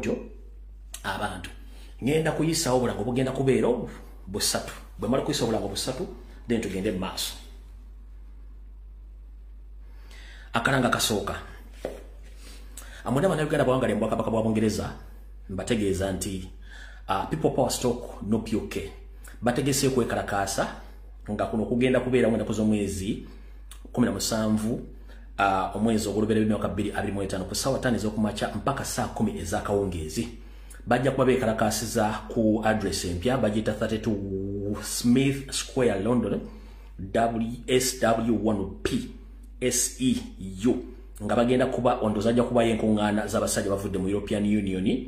bwotyo abantu ngenda kuyisa obulango bugenda kubeera busatu bwe mala kuyisa obulango busatu then tugende maaso akalanga kasooka amuna bannayuganda bawangala mu Bwakabaka bwa Bungereza mbategeeza nti people power stock no POK bategese kwekalakaasa nga kuno kugenda kubeera mwenda kuz'omwezi 17 omwezi ogulubeera emyaka 2025 ku ssaawa 5 ez'okumakya mpaka saa 10 ez'akawungeezi bajja kuba beekalakaasiza ku address empya bagiyita 32 Smith Square London WSW1P SEU nga bagenda kuba ondoza ajja kuba yenkuŋŋaana z'abasajja bavudde mu European Union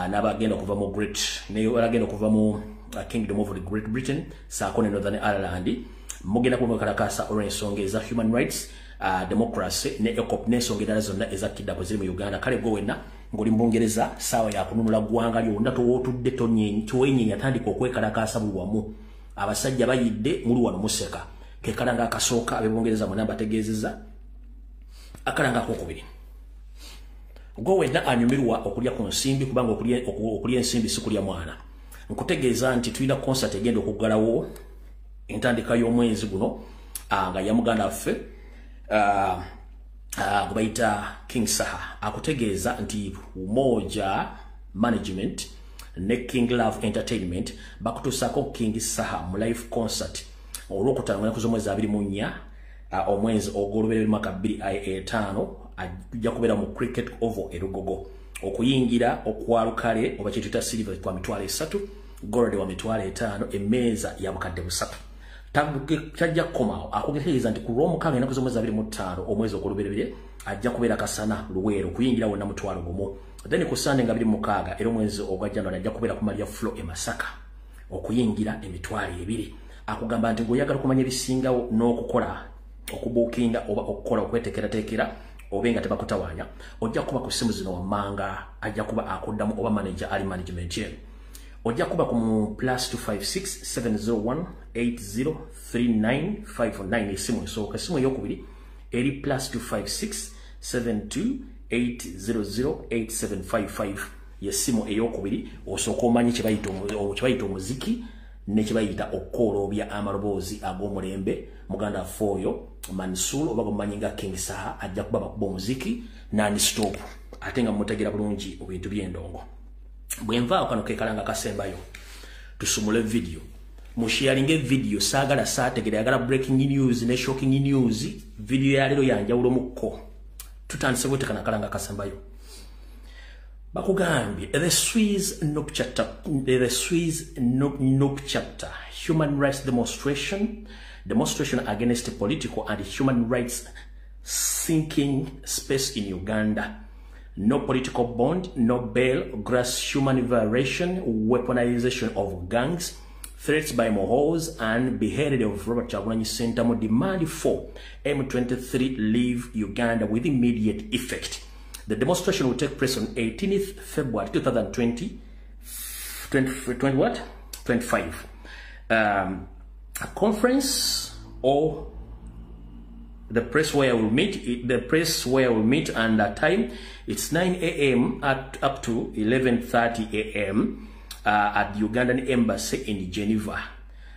n'abagenda okuva mu bagenda okuva mu Kingdom of Great Britain saako ne Northern Ireland mugenda kuba mwekalakaasa olw'ensonga eza human rights democracy ne ECOP n'ensonga endala zonna ezakkidako ziri mu Uganda kale gwe wenna ng'oli mu Bungereza saawa ya kununula ggwanga lyonna towootudde towenyenya tandika okwekalakaasa buli wamu abasajja bayidde muli wano museka ke kalanga akasooka ab'Ebungereza mwena bategeezezza akalanga akokubiri gwe wenna anyumirwa okulya ku nsimbi kubanga okulya ensimbi si kulya mwana nkutegeeza nti tulina concert egenda okuggalawo entandika y'omwezi guno nga ya muganda waffe gwe bayita King Saha akutegeeza nti Umoja Management ne King Love Entertainment bakutuusako King Saha mu live concert olwokutaano nga kuz'omwezi 24 omwezi ogw'olubeerera mwaka 2005 ajja kubeera mu Cricket Oval e Lugogo okuyingira okwalukale oba kyetuyita silver kwa mitwalo 3 gold wa mitwalo 5 emmeeza ya bukadde 3 tajja kukomawo akutegeeza nti ku lw'omukaaga ennaku z'omwezi 25 omwezi ogw'olubeerera ajja kubeera kasana luweero okuyingira wonna mutwalo gumu then ku Sunday nga 26 era omwezi ogwa January ajja kubeera ku Maria Flow e Masaka okuyingira emitwalo 2 akugamba nti ng'oyagala okumanya ebisingawo n'okukola okubuukinga oba okukola okweteekerateekera oba nga tebakutawaanya ojja kuba ku ssimu zino wammanga ajja kuba akuddamu oba manager ali management ye ojja kuba ku +256 701 803959 essimu esooka essimu ey'okubiri eri +256 72 800 8755 yessimu ey'okubiri osooka omanyi kye bayita omuziki ne kye bayita okukooloobya amaloboozi ag'omulembe muganda foyo Mansour oba gumanyi nga King Saha ajja kuba bakuba omuziki nani stop ate nga mutegera bulungi ebintu by'endongo bwe nvaawo kano kekalanga kasembayo tusumule video musharinge video saagala saategera yagala breaking news ne shocking news video ya lero yanjawulo mukko tutandise bwe kalanga kasembayo bakugambye the Swiss Noop chapter human rights demonstration against political and human rights sinking space in Uganda. No political bond, no bail, gross human violation, weaponization of gangs, threats by Mohos, and beheading of Robert Kyagulanyi Ssentamu. Demand for M23 leave Uganda with immediate effect. The demonstration will take place on 18th February 2025. A conference or the place where we'll meet, and the time it's 9 a.m. up to 11:30 a.m. At the Ugandan Embassy in Geneva,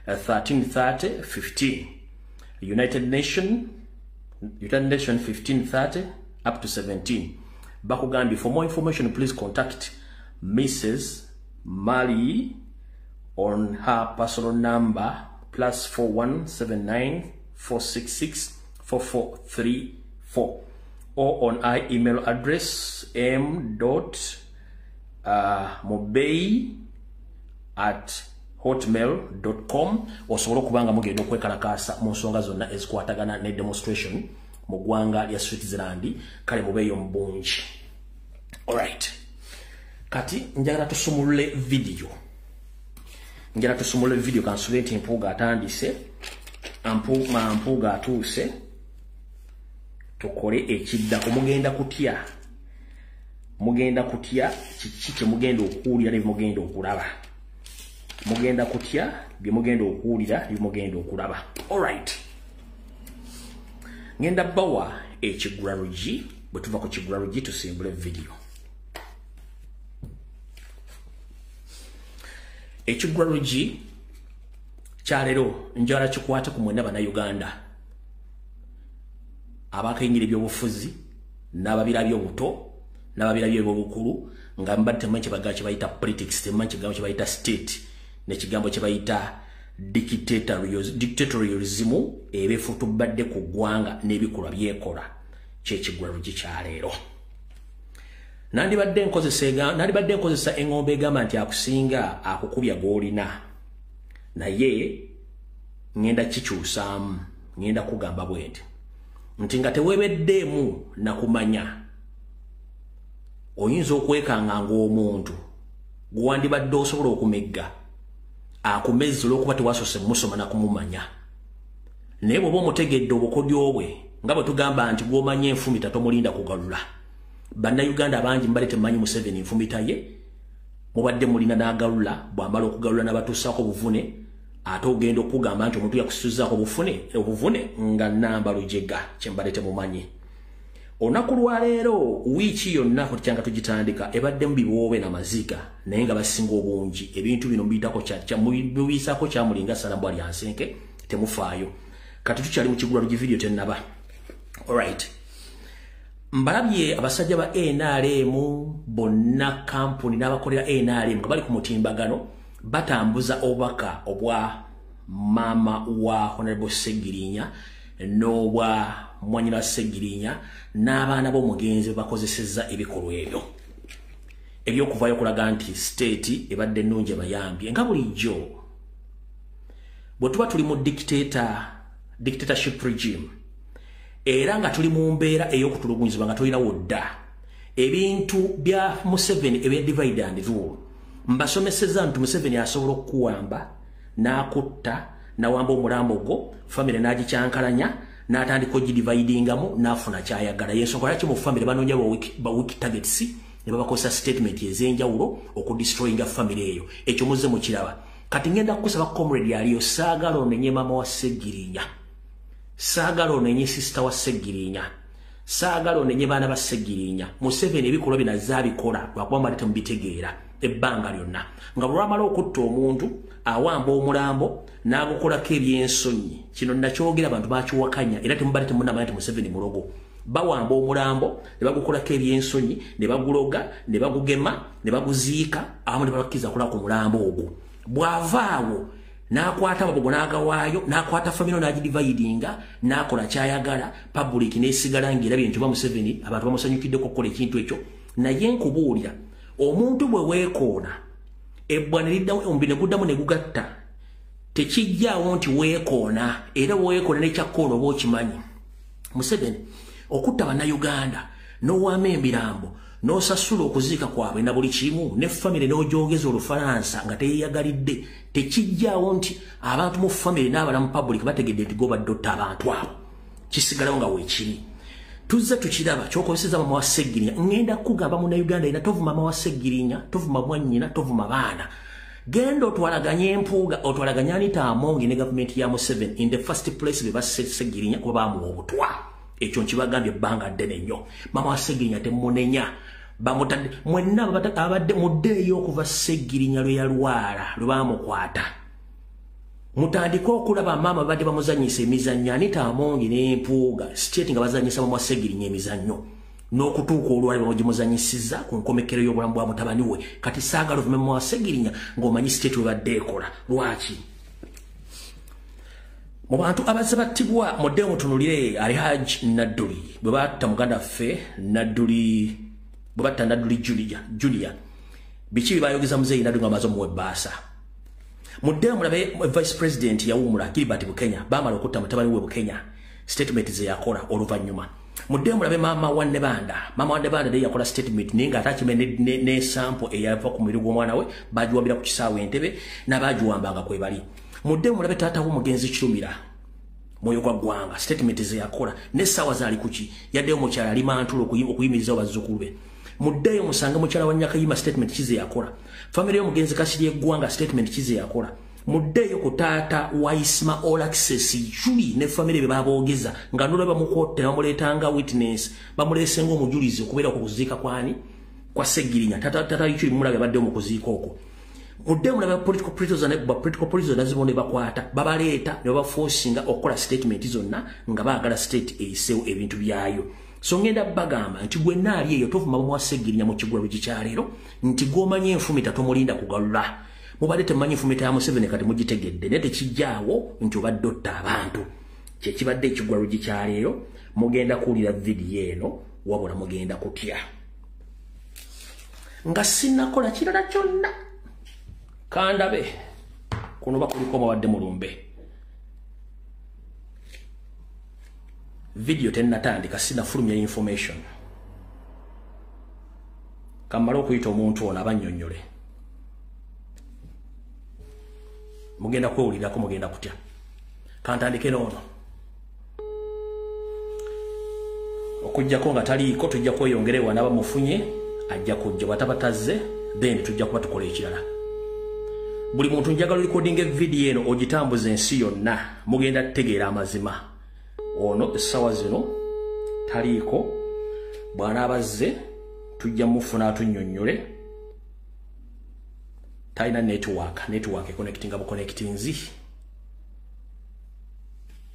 13:30-15. United Nation 15:30 up to 17. Bakugambi, for more information, please contact Mrs. Mali on her personal number +4179 466 4434 or on our email address m.mobay@hotmail.com. osobola okubanga mugenda okwekalakaasa mu nsonga zonna ezikwatagana ne demonstration mu ggwanga lya Switzerland kale mubeeyo mu bungi. Alright, kati njagala tusumulule video kansule nti Mpuuga atandise Mpuuga atuuse tukole ekiddako. mugenda kutya kiki kye mugenda okuwulira ne mugenda okulaba. Mugenda kutya bye mugenda okuwulira ne mugenda okulaba. Alright, ngenda bawa ekigulalugi bwe tuva ku kigulalugi tusimbule video. Ekigwalugi kyalero njala kikwata ku mwenda bannayuganda abakayingira ebyobufuzi n'ababira by'obuto n'ababira by'obukulu nga mbadde temanyi kyebagaa kye bayita politics temanyi kigambo kye bayita state n'ekigambo kye bayita dictatorialism ebeefu tubadde ku ggwanga n'ebikolwa byekola kyekigwalugi kyaleero. Nandibadde nkozesa engombe egamba nti akusinga akukubya gw'olina naye ngenda kikyusaamu ngenda kugamba bwenti nti nga tewebeddeemu nakumanya oyinza okwekanga ng'omuntu gwandibadde osobola okumegga akumezza olw'okuba tewasose musoma nakumumanya naye bw'oba omutegedde obukodyo bwe nga bwe tugamba nti gw'omanya enfumita tomulinda kugalula. Bannayuganda bangi mbale temanyi Museveni enfumita ye mubadde mulina n'agalula bw'amala okugalula n'abatuusaako obuvune ate ogenda okugamba nti omuntu yakusuzaako obuvune nga namba lujega kyembadde temumanyi. Olunaku lwaleero wiiki yonna kutyanga tugitandika ebadde mu biboobe n'amaziga naye nga basinga obungi ebintu bino mubiyisaako kyamulinga salamu bwali ansenke temufaayo kati tukyali mu Kigwalugi video tennaba. Alright, mbalabye abasajja ba NRM bonna kampuni n'abakolera NRM nga bali ku mutimbagano batambuza obubaka obwa mama wa Honorable Segirinya n'obwa mwanyina Segirinya n'abaana b'omugenzi bakozesezza ebikolwa ebyo ebyokuvaayo okulaga nti state ebadde ennungi ebayambye nga bulijjo bwe tuba tuli mu dictatorship regime era nga tuli mu mbeera ey'okutulugunyizibwa nga tolinawo dda ebintu bya Museveni ebya divide and rule mbasomeseza nti Museveni asobola okuwamba n'akutta n'awamba omulambo gwo family n'agikyankalanya n'atandika ogidividingamu n'afuna kyayagala yensonga lwaki mu family banoonya ba weak targets ne babakozesa statement ez'enjawulo okudestroyinga family eyo ekyo muzze mukiraba. Kati ngenda kukusaba comrade yaliyo saagala onenye mama wa Segirinya, saagala onenye sister wa Segirinya, saagala onenye baana ba Segirinya. Museveni ebikolwa binazabikola lwakuba mbalete mubitegeera ebbanga lyonna nga lwamala okutta omuntu awamba omulambo n'agukolako ebyensonyi. Kino nakyogera abantu bakiwakanya era temubalete munamanya nti Museveni mulogo. Bawamba omulambo ne bagukolako ebyensonyi ne baguloga ne bagugema ne baguziika abamu ne babakkiriza kulako mulambo ogwo. Bwavaawo n'akwata babogo n'agawaayo n'akwata famino n'agidividinga n'akola kyayagala public n'esigala ng'erabye nti Museveni abantu bamusanyukiddeko okukola ekintu ekyo. Naye nkubuulira omuntu bwe weekoona ebbwa ne liddamu omubiri ne guddamu ne gugatta tekijjaawo nti weekoona era weekoona nekyakkoona oba okimanyi. Museveni okutta bannayuganda n'owaama emirambo n'osasula okuziika kwabwe na buli kimu ne famire n'ogyogeza Olufalansa nga teyeyagalidde tekijjaawo nti abantu mu famire n'abalamu public bategedde nti gobadde otta abantu abo kisigalawo nga weekiri. Tuzze tukiraba kyokozeseza mama wa Segirinya. Ngenda kugamba munnayuganda ina tovuma mama wa Segirinya, tovuma mwannyina, tovuma baana. Genda otwalaganye empuuga otwalaganya Anita Amongi ne gavumenti ya Museveni in the first place be basse Segirinya kuba bamuwa obutwa. Ekyo nkibagambye ebbanga ddene nnyo. Mama wa Segirinya temunenya bamutadde mwenna abadde muddeeyo okuva Segirinya lwe yalwala lwe bamukwata. Mutandika okulaba mama badde bamuzanyisa emizannyo Anita Amongi n'empuuga state nga bazanyisa mama wa Segirinya emizannyo n'okutuuka olwali bamugimuzanyisiza ku nkomekero y'obulamu bwa mutabani we. Kati saagala ovume mama wa Segirinya ng'omanyi state we badde ekola. Lwaki? Mu bantu abazze battibwa mudde mutunulire Alhaji Nadduli bwe batta muganda ffe Nadduli bwe batta Nadduli Julia biki bibayogeza muzeeyi Nadduli nga bamaze omuwa ebbaasa. Mudde mulabe vice president yawumula Gilbert Bukenya bamala okutta mutabani we Bukenya statement ze yakola oluvannyuma. Mudde mulabe mama wa Nebanda naye yakola statement naye ng'atakime ne sample eyava ku mubiri gw'omwana we bagiwambira ku kisaawe Entebbe n'abagiwambanga kwe bali. Mudde mulabe taata w'omugenzi Kirumira Mwoyo gwa ggwanga statement ze yakola n'essaawa zaali kuki yaddeyo mukyala ali Mantulo okuyimirizawo bazzukulu be. Muddeyo musange mukyala wa Nyakayima statement kize yakola. Family y'omugenzi Kasirye Eggwanga statement kize yakola. Muddeyo ku taata wa Isma All Access Juli ne family be baboogeza nga nolaba mu kote bamuleetanga witness bamuleesenga omujulizi okubeera ku kuziika kwani kwa Segirinya tata Juli mulabe badde mu kuziika okwo. Mudemu na political prisoners nazibone bakwata babaleeta ne baforcinga okola statement zonna nga baagala state esewo ebintu byayo. So ngenda bagamba nti gwe naali eyo tofuma mwasegirinya mu kigwalo gikyalero nti gomanye enfumita tomulinda kugalula. Mubadde temanyi enfumita ya Museveni kati mugitegedde nete kijjaawo nti obadde otta abantu. Kye kibadde ekigwalo gikyalero mugenda kuwulira video eno wabula mugenda kutya. Nga sinnakola kirala kyonna. Kandabe kuno bakuliko mabadde mulumbe. Video tennatandika sina fulumya information. Kamala okuyita omuntu ono abannyonnyole. Mugenda kwewulirako mugenda kutya. Kantandike n'ono. Okujjako nga taliiko tujja kweyongerewa n'abamufunye ajja kujja batabataze then tujja kuba tukola ekirala. Buli muntu njagala recording video eno ogitambuza ensi yonna mugenda tegeera amazima. Ono sawa zino taliiko bwana abazze tujja mufuna atunnyonnyole. Talina network connecting abo connectinzi.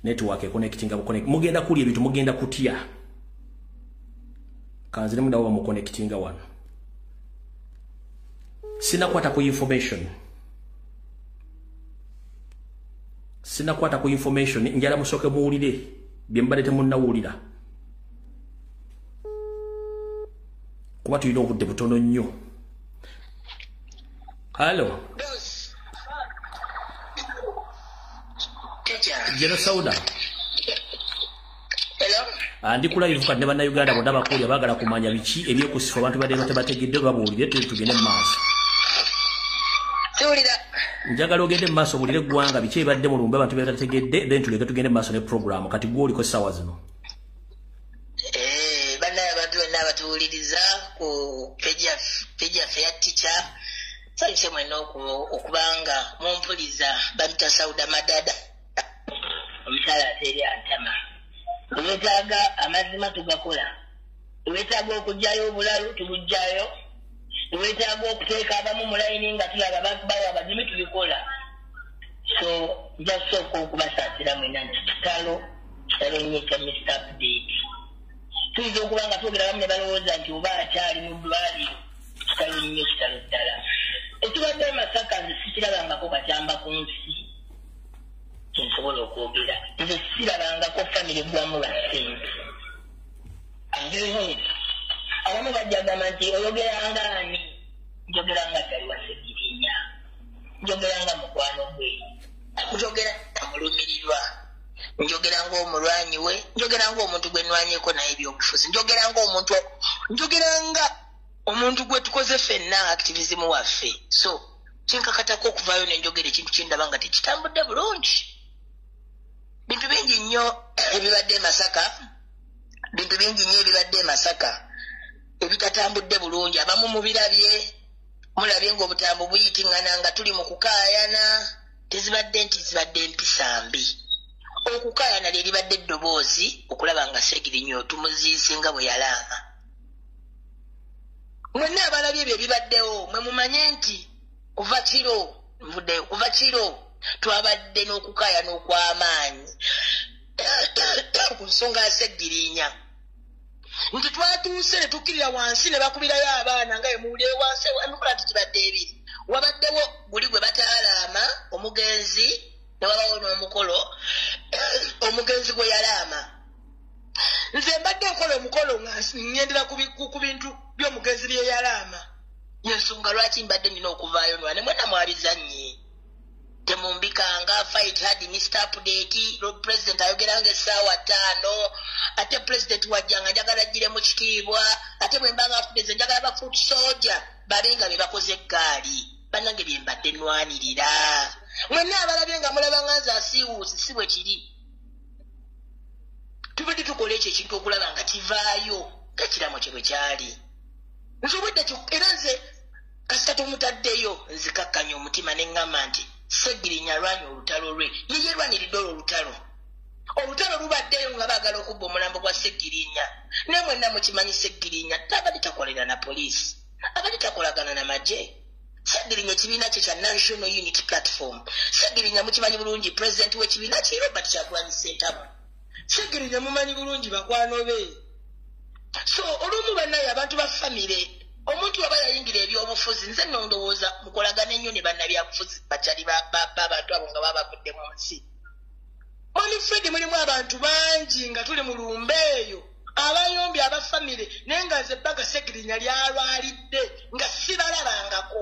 Network connecting abo connect. Mugenda kuli ebitu mugenda kutya. Kanzire munda wa mu connecting wano. Sina kwata ku information. Sina kwata ku information njala musoke muwulire byembale temunnawulira. Kuba tulina obudde butono nnyo. Hello. Jeno Sauda. Hello. Andi kula yivuka ne bannayuganda bonna bakulya baagala kumanya biki ebyokusifa abantu badde tebategedde babuulire tugende mu maaso. Siwulira. Njagala ogende mu maaso bulire eggwanga biki ebadde mu lumbe abantu betategedde then tuleke tugende mu maaso ne program kati gwe oliko essaawa zino. Bannaye abantu bonna abatuwuliriza ku page yaffe ya teacher nsanyuse mwenna okubanga mumpuliza bamita Sauda Madada omukyala ateri antama. Wetaaga amazima tugakola. Wetaaga okujjayo obulalu tubujjayo. Wetaaga okuteeka abamu mu layini nga tulaba bawa abazimu tubikola. So jasooka okubasaasira mwena nti kitalo nnyo ekya Mr. Update. Tuyinza okuba nga twogera bamu ne balowooza nti oba akyali mu ddwaliro kitalo nnyo kitalo ddala. Ekibadde Masaka nze sikirabangako kakyamba ku nsi. Nsobola okwogera nze sirabangako famire gwamu bassente. Abamu bajjagamba nti oyogeranga ani njogeranga tali wasegirinya njogeranga mukwano gwe njogeranga mulumirirwa njogeranga omulwanyi we njogeranga omuntu gwe nwanyeko naye ebyobufuzi njogeranga omuntu gwe tukoze ffenna activism waffe. So kinkakatako okuvaayo nenjogera ekintu kyendaba nga tekitambudde bulungi. Bintu bingi nnyo ebibadde Masaka ebitatambudde bulungi. Abamu mulabye ng'obutambo buyitingana nga tuli mu kukaayana tezibadde mpisa mbi. Okukaayana lye libadde eddoboozi okulaba nga Segirinyo tumuziise nga bwe yalaama. Mwenna abalabye ebyo ebibaddewo mwe mumanye nti kuva kiro twabadde n'okukaayana okw'amaanyi ku nsonga ya Segirinya. Nti twatuuse ne tukkirira wansi ne bakubirayo abaana nga emuwulire wansi emikola nti gibadde ebiri. Wabaddewo guli gwe bataalaama omugenzi ne wabawo n'omukolo omugenzi gwe yalaama. Nze mbadde nkola omukolo nga ngendera ku bintu by'omugenzi bye yalaama. Yensonga lwaki mbadde nina okuvaayo nwane mwenna mwabizannye. Temumbikanga fight hard Mr. Update President ayogeranga essaawa 5 ate President wajjanga njagala ajjire mu kitiibwa ate bwe mbanga afudde njagala ba foot soldier babenga be bakoze eggaali bannange bye mbadde nnwanirira. Mwenna abalabye nga mulabanga nze asiiwuusi si bwe kiri. Tubadde tukola ekyo ekintu okulaba nga kivaayo nga kiramo kye bwe kyali. Nsobodde era nze kasita tomutaddeyo nzikakkanya omutima ne ŋŋamba nti Segirinya alwanya olutalo lwe ye yerwaniridde olutalo. Olutalo lubaddeyo nga baagala okubba omulambo gwa Segirinya. Naye mwenna mukimanyi Segirinya tabadde takolera na poliisi abadde takolagana na magye Segirinya ekibiina kye kya National Unity Platform. Segirinya mukimanyi bulungi president w'ekibiina kye Robert Kyagulanyi Ssentamu. Segirinya mumanyi bulungi bakwano be. So olumu bannaye abantu ba famire omuntu aba yayingira ebyobufuzi nze ndowooza mukolagana ennyo ne bannabyabufuzi bakyali b'abantu abo nga babagudde mu nsi. Oli Fred mulimu abantu bangi nga tuli mu lumbe eyo abayombi aba famire naye nga nze Bagga Segirinya lyalwalidde nga sibalabangako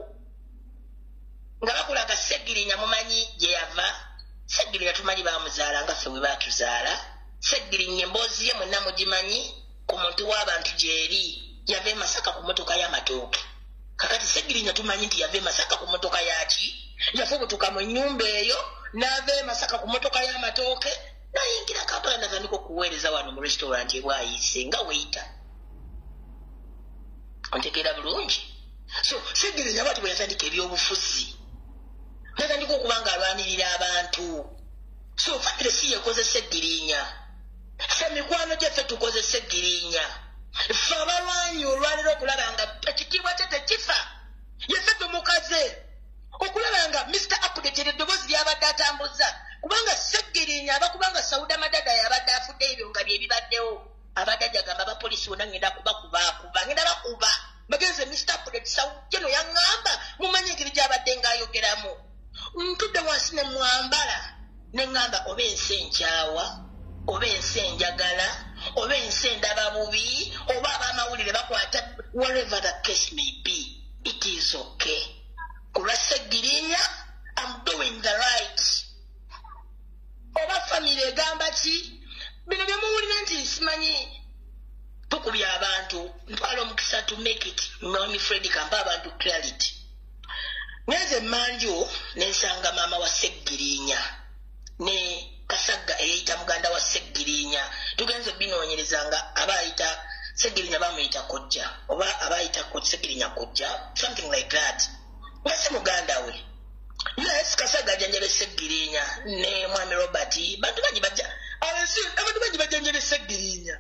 nga bakulaga Segirinya mumanyi gye yava. Segirinya tumanyi bamuzaala nga ffe bwe baatuzaala. Segirinya emboozi ye mwenna mugimanyi ku muntu w'abantu gyeri yava e Masaka ku mmotoka y'amatooke. Kakati Segirinya tumanyi nti yava e Masaka ku mmotoka yaki yafubutuka mu nnyumba eyo n'ava e Masaka ku mmotoka y'amatooke n'ayingira Kampala n'atandika okuweereza wano mu restaurant e Bwayiise nga weita. Ontegeera bulungi. So Segirinya bwati bwe yatandika ebyobufuzi n'atandika okuba ng'alwanirira abantu. So famire si yekoze Segirinya. Ffe mikwano gyaffe tukoze Segirinya. Ffe abalwanyi olwaliro okulaba nga ekitiibwa kye tekifa. Yaffe tumukaze okulaba nga Mr. Update eddoboozi lyabadde atambuza kubanga Segirinya abakubanga Sauda Madada yabadde afudde ebyo nga bye bibaddewo. Abadde agamba abapoliisi bonna ngenda kubakuba ngenda bakuba bagenze Mr. Update Sauda yaŋŋamba mumanyi engeri gy'abadde ng'ayogeramu. Ntudde wansi ne mwambala ne ŋŋamba oba ensi enkyawa oba ensi enjagala oba ensi endaba bubi oba ab'amawulire bakwata whatever the case may be, it is okay. Kulwa Segirinya, I'm doing the right. Oba famire egamba ki bino bye muwulira nti simanyi tukubya abantu ntwala omukisa to make it mwami Fred kampa abantu clarity. Neze manju nensanga mama wa Segirinya ne Kasagga eyita muganda wa Segirinya tugenze binoonyereza nga abayita Segirinya bamuyita kojja oba abayita ko Segirinya kojja something like that. Ngase muganda we yes Kasagga janjebe Segirinya ne mwami Robert bantu bangi bajja abantu bangi bajjanjebe Segirinya.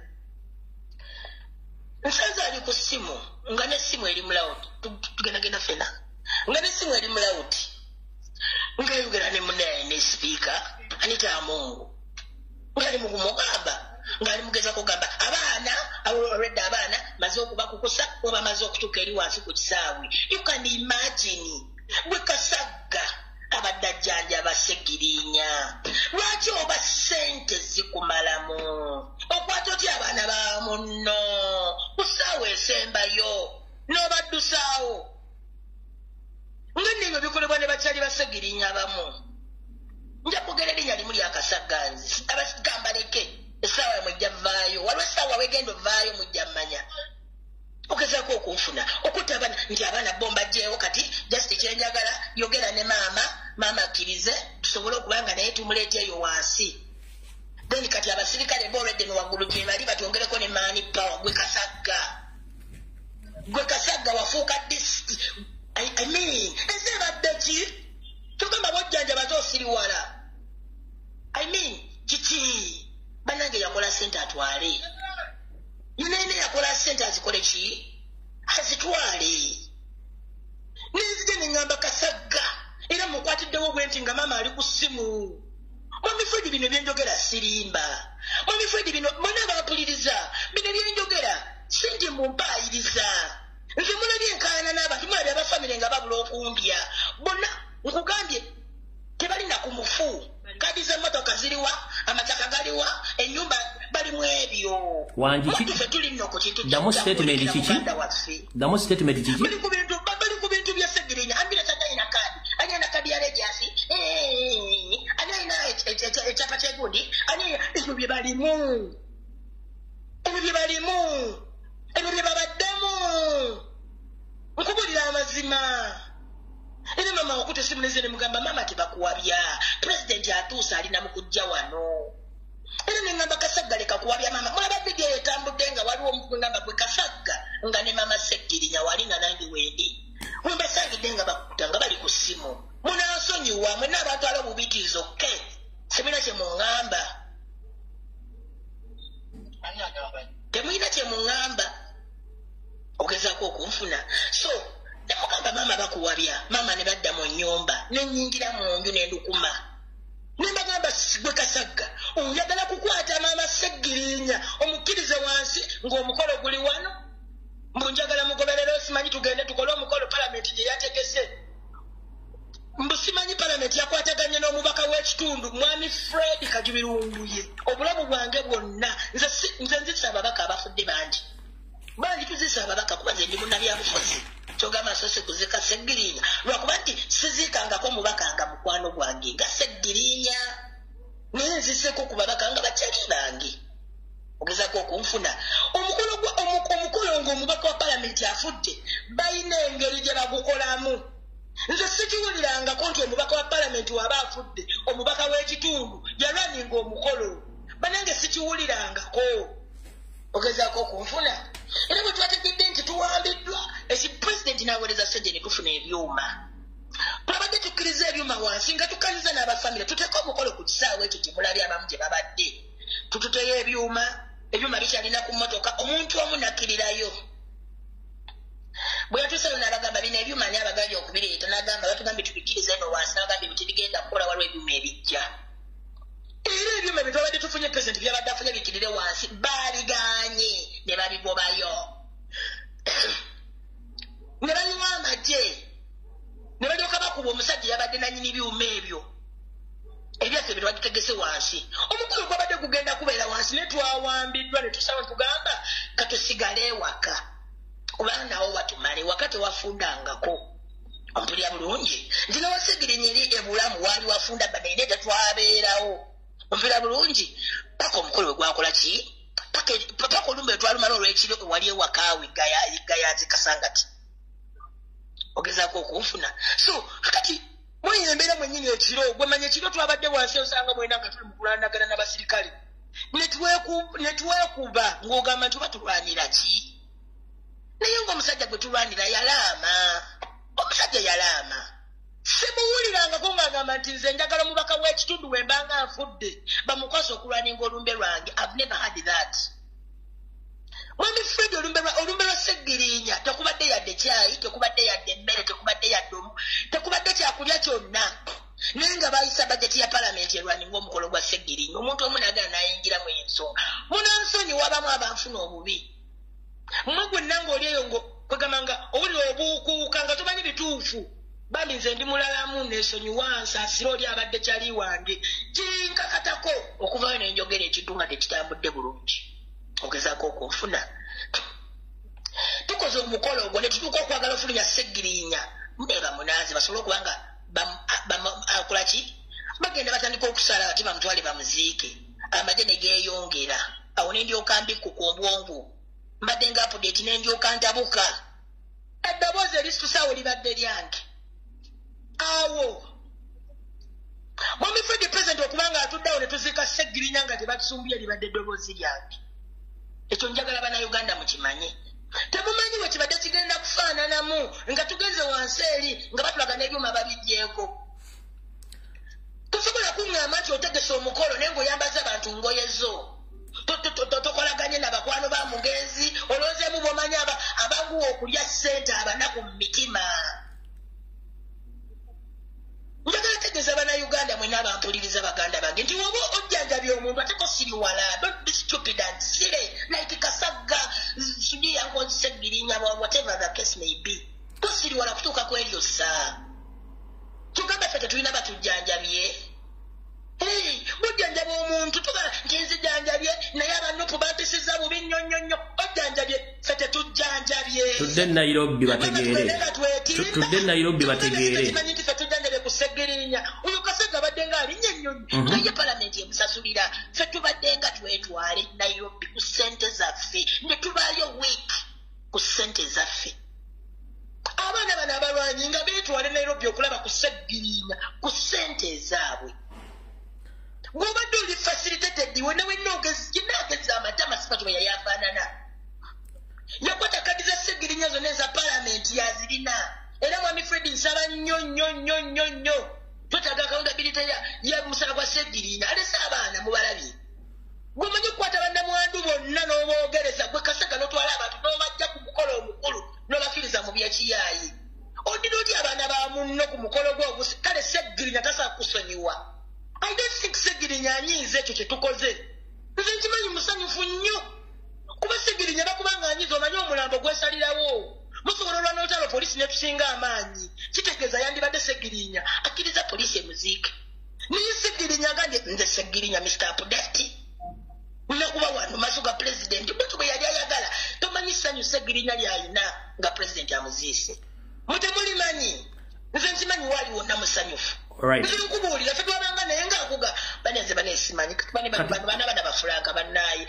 Nsanza ali ku simu nga ne simu eri loud tugenda fena nga ne simu eri loud nga yogera ne munaye ne speaker Anita Mungu ngali mugumugamba ngali mugeza kugamba abaana already abaana maze okubakukusa oba maze okutuka eri wansi ku kisaawe. You can imagine bwe Kasagga abadde ajjanjaba Segirinya lwaki oba ssente zikumalamu okwata otya abaana ba munno kusaawa esembayo n'obaddusaawo nga nibyo bikolebwa ne bakyali ba Segirinya abamu. Nja kugera erinnya limu lya Kasagga nzi abagamba leke essaawa mujja vaayo waliwo essaawa wegenda ovaayo mujja mmanya ogezaako okunfuna okutabana nti abaana bo mbagyewo kati just kyenjagala yogera ne maama akkirize tusobole okuba nga naye tumuleeta eyo wansi then kati abasirikale boolwedde ne waggulu gye bali batwongereko ne maani power. Gwe Kasagga wafuuka I mean ese badde ki tugamba bwojjanja osiriwala. I mean kiki banange yakola ssente atwale yinene yakola ssente azikole ki azitwale nizije neŋŋamba Kasagga era mukwatiddewo bwe nti nga maama ali ku ssimu. Mwami Fred bino byenjogera sirimba. Mwami Fred bino mwana bampuliriza bino byenjogera sindi mumpaayiriza. Nze mulabye enkaayana n'abantu mwabye abafamire nga babula okumpya bonna nkugambye tebalina ku mufu. Kadi z'emmotoka ziriwa amataka galiwa ennyumba balimu ebyo wanjiffe tulina ku kintu damu statement kiki bali ku bintu bya Segirinya ambira tatayina kadi anyina kadi ya legacy anyina ekyapa ky'egundi anyina ebyo bye balimu ebyo bye babaddemu nkubulira amazima. Era mama wakute simu neze ne mugamba mama tebakuwabya president atuusa alina mu kujja wano. Era ne ngamba Kasagga leka kuwabya mama mulaba bidiyo etambudde nga waliwo omuntu ngamba gwe Kasagga nga ne mama Segirinya wali nga nange wendi mwembasangidde nga bakuta nga bali ku ssimu munansonyiwa mwe n'abantu alo bubitiizo ke semina kye muŋŋamba temulina kye muŋŋamba ogezaako okunfuna. So Nagamba mama bakuwabya mama ne badda mu nnyumba nenyingira mu nju n'endukuma nembagamba gwe Kasagga oyagala kukwata mama Seggirinya omukkirize wansi ng'omukolo guli wano mbunjagala mugoberero simanyi tugende tukole omukolo palamenti gye yategese mbusimanyi palamenti yakwataganye n'omubaka w'ekitundu mwami Fred Kajubirunduye obulamu bwange bwonna nze nzisa ababaka abafudde bangi tuzisa ababaka kuba nze ndi munnabyabufuzi kyogamba sose kuzika Seggirinya lwakuba nti sizikangako mubaka nga mukwano gwange nga Seggirinya naye nziseko ku babaka nga bakyali bange ogezako okunfuna omukolo ng'omubaka wa palamenti afudde balina engeri gye bagukolamu nze sikiwulirangako nti omubaka wa palamenti waba afudde omubaka w'ekitundu yalwaninga omukolo banange sikiwulirangako ogezako okunfuna era bwe twategedde nti tuwambiddwa ekipulezidenti n'aweereza ssente ne tufuna ebyuma twabadde tukkiriza ebyuma wansi nga tukaliza n'abafamire tuteeke omukolo ku kisaawe ekyo gye mulabye abamu gye babadde tututeyo ebyuma bikyalina ku mmotoka omuntu omu nakkirirayo bwe yatuuseyo n'abagamba bino ebyuma ani abagambye okubireeta n'agamba batugambye tubikkiriza eno wansi n'abagambye bitibigenda kukola waliwo ebyuma ebijja era ebyuma bye twabadde tufunye pulezidenti byabadde afunye bikkirire wansi baabiganye ne babigobayo ne bayiwa amagye ne balyoka bakuba omusajja yabadde nanyini byuma ebyo ebyaffe bye twagitegese wansi omukulu gwabadde gugenda kubeera wansi ne twawambiddwa ne tusaba tugamba katusigale ewaka kubanga nawo watumale waka tewafundangako ompulya bulungi nti nawo Seggirinya eri ebulamu waali wafunda banaine tetwabeerawo ompulya bulungi paka omukulu we gwakola ki paka olumbe twalumala olw'ekiro wali ewakaawe gayazi Kasangati ogezaako okunfuna so kakati mwenye embeera mwennyini ekiro gwe manya ekiro twabadde wansi osanga mwena nga tuli mu kulandagana n'abasirikale netwekuba ng'ogamba nti oba tulwanira ki naye ng'omusajja gwe tulwanira yalaama omusajja yalaama simuwulirangako ng'agamba nti nze njagala omubaka w'ekitundu we mbanga nfudde bamukwasa okulwaninga olumbe lwange. I've never had that. Mwami Fred olumbe lwa Seggirinya tekubadde yadde kyayi tekubadde yadde emmere tekubadde yadde tekubadde kyakulya kyonna naye nga bayisa bajeti ya palamenti erwaninga omukolo gwa Seggirinya omuntu omu nagala nayingiramu ensonga munansonyi wabamu abanfuna obubi mmwe gwenna ng'oli eyo kwegamanga owulira obuukuuka nga tomanyi bituufu bambi nze ndi mulalamu neesonyiwa nsaasira oli abadde kyali wange kinkakatako okuvaayo nenjogera ekintu nga tekitambudde bulungi ogezaako okunfuna tukoze omukolo ogwo ne tutuuka okwagala ofulunya Seggirinya ndeeba munaazi basobole okuba nga akola ki bagenda batandika okusala ati bamutwale bamuziike amagye ne geeyongera awo ne ndyoka mbikkuka obwongo mbadde nga apudeti ne ndyoka ntabuka eddoboozi erisitusawo libadde lyange awo Mwami Fred President okubanga atuddawo ne tuziika Seggirinya nga tebatusumbye libadde eddoboozi lyange ekyo njagala bannayuganda mukimanye temumanyi bwe kibadde kigenda kufaananamu nga tugenze wansi eri nga batulaga n'ebyuma babijjeeko tosobola kuŋŋamba nti otegese omukolo naye ng'oyambaza abantu ngoye zo tokolaganye n'abakwano ba mugenzi olowoozeemu bw'omanyi abanguwa okulya ssente abanaku mu mitima njagala tegeeza bannayuganda mwenna abampuliriza baganda bange nti woba ojjanjabye omuntu ate tosiriwala don't be stupid and silly like Kasagga yango Seggirinya whatever the case may be tosiriwala kutuuka ku eryo saa tugamba ffe tetulina batujjanjabye mujjanjaba omuntu tugala nti nzijanjabye naye abanupu bampisiza bubi nnyonnyonnyo ojjanjabye ffe tetujjanjabye tudde Nairobi bategeere manyi nti ffe tujjanjabye ku Seggirinya oyo Kasagga abadde nga alinnya ennyonyi naye palamenti emusasulira ffe tubadde nga twetwale Nairobi ku ssente zaffe ne tubaayo wiiki ku ssente zaffe abaana bano abalwanyi nga beetwale Nairobi okulaba ku Seggirinya ku ssente ezaabwe gwobadde oli facilitated wenna wennaogeza amatama sipatu bwe yali afaanana yakwata kadi za Seggirinya zonna eza palamenti yazirina era Mwami Fred nsaba nnyo twetaaga accountability ya musala gwa Seggirinya alese abaana mubalabye gwemanyi okukwata bannamwandu bonna n'oboogereza gwe Kasagga n'otwala abantu n'obajja ku mukolo omukulu n'obakiriza mu byakiyaayi munno ku mukolo gwo kale Sseggirinya tasa kusonyiwa. I don't think Sseggirinya anyize ekyo kye tukoze. Nze nkimanyi musanyufu nnyo. Kuba Sseggirinya bakubanga anyize omanyi omulambo gwesalirawo. Musobola olwa n'otalo poliisi ne tusinga amaanyi. Kitegeeza yandibadde Sseggirinya akkiriza poliisi emuziike. Niye Sseggirinya agambye nze Sseggirinya Mr. Update. Kuba wano maaso ga president bwe bwe yali ayagala tomanyi ssanyu Sseggirinya lyalina nga president amuziise. Mutemulimanyi nze nkimanyi wali wonna musanyufu. Nze nkubuulira ffe twabanga naye ng'akuga baneze baneesimanyi bana bafulanga bannaaye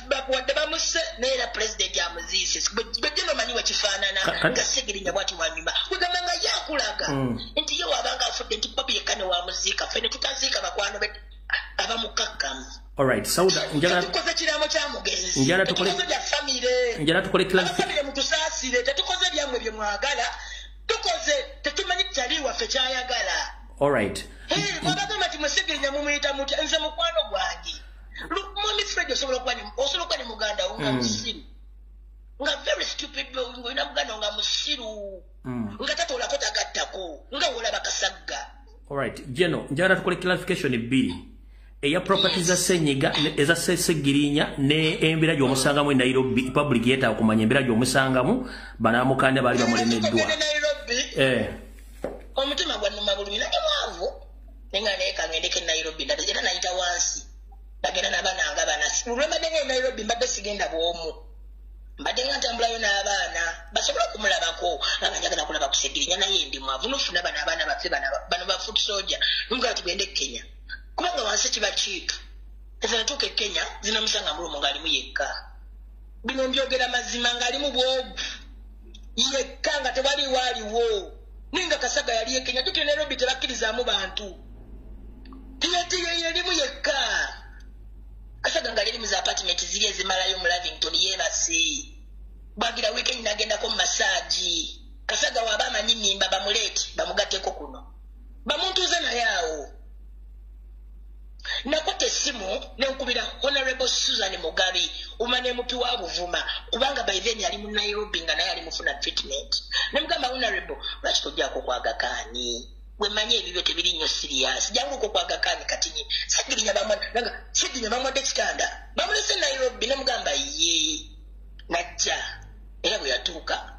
bakuwadde bamuse neera president amuziise bwejje nomanyi wekifaanana nga Sseggirinya bwati wanyuma wegamba nga yakulaga nti ye waabanga afudde nti babu yekka ne wamuziika ffe ne tutaziika bakwano be abamukakkamu. Alright, Sauda, njala tukoze kiramo kya mugenzi. Njala tukole family. Njala tukole clarification mutusaasire tetukoze byamwe bye mwagala. Tukoze tetumanyi kyali waffe kyayagala. Alright. Mwabagamba ti Sseggirinya mumuyita mutya nze mukwano gwange. Mwami Fred osobola kuba ne muganda nga musiru. Nga very stupid ng'olina muganda nga musiru. Nga tatoolako tagattako. Nga wolaba Kasagga. Alright, Jeno, njala tukole clarification ebbiri. Eya properties za Senyiga eza Sseggirinya ne embira gy'omusangamu e Nairobi public yeta okumanya embira gy'omusangamu banamukande bali bamulemeddwa. Omutima gwannuma bulumi nali mwavu nenga naye kangendeko e Nairobi ndate era nayita wansi ndagenda n'abaana banasi olwembadde nga e Nairobi mbadde sigenda bw'omu mbadde nga ntambulayo n'abaana basobola kumulabako nga njagala kulaba ku Sseggirinya naye ndi mwavu nofuna bano abaana baffe bano ba foot soldier nungala tugende e Kenya kubanga wansi kiba kiitu nze natuuka e Kenya zinamusanga mulumu ng'alimu yekka bino mbyogera mazima ng'alimu bwogu yekka nga tewaliwo aliwo ninga Kasagga yali e Kenya tuke Nairobi tebakkirizaamu bantu yerimu yekka Kasagga nga liri mu za apartment ziri ezimalayo mu Lavington yeebase bwagira weekend nagendako mu masaaji Kasagga waaba amanyi mmimba bamuleeti bamugatteko kuno bamuntuuze naye awo nakwata essimu nenkubira Honorable Susan Mugabi umane mupi wa Buvuma kubanga by then yali mu Nairobi nga naye ali mufuna treatment nemugamba Honorable lwaki tojjako kwaga kaani bwe manye ebibyo tebiri nnyo serious jangu ko kwaga kaani kati nyi Sseggirinya bamwadde kitanda bamulese Nairobi nemugamba ye najja era bwe yatuuka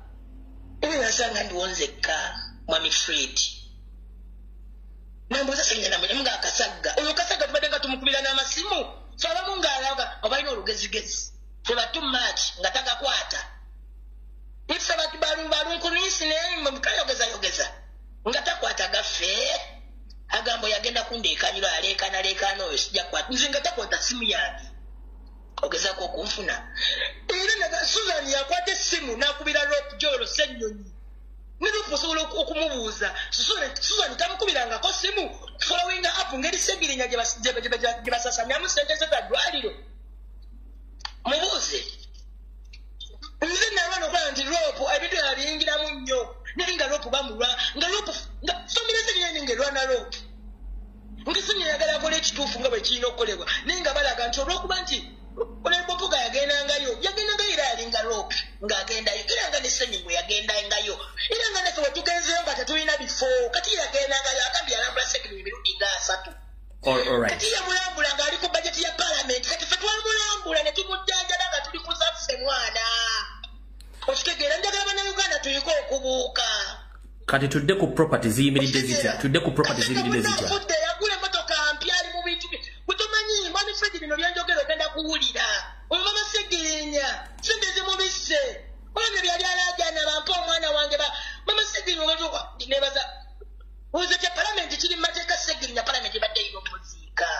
ebyo nasanga ndiwonzekka Mwami Fred nambuza Sseggirinya namuga Kasagga oyo Kasagga tubadde nga tumukubira n'amasimu so abamu ng'alaba obalina olugezigezi teba too much nga tagakwata ifsa bati balunkunisi naye mukayogeza nga takwata gaffe agambo yagenda kundeekaniro aleekana oyo sijja kwata nze nga takwata simu yange ogezaako okunfuna era naga Susan yakwata essimu n'akubira Rope Jolo Ssennyonyi nirufu osobola okumubuuza Susan tamukubirangako simu following up ngeri Sseggirinya gye basasamyamu ssente ze zaddwaliro mubuuze nze nalwa nokola nti Rope ebintu yabiyingiramu nnyo naye nga Rope bamulwa nga Rope famire Sseggirinya ng'erwa na Rope ngesenya yagala akola ekituufu nga bwe kirina okukolebwa naye nga balaga nti olw'okuba nti Bopuga yagendangayo era alinga Rope ng'agendayo era nga ne Ssenyimu yagendangayo era nga naffe wetugenzeyo nga tetulina bifo kati yagendangayo agambye alambula Sseggirinya emirundi nga 3 kati yamulambula ng'ali ku bajeti ya palamenti kati ffe twamulambula ne tumujjanjaba nga tuli kuzaffe mwana okitegeera njagala bannayuganda tuliko okubuuka kati tudde ku property ziyimiridde zitya yagula emmotoka mpya ali mu bintu butomanyi Mwami Fred bino byanjogera ogenda kuwulira oyo Mama Sseggirinya sente zimubisse olabyo byali alaajana bampa omwana wange Mama Sseggirinya nebaza uze kya palamenti kiri mu mateeka Sseggirinya palamenti badde ino muziika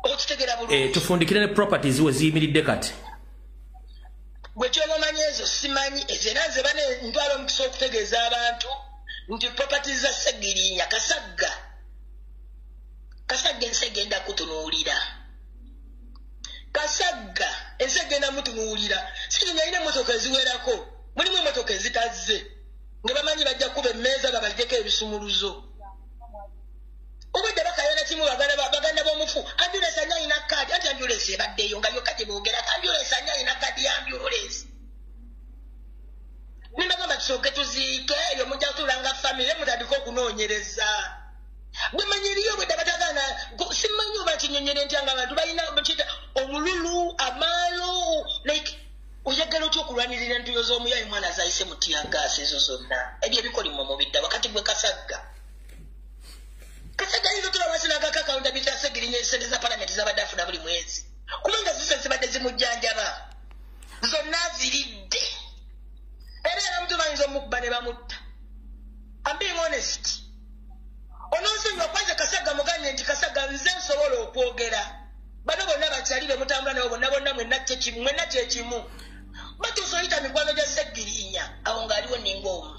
okitegera bulungi tufundikire ne properties we ziyimiridde kati gwe kyobamanyi ezo simanyi ezera nze bane ntwala omukisa okutegeeza abantu nti properties za Sseggirinya Kasagga ensi egenda kutunuulira Kasagga ensi egenda mutunuulira Sseggirinya alina emmotoka eziwerako mulimu emmotoka ezitazze nga bamanyi bajja kuba emmeeza babaddeko ebisumuluzo obwedde bakayona kimu baganda b'omufu ambulance ani alina kaadi anti ambulance ebaddeyo nga yokka gye boogera ambulance ani alina kaadi ya ambulance okunoonyereza bwe manyiriyo bwe dabatagana simanyi oba kinyonyere nti nga abantu balina bakiyita omululu amaalo like oyagala otya okulwanirira entuyo z'omuyayi mwana zayise mu tiyagaasi ezo zonna ebyo ebikolimwa mu bidda wakati gwe Kasagga ayinza otulawasiraga kakawunda bitasegirinya esente za palamenti zabadde afuna buli mwezi kubanga zise zibadde zimujjanjaba zonna ziridde era abantu bayinza omukuba ne bamutta. I'm being honest. Onosonyiwa kwanza Kasagga muganye nti Kasagga nze nsobola okwogera bano bonna bakyalire mutambula nabo bonna mwenna kyekimu batusoyita mikwano gya Seggirinya awo ng'aliwo ningomu.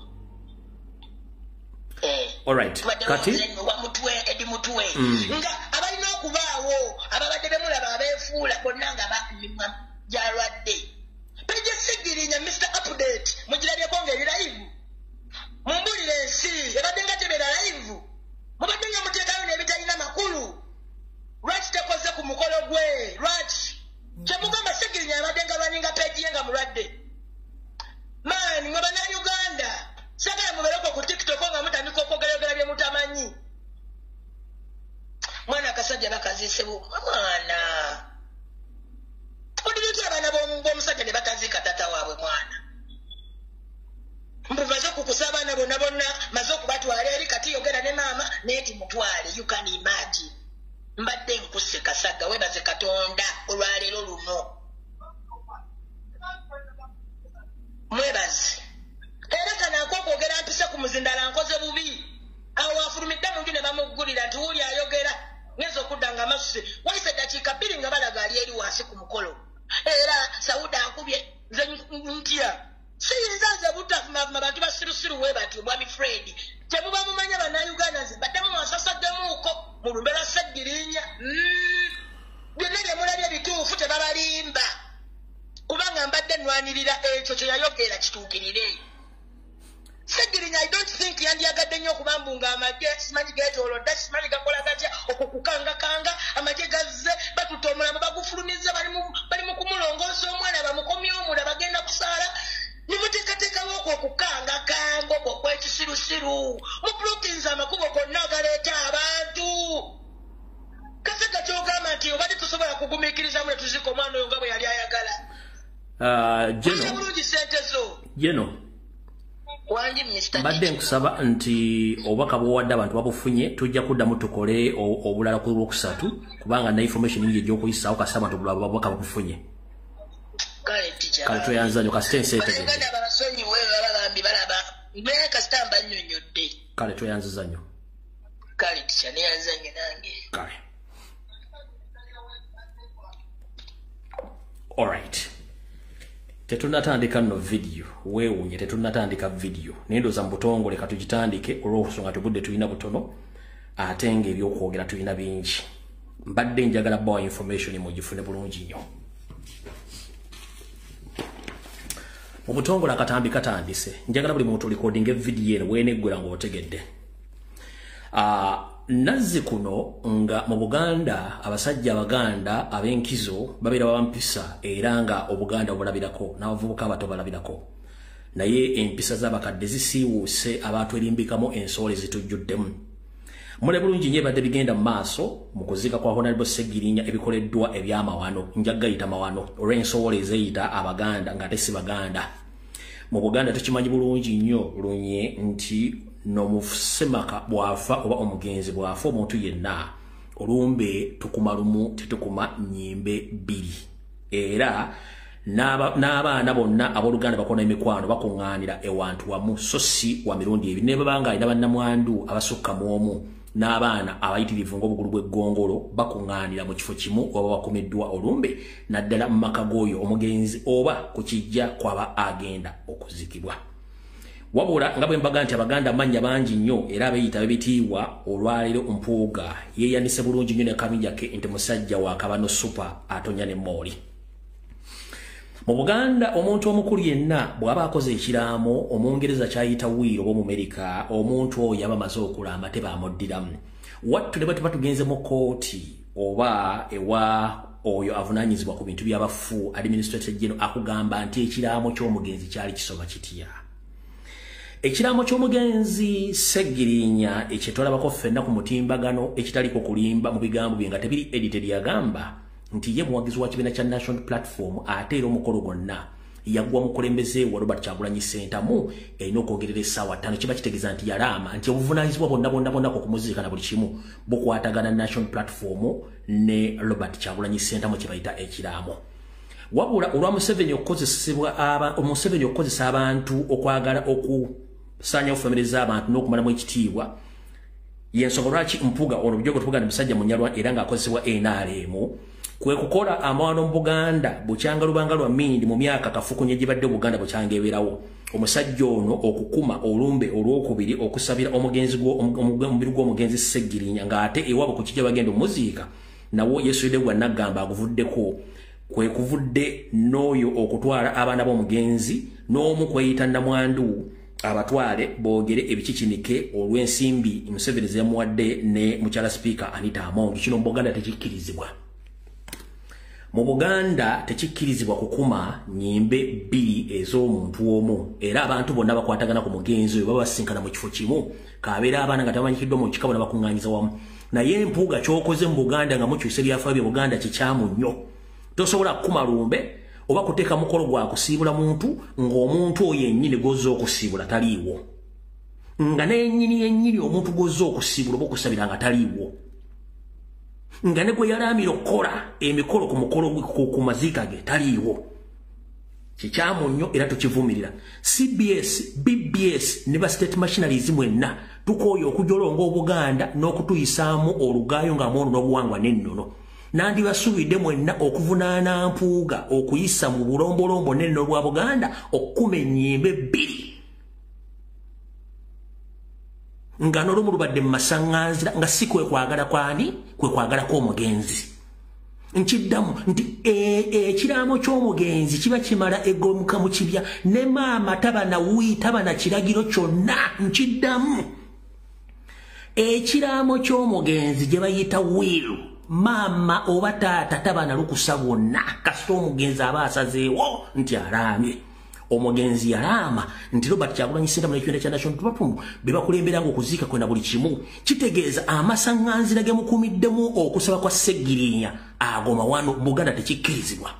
Alright, kati edi mutwe nga abalina okubaawo ababadde bemulaba abeefuula bonna nga bamimwa gyalwadde peje Seggirinya Mr. Update mugirabyeko ng'eri live mumbulire ensi ebadde nga tebeera live mubadde nga muteekayo n'ebitalina makulu lwaki tekoze ku mukolo gwe lwaki kyemugamba Seggirinya abadde nga lwaninga peji ye nga mulwadde maani mwe bannayuganda sagala mubeereko ku TikTok nga mutandika okwogeragera bye mutamanyi mwana akasajja bakaziise mwana odibitya abaana b'omusajja ne bataziika tata waabwe mwana mbuvaze kukusa abaana bonna maze okubatwala eri kati yogera ne maama naye timutwale you can imagine mbadde nkusse Kasagga webaze Katonda olwaleero luno mwebaze era kana akwogera mpise ku muzindala nkoze bubi awo wafulumidde mu nju ne bamuggulira nti wuli ayogera ngeze okudda nga masuse wayise eddakiika bbiri nga balaga ali eri wansi ku mukolo era Sauda akubye nze ntya siyinza nze butafumavuma bantu basirusiru we batyo mwami Fred temuba mumanya bannayuganda nze baddemu mwasasaddemuuko mu lumbe lwa Seggirinya byonna bye mulabye bituufu tebabalimba kubanga mbadde nnwanirira ekyo kye yayogera kituukirire. Seggirinya I don't think yandiyagadde nnyo okubambunga amagye simanyi geetoolodde simanyi gakola gatya okukukangakanga amagye gazze batutte omulamu bagufulumizza bali mu kumulongoosa omwana bamukomya omula bagenda kusaala nimuteekateekawo okwo okukangakanga okwo okwekisirusiru mubulokinza amakubo gonna agaleeta abantu. Kasagga kyogamba nti obadde tusobola kugumiikirizamu ne tuzika omwana oyo nga bwe yali ayagala. Bulungi sente zo Jeno mbadde nkusaba nti obubaka bw'owadde abantu babufunye tujja kuddamu tukole obulala ku Lwokusatu kubanga na information nyingi egy'okuyisaawo kasita abantu obubaka babufunye. Kale tweyanza nnyo kasita ensi etegedde. Kale tweyanziza nnyo. Kale ticha neyanza nnyo nange. Kale. Alright. Tetunatandika no video weewunye tetunatandika video nendoza mbutongole katugitandike olw'okusonga tugudde tulina butono ate ng'ebyokwogera tulina bingi mbadde njagala bawa information mugifune bulungi nnyo. Mu butongole akatambi katandise njagala buli muntu recording video eno weeneggwera ng'otegedde. Nazzi kuno nga mu Buganda abasajja Abaganda ab'enkizo babeera bampisa era nga Obuganda obulabirako n'abavubuka abato balabirako naye empisa z'abakadde zisiiwuuse abantu erimbikamu ensoole zitujjuddemu. Mule bulungi nnyo ebadde bigenda mu maaso mu kuziika kwa Honorable Seggirinya ebikoleddwa ebyamawano njagayita mawano olw'ensoole ezeyita Abaganda nga tesi Baganda. Mu Buganda tukimanyi bulungi nnyo lunye nti n'omusemaka bwafa oba omugenzi bwafa omuntu yenna olumbe tukuma lumu tetukuma nnyimbe bbiri era n'abaana bonna abooluganda bakona emikwano bakuŋŋaanira ewantu wamu so si wa mirundi ebiri ne babanga alina bannamwandu abasukka mu omu n'abaana abayitirivu ng'obugulu bw'eggongolo bakuŋŋaanira mu kifo kimu oba bakumiddwa olumbe naddala mu maka g'oyo omugenzi oba ku kijja kwaba agenda okuzikibwa. Wabula nga bwe mbaga nti Abaganda amannya bangi nnyo era abeeyita bebitiibwa olwaleero Mpuuga yeeyanise bulungi nnyo ne kabinja ke nti musajja wa Kabano Super atonya ne mooli. Mu Buganda omuntu omukulu yenna bw'aba akoze ekiraamo Omungereza kyayita wiiro oba Omumerika omuntu oyo aba amaze okulamba tebamuddiramu. Wattu ne bwe tuba tugenze mu kooti oba ewa oyo avunaanyizibwa ku bintu by'abafu Administrator General akugamba nti ekiraamo ky'omugenzi kyali kisoma kitya. ekiramo ky'omugenzi Seggirinya ekitolabako ffenna ku mutimbagano ekitaliko kulimba mu bigambo bye nga tebiri edited yagamba nti ye muwagizi wa kibiina kya National Platform ate era omukolo gwonna yaggwa mukulembeze wa Robert Kyagulanyi Ssentamu erina okwogerera essaawa 5 kiba kitegeeza nti yalaama nti obuvunaanyizibwa bonna ku kumuziika na buli kimu bukwatagana National Platform ne Robert Kyagulanyi Ssentamu kye bayita ekiraamo. Wabula olwa Museveni okukozesa abantu okwagala okusaanyawo famire z'abantu n'okumalamu ekitiibwa y'ensonga lwaki Mpuuga ono bujogo tuvugana musajja munyalwa era ng'akozesebwa NRM kwe kukola amawano mu Buganda bukyanga lubanga lwa Mindi mu myaka kafukunye gibadde Buganda bukyanga ebeerawo omusajja ono okukuma olumbe olwokubiri okusabira omubiri gw'omugenzi Seggirinya ng'ate ewabo ku kijja bagenda omuziika nawo Yesu yedegwa nagamba aguvuddeko kwe kuvudde n'oyo okutwala abaana b'omugenzi n'omu kweyita namwandu abatwale boogere ebikikinike olw'ensimbi Museveni ze yamuwadde ne mukyala Speaker Anita Among. Kino mu Buganda tekikkirizibwa. Mu Buganda tekikkirizibwa kukuma nyimbe bbiri ez'omuntu omu era abantu bonna bakwatagana ku mugenzi oyo baba basinkana mu kifo kimu kabeera abaana nga tabanyikiddwa mu kikabo nabakuŋŋaanyiza wamu. Naye Mpuuga ky'okoze mu Buganda nga mukyuse byafaayo bye Buganda kikyamu nnyo. Tosobola kukuma lumbe oba kuteeka mukolo gwa kusiibula muntu ng'omuntu oyo yennyini gozza okusiibula taliiwo. Nga n'ennyini omuntu gozza okusiibula oba okusabira nga taliiwo. Nga ne gwe yalaamira okukola emikolo ku mukolo ku maziika ge taliiwo. Kikyamu nnyo era tukivumirira. CBS, BBS ne ba state machineries mwenna tukooye okujolonga Obuganda n'okutuyisaamu olugaayo nga mwono n'obuwangwa n'ennono. Nandi basuubidde mwenna okuvunaana Mpuuga okuyisa mu bulombolombo n'ennono lwa Buganda okukuma ennyimbe bbiri. Nga n'olumu lubadde mu masaŋŋanzira nga si kwe kwagala kwani kwe kwagala kw'omugenzi. Nkiddamu nti ekiraamo ky'omugenzi kiba kimala eggomuka mu kibya ne maama taba na kiragiro kyonna. Nkiddamu ekiraamo ky'omugenzi gye bayita wiiru maama oba taata taba na lukusa bwonna kasita omugenzi aba asazeewo nti alaamye. Omugenzi yalaama nti Robert Kyagulanyi Ssentamu n'ekibiina kya National Platform be bakulemberanga okuziika kwena buli kimu. Kitegeeza amasaŋŋanzira ge mukumiddemu okusaba kwa Seggirinya ago mawano Buganda tekikkirizibwa.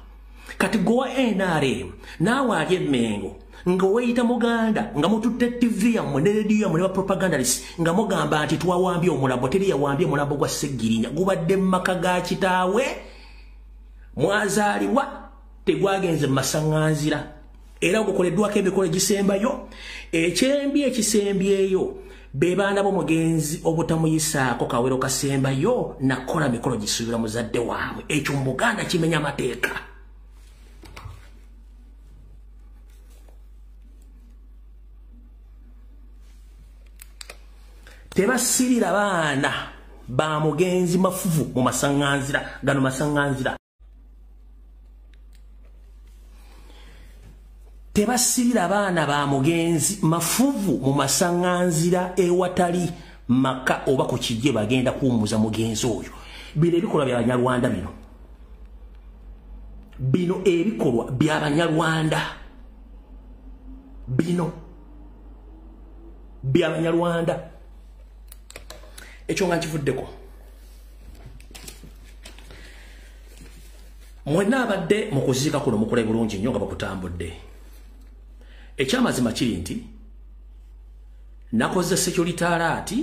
Kati gowa NRM naawe ali Emmengo nga weeyita Muganda nga mututte TV yammwe ne rediyo yammwe ne bapropagandalists nga mugamba nti twawambye omulambo teri yawambye mulambo gwa Seggirinya gubadde mu maka ga kitaawe mwazaalibwa tegwagenze mu masaŋŋanzira era gukoleddwako emikolo egisembayo ekyembi ekisembyeyo be baana b'omugenzi obutamuyisaako kawero kasembayo nakola mikolo gisuubira muzadde waabwe. Ekyo mu Buganda kimenya amateeka. Tebasirira baana ba mugenzi mafuvu mu masaŋŋanzira gano masaŋŋanzira. Tebasirira baana ba mugenzi mafuvu mu masaŋŋanzira ewatali maka oba ku kijje bagenda kuwummuza mugenzi oyo. Bino ebikolwa by'Abanyarwanda bino ebikolwa by'Abanyarwanda by'Abanyarwanda ekyo nga nkivuddeko. Mwenna abadde mu kuziika kuno mukole bulungi nnyo nga bakutambudde. Ekyamazima kiri nti nakoze security alert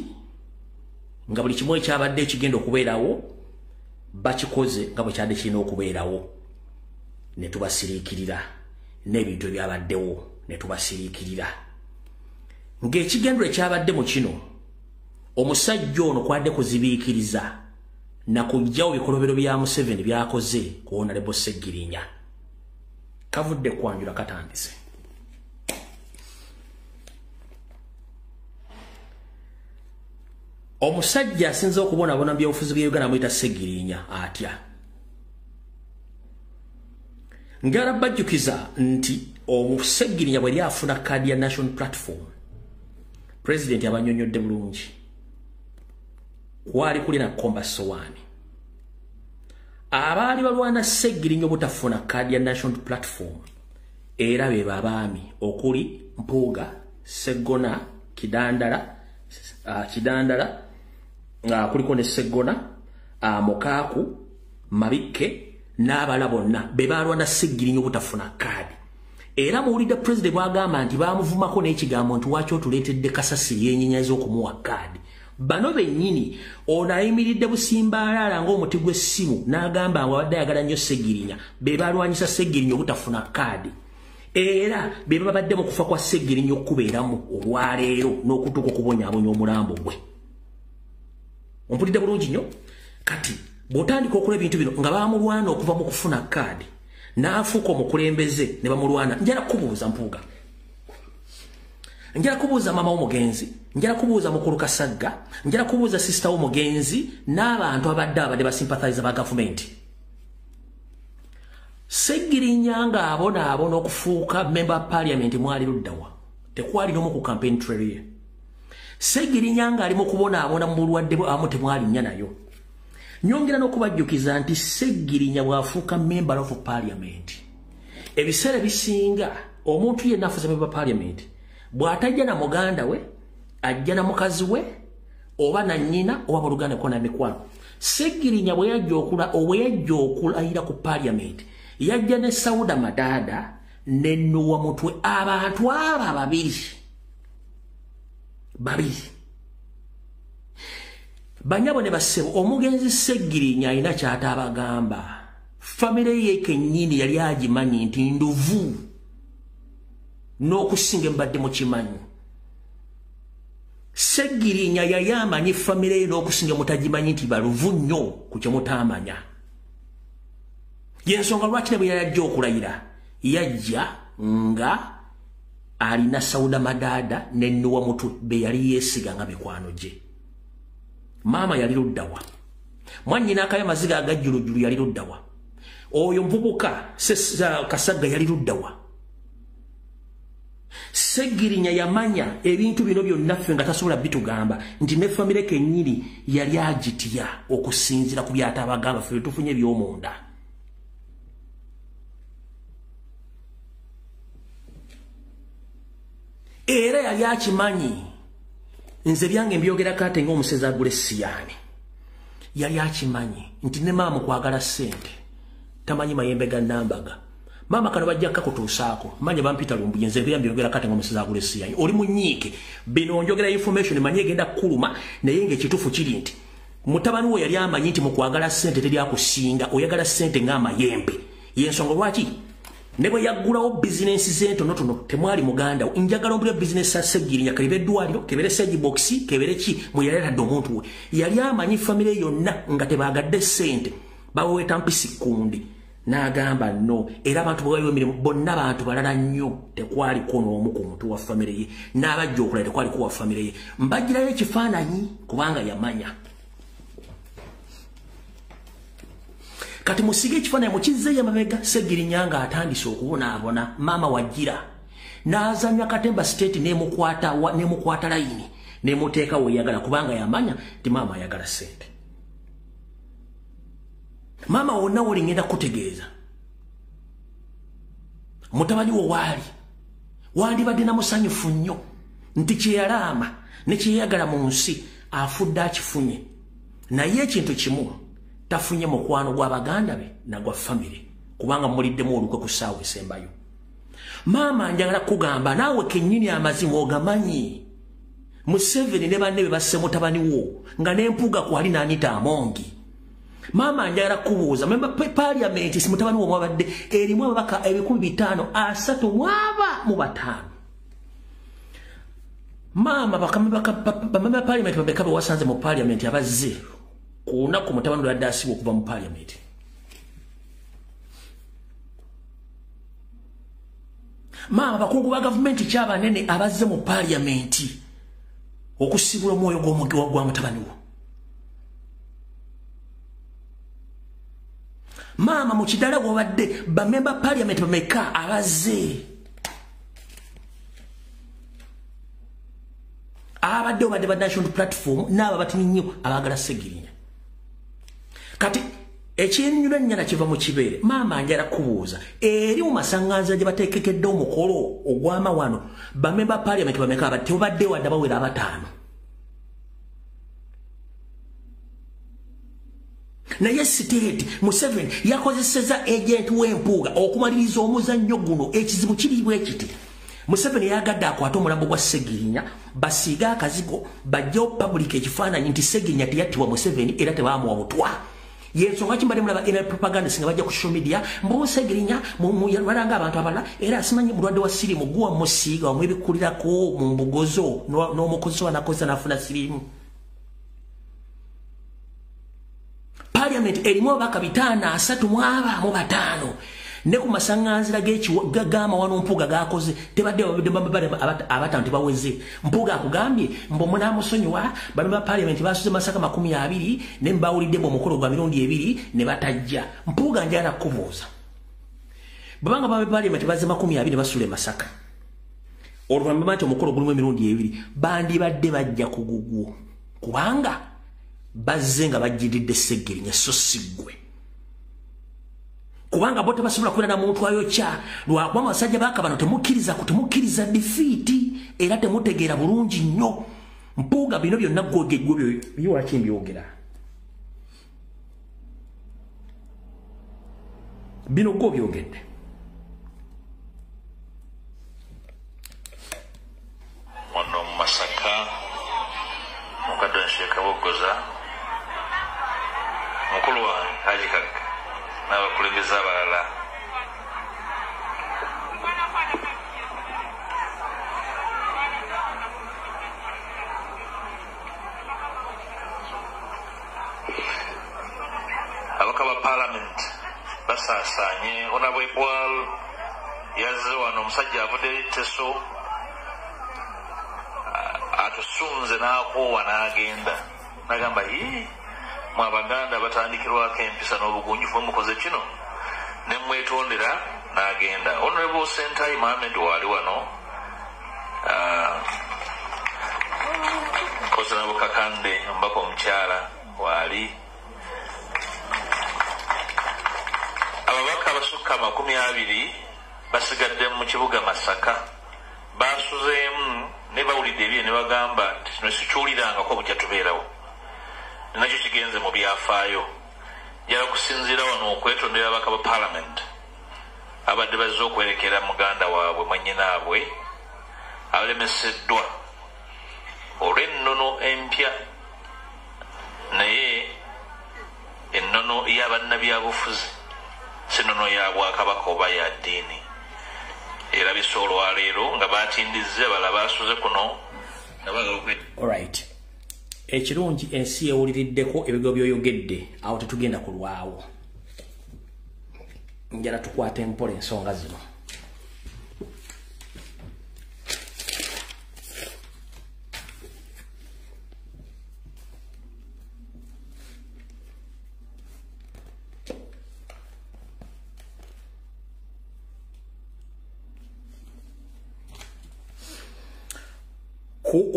nga buli kimu ekyabadde ekigenda okubeerawo bakikoze nga bwe kyadde kirina okubeerawo ne tubasiriikirira n'ebintu ebyabaddewo ne tubasiriikirira. Ng'ekigendero ekyabadde mu kino omusajja ono kwadde kuzibiikiriza na kuggyawo bikolobero bya Museveni byakoze ku Honorable Seggirinya. Kavudde kwanjula katandise. Omusajja asinze okubonabona byobufuzi bya Uganda amuyita Seggirinya atya. Ngala bajjukiza nti Seggirinya bwe lyafuna kadi ya National Platform President abanyonyodde bulungi. Kwali kuli na Komba Sowani. Abaali balwana Seggirinya obutafuna kadi ya National Platform era be babaami okuli Mpuuga, Segona, Kidandala, kuliko ne Segona, Mokaku, Mabike, n'abala bonna be balwana Ssegirinnya obutafuna kaadi. Era muwulidde President bw'agamba nti baamuvumako n'ekigambo nti lwaki otuleetedde Kasasiro yennyinyaza okumuwa kaadi. Bano bennyini ono ayimiridde busimbaalaala ng'omuti gw'essimu n'agamba abadde ayagala nnyo Ssegirinnya be balwanyisa Ssegirinnya obutafuna kaadi. Era be babadde mu kufa kwa Ssegirinnya okubeeramu olwaleero n'okutuuka okubonyaabonya omulambo gwe. Ompulidde bulungi nnyo? Kati bw'otandika okola ebintu bino nga baamulwana okuva mu kufuna kaadi n'afuuka omukulembeze ne bamulwana, njala kubuuza Mpuuga, njala kubuuza maama w'omugenzi, njala kubuuza mukulu Kasagga, njala kubuuza sisita w'omugenzi n'abantu abadde basympathize ba gavumenti. Ssegirinnya ng'abonaabona okufuuka member of parliament mwali luddawa, tekwali n'omu ku campaign trail ye. Ssegirinnya ng'ali mu kubonaabona mu bulwadde amu temwali nnya nayo. Nyongera n'okubajjukiza nti Ssegirinnya bw'afuuka member of parliament, ebiseera bisinga omuntu yenna afuuse member of parliament bw'atajja na muganda we, ajja na mukazi we oba na nnyina oba buluganda ko na mikwano. Ssegirinnya bwe yajja okulayira ku parliament yajja ne Sauda Madada ne Nuwa Mutwe, abantu aba babiri banyabo ne bassebo. Omugenzi Ssegirinnya alina ky'atabagamba. Famire ye kennyini yali agimanyi nti nduvu n'okusinga embadde mu kimanyi. Ssegirinnya yali amanyi famire ye n'okusinga mutagimanyi nti baluvu nnyo ku kye mutamanya. Yensonga lwaki ne bwe yajja okulayira yajja nga alina Sauda Madada ne Nuwa Mutwe be yali yeesiga nga mikwano gye. Maama yali luddawa, mwannyina Akayamaziga agajjulujjulu yali luddawa, oyo muvubuka Kasagga yali luddawa. Ssegirinnya yamanya ebintu bino byonna ffe nga tasobola bitugamba nti ne famire kennyini yali agitya okusinziira ku byatabagamba ffe tufunye eby'omunda. Era yali akimanyi, nze byange mbyogerako ate ng'omusezi agula essiyani. Yali akimanyi nti ne maama kwagala ssente tamanyi mayembe ga Nambaga. Maama kano bajja kakutuusaako manya bampita Lumbuye, nze mbyogerako ate ng'omusezi agula essiyani. Oli munyiike bino njogera information manyi egenda kuluma naye ng'ekituufu kiri nti mutabani we yali amanyi nti mu kwagala ssente teri akusinga, oyagala ssente ng'amayembe. Y'ensonga lwaki ne bwe yaggulawo bizinensi ze ntonotono temwali muganda we. Njagala ombulira bizinensi ya Ssegirinnya, kebere eddwaliro, kebere segi boxi, kebere ki mwe yaleetadde omuntu we. Yali amanyi famire yonna nga tebaagadde ssente baweeta mpisi kundi. N'agamba no, era abantu bwe emirimu bonna bantu balala nnyo, tekwaliko n'omu ku muntu wa famire ye. N'abajja okulala tekwaliko wa famire ye. Mbagirayo ekifaananyi kubanga yamanya. Kati musige ekifaananyi mukizze yamabega. Ssegirinnya ng'atandise okubonaabona, maama wajjira n'azanya Katemba State n'emukwata layini n'emuteeka we yagala kubanga yamanya nti maama ayagala ssente. Maama wonna woli ngenda kutegeeza mutabani wo waali wandibadde namusanyufu nnyo nti kyeyalaama ne kyeyagala mu nsi afudde akifunye, naye ekintu kimu tafunye mukwano gw'abaganda be nagwa famire kubanga muliddemu olukwe ku ssaawa esembayo. Maama njagala kugamba naawe kennyini amazima ogamanyi. Museveni ne banne be basse mutabani wo nga n'empuga kwali n'Anita Amongi. Maama njagala kubuuza memba parliament si mutabani wo mwabadde erimu ababaka 535. Maama bamemba parliament babeka be wasanze mu parliament abazze kuna ku mutabani lwa dasibo okuva mu parliament. Maama bakungu ba government ky'abanene abazze mu parliament okusibula omwoyo gwa mutabani wo. Maama mu kidala gw'obadde bamemba parliament bameka abazze abadde obadde ba national platform n'aba batini nnyo abagala Ssegirinnya. Kati ekinyulo nnyana kiva mu kibeere maama njala kubuuza eri mu masaŋŋanzira gye bateekekedde omukolo ogwama wano bamemba paliamenti bameka abadde tebadde wadde bawera abataano naye siteeti Museveni yakozeseza ejenti w'empuuga okumaliriza omuzannyo guno ekizibu kiri bwe kiti Museveni yagadde akwate omulambo gwa Ssegirinya basiiga akazigo bajjawo public ekifaananyi nti Ssegirinya teyattibwa Museveni era tebaamuwa butwa yensonga kimbadde mulaba ena propaganda singa bajja ku social media mbu Ssegirinya balanga abantu abalala era asimanyi mulwadde wa sirimu guwa musiiga wamwebikulirako mu mbugozo n'omukozi wanakoza nafuna sirimu Parliament erimu ababaka 535 ne ku masaŋŋanzira g'ekigama wano mpuuga gakoze tebadde abataano tebaweze mpuuga akugambye mbu munaamusonyiwa bano ba Parliament basuze Masaka 20 ne mbawulidde omukolo gwa mirundi 2 ne batajja mpuuga njala kubuuza babanga ba Parliament baze 20 basule Masaka oluvannyuma nti omukolo gulimu emirundi 2 bandibadde bajja kugugwo kubanga bazze nga bajjiridde Ssegirinya so siggwe kubanga bote basobola kwera na muntu ayokya lwakuba abasajja bakabano temukkiriza defeat era temutegeera bulungi nnyo mpuuga bino byonna gwogegwe byolaki mbyogera bino gwo byogedde wano Masaka mukadde Sheikh Bogoza mukulu wa Haji Kaka n'abakulembeze abalala abaka ba Parliament basaasaanye Honorable Paul yazze wano omusajja avudde Teso atusunze n'akoowa n'agenda n'agamba mwabaganda batandikirwako empisa n'obugunjufu mukoze kino ne mwetondera n'agenda Honorable Sentai Mohamed wali wano koze nabo Kakande mbako omukyala wali ababaka abasukka 20 basigadde mu kibuga Masaka basuzeemu ne bawulidde ebye ne bagamba kino sikiwulirangako bujja tubeerawo nakyo kigenze mu byafaayo jala kusinziira wano okwetondera ababaka ba Parliament abadde bazze okwerekera muganda waabwe mwannyinaabwe alemeseddwa olw'ennono empya naye ennono y'abannabyabufuzi si nnono ya Bwakabaka oba ya ddiini erabise olwaleero nga batindizze bala basuze kuno alright ekirungi ensi yewuliriddeko ebigo byoyogedde awo tetugenda kulwawo njala tukwata empola ensonga zino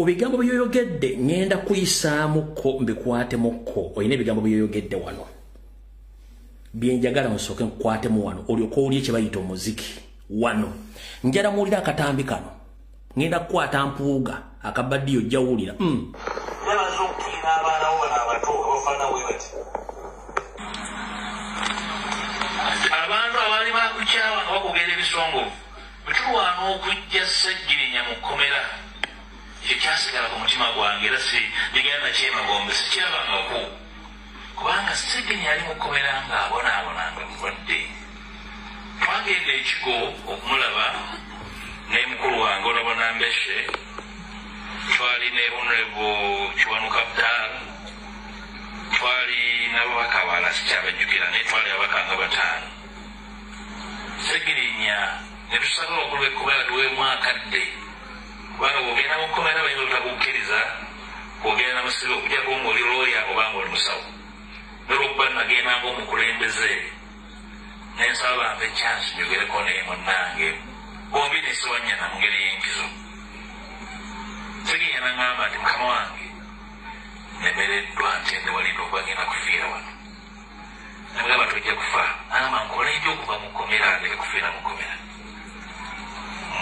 Obigambo byoyogedde ngenda kuyisaamuko mbikwatemu oyina ebigambo byoyogedde wano byenjagala nsooke nkwatemu wano olyoka owulye kye bayita omuziki wano njala muwulira akatambi kano ngenda kukwata mpuuga akabaddiyo ojja wulira abantu abaali bakukyawa nga bakugenda ebisongo bwetulwana okujja Ssegirinya mu kkomera ekyasigala ku mutima gwange era si ligenda nakyemagombe sikyabangako kubanga Ssegirinya yali mu kkomera ng'abonaabona nga mulwadde twagenda ekigo okumulaba ne mukulu wange Onabonambeshe twali ne Honorable Kiwanuka Abdal twali n'ababaka abalala sikyabajjukira naye twali ababaka nga 5 Ssegirinya ne tusabira okulu ekkomera tuweemu akadde kubanga bw'ogenda mu kkomera bayinza obutakukkiriza bw'ogenda namusibe okujjako ng'oli looya obanga oli musawo nolwokuba nagenda ng'omukulembeze nensaba bampe chance njogereko naye munnange bombi nesiwanyana mu ngeri y'enkizo Ssegirinya n'aŋŋamba nti mukama wange nemereddwa ntende walinda okuba ngenda kufiira wano nabagamba tojja kufa ama nkola ebyokuva mu kkomera ndeke kufiira mu kkomera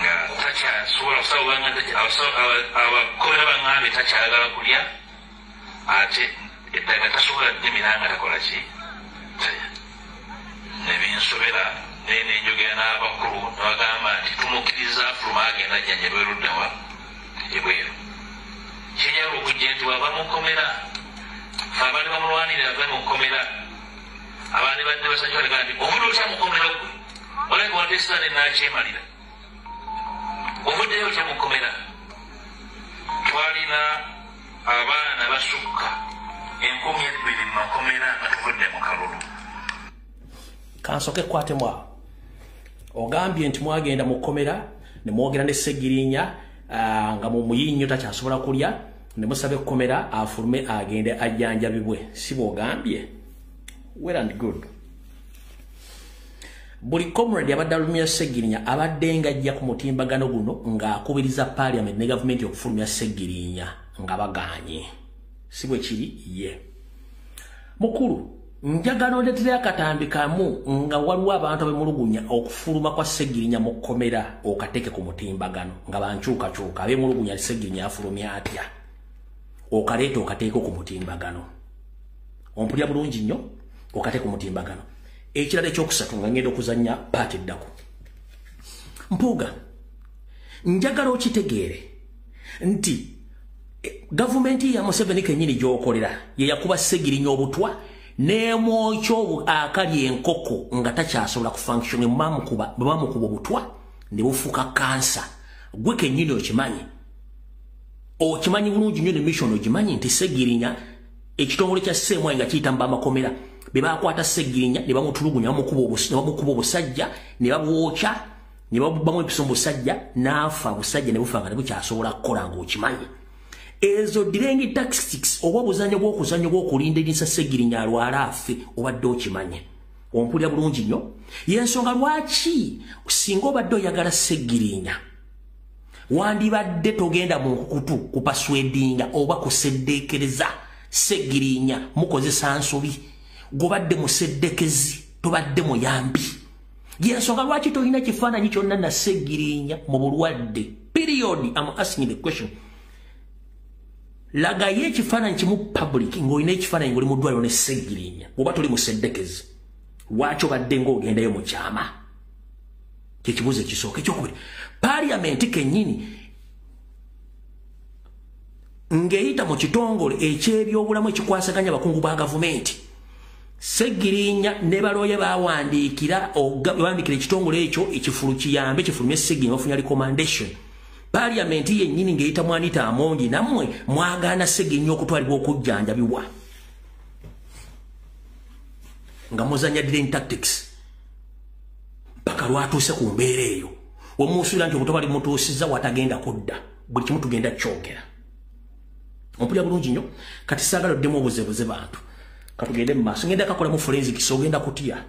nga takyasobola kusaba abakomera baŋŋambe takyagala kulya ate eddaga tasobola ddimira nga takola ki nebinsobera naye nenjogera n'abakulu nebagamba nti tumukkiriza fuluma agenda ajjanja lweruddawa ebweru kinyala okujja nti wava mu kkomera fe abali bamulwanirira ave mu kkomera abandi badde basajja balega nti ovudde otya mu kkomera gwe olaga wadde esitaani nakyemalira ovuddeyo otya mu kkomera twalina abaana basukka 2,000 mu makomera nga tuvudde mu kalulu kansoke kwatemu ogambye nti mwagenda mu kkomera ne mwogera ne Ssegirinya nga mu muyinnyo takyasobola kulya ne musaba ekkomera afulume agende ajjanjabibwe si bw'ogambye well and good buli comrade abadde alumya Ssegirinya abadde nga ajja ku mutimbagano guno ng'akubiriza parliament ne gavumenti okufulumya Ssegirinya nga baganye si bwe kiri ye mukulu njagala ondeetera akatambi kamu nga waliwo abantu abemulugunya okufuluma kwa Ssegirinya mu kkomera okateeke ku mutimbagano nga bankyukakyuka abemulugunya Ssegirinya afulumya atya okaleeta okateeke ku mutimbagano ompulya bulungi nnyo okateeke ku mutimbagano ekirala ekyokusatu nga ngenda okuzannya paati eddako mpuuga njagala okitegeere nti gavumenti ya Museveni kennyini gy'okolera ye yakuba Ssegirinya obutwa n'emwokyo akali enkoko nga takyasobola kufunction bwe bamukuba obutwa ne bufuuka kansa gwe kennyini okimanyi bulungi nnyo ne mission ogimanyi nti Ssegirinya ekitongole kya Ssemwai nga kiyita Mbamakomera be bakwata Ssegirinya ne bamutulugunya bamukuba obusajja ne babwokya ne bamubamu episo musajja n'afa busajja ne bufa nga ne bukyasobola kukola ng'okimanyi ezo direngi tactics oba buzanyo bw'okulindirisa Ssegirinya alwala afe obadde okimanye ompulira bulungi nnyo yensonga lwaki singa obadde oyagala Ssegirinya wandibadde togenda mu nkukutu kupaswedinga oba kuseddeekereza Ssegirinya mukozesa nsobi gobadde museddekezi tobadde muyambi yensonga lwaki tolina kifaananyi kyonna na Ssegirinya mu bulwadde period. I'm asking the question. Laga ye kifaananyi kimu public ng'olina ekifaananyi ng'oli mu ddwaliro ne Ssegirinya oba toli museddekezi lwaki obadde ng'ogendayo mu kyama kyekibuuzo ekisooka ekyokubiri parliament kennyini ng'eyita mu kitongole eky'ebyobulamu ekikwasaganya abakungu ba gavumenti Ssegirinya ne balooye bawandiikira ekitongole ekyo ekifulu kiyambe kifulumye Ssegirinya bafunye recommendation parliament yennyini ng'eyita Mwanita Amongi nammwe mwagaana Ssegirinya okutwalibwa okujjanjabibwa nga muzanya delaying tactics mpaka lwatuuse ku mbeera eyo wemusuubira nti obuto bali mutuusizza watagenda kudda buli kimu tugenda kyogera ompulira bulungi nnyo kati saagala oddemu obuzebuze bantu katugende mu maaso ngenda kakolamu forensics ogenda kutya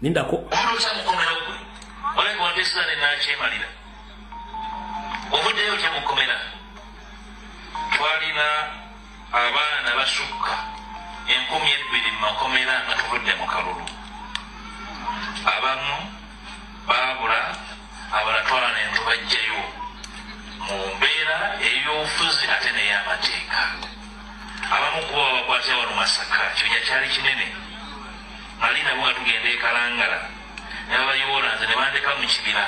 Nindako. Ovuddeyo otya mu kkomera twalina abaana basukka 2,000 mu makomera nga tuvudde mu kalulu abamu baabula abalala twala ne tubajjayo mu mbeera ey'obufuzi ate n'ey'amateeka abamu kuba babakwatira wano Masaka kibinja kyali kinene ali nabo nga tugenda e Kalangala ne babayoolanze ne bandeka mu kibira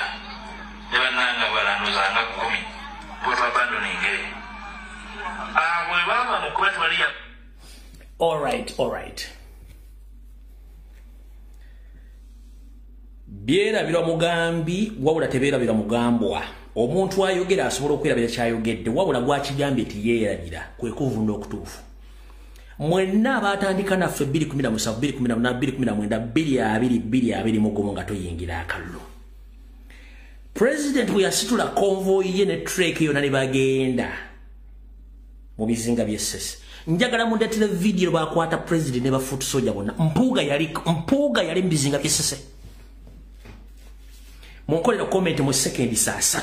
ne bannanga balanduzanga 10 bwe twabandoninge bwe baba mu kuba twaliya. Alright. Byerabirwa mugambi wabula tebeerabira mugambwa omuntu ayogera asobola okwerabira kyayogedde wabula gwakigambye nti yeerabira kwe kuvunda okutuufu mwenna abatandika naffe 2017 2018 2019 mugomo nga toyingira akalulu president bwe yasitula convoy ye ne trek yonna ne bagenda mu bizinga by'essese njagala mundeetera video bakwata president ne bafuutu soja bonna mpuuga yali mu bizinga by'essese munkolera comment mu sekendi 3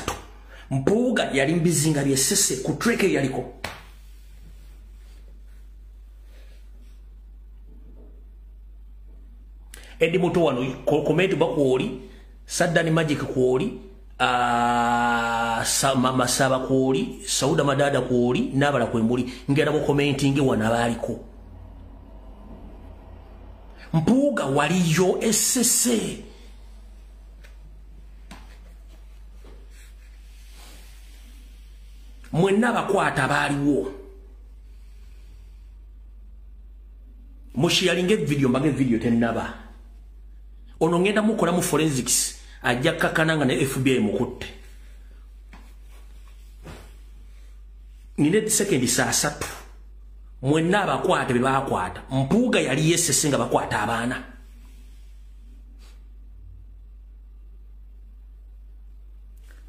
Mpuuga yali mbizinga byesese ku treke yaliko. Edi Muto wano komenti bakuoli, Saddani Magic kuoli, Mama Saba kuoli, Sauda Madada kuoli, nabala kwembuli ngera bo commenting wana baliko. Mpuuga waliyo SSA. Mwenna bakwata baliwo. Mushiyalinge video mbage video tenaba. Ono ngenda mukola mu forensics ajja kakananga ne FBI mukutte. Nine second saa 3. Mwenna bakwata be bakwata. Mpuuga yali yesese nga bakwata abaana.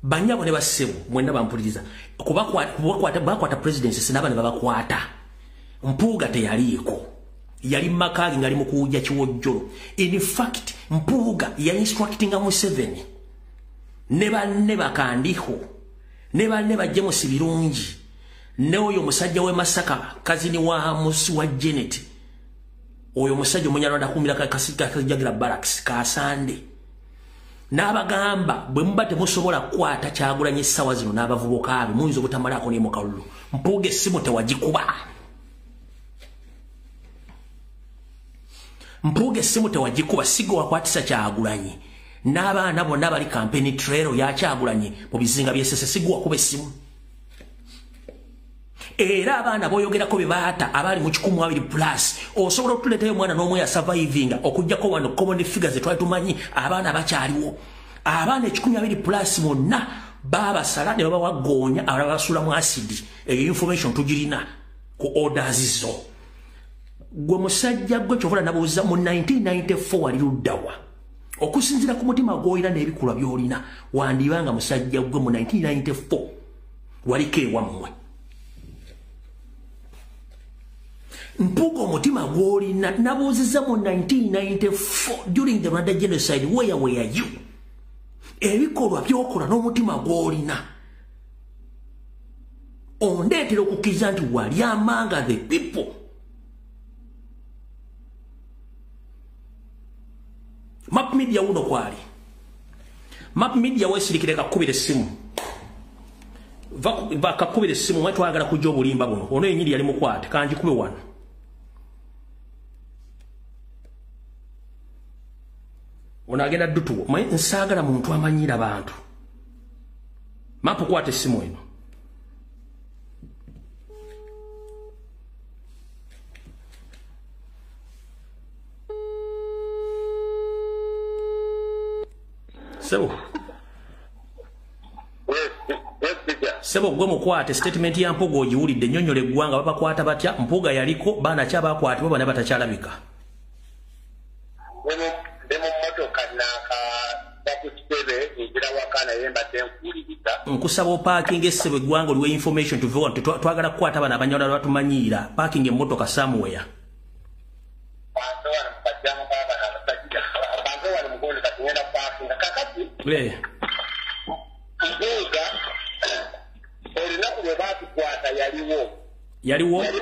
Banyabo ne basebo mwenna bampuliriza. Bakwata presidency sinaba ne bakwata. Mpuuga teyaliko. Yali makagi ngali mukuja chiwojjolo. In fact, Mpuuga ya instructing Museveni. Neba kandiho. Neba James Birungi. Ne oyo musajja we Masaka kazini wa Musi wa Janet. Oyo musajja munyarwanda kumira kasika kajagira barracks ka Sande. N'abagamba bwe mubate musobola kwata Kyagulanyi sawa zino n'abavubuka abe muyinza obutamalako ne mukalulu. Mpuuga essimu tewagikuba. Mpuuga essimu tewagikuba sigo wakwatisa Kyagulanyi. N'abaana bonna bali campaign trail ya Kyagulanyi mu bizinga byesese sigo wakuba essimu. Era abaana boyogerako be baata abali mu 12+ osobola okutuleetayo omwana n'omwe ya survivinga okujjako wano common figures twali tumanyi abaana bakyaliwo. Abaana 12+ monna babasala ne babawagoonya abasula mu acid. Eyo information tugirina ku orders zo. Gwe musajja gwe kyovula nabuuza mu 1994 wali luddawa. Okusinzira ku mutima gw'olina n'ebikulwa by'olina wandibanga musajja gwe mu 1994 waliko ewammwe. Mpuuga omutima gw'olina nabuuzizza mu 1994 during the Rwanda genocide where were you? Ebikolwa by'okola n'omutima gw'olina ondeetera okukkiriza nti wali amanga the people. Map Media uno kwali. Map Media wesirikire kakubire simu. Kakubire simu mwe twagala kujja obulimba buno. Ono yenyiri yali mukwate kanji kube wano. Onagenda dutu mwe nsagala muntu amanyira abantu. Map kwate simu eno. Sebo gwe mukwate statement ya Mpuuga ogiwulidde nnyonnyola eggwanga babakwata batya Mpuuga yaliko baana ki abakwatibwa bonna batakyalabika. Nkusaba opaakinga essebo eggwanga oliwe information twagala kukwata abaana abanyawulo batumanyiira paakinga emmotoka somewhere. Yaliwo? Yali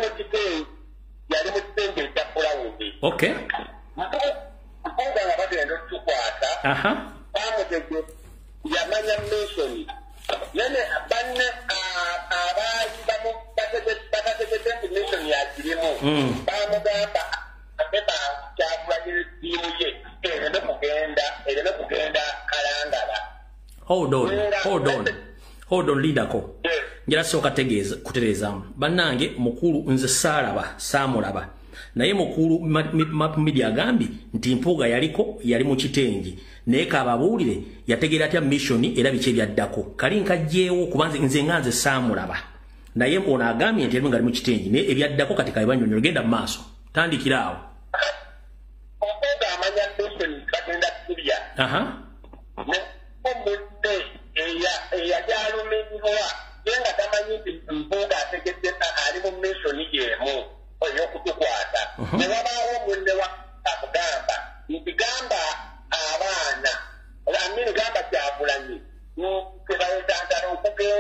mukitenge kya Fulawundi. Okay. Mpuuga nga bagenda okutukwata. Bamutege yamanya mission. Yene banne abaali batategedde nti mission yakirimu. Bamugamba abeba Kyagulanyi ttiimu ye ereme kugenda Kalangala. Hold on leaderko. Njala soka tegeeza kutereezamu. Bannange mukulu nze saamulaba. Naye mukulu Map Media agambi nti Mpuuga yali mu kitengi. Naye kababuulire yategeera atya mission era biki ebyaddako. Kali nkajjeewo kubanze nze nganze saamulaba. Naye ono agambye nti nga ali mu kitengi naye ebyaddako kati kabibannyonnyola genda mu maaso. Tandikira awo. Mpuuga amanya mission bagenda kulya. Yenga tamanyi nti Mpuuga ategedde ali mu mission yeemu ey'okutukwata. Ne wabaawo munne wa akugamba nti gamba abaana gamba Kyagulanyi tebayetantala okugenda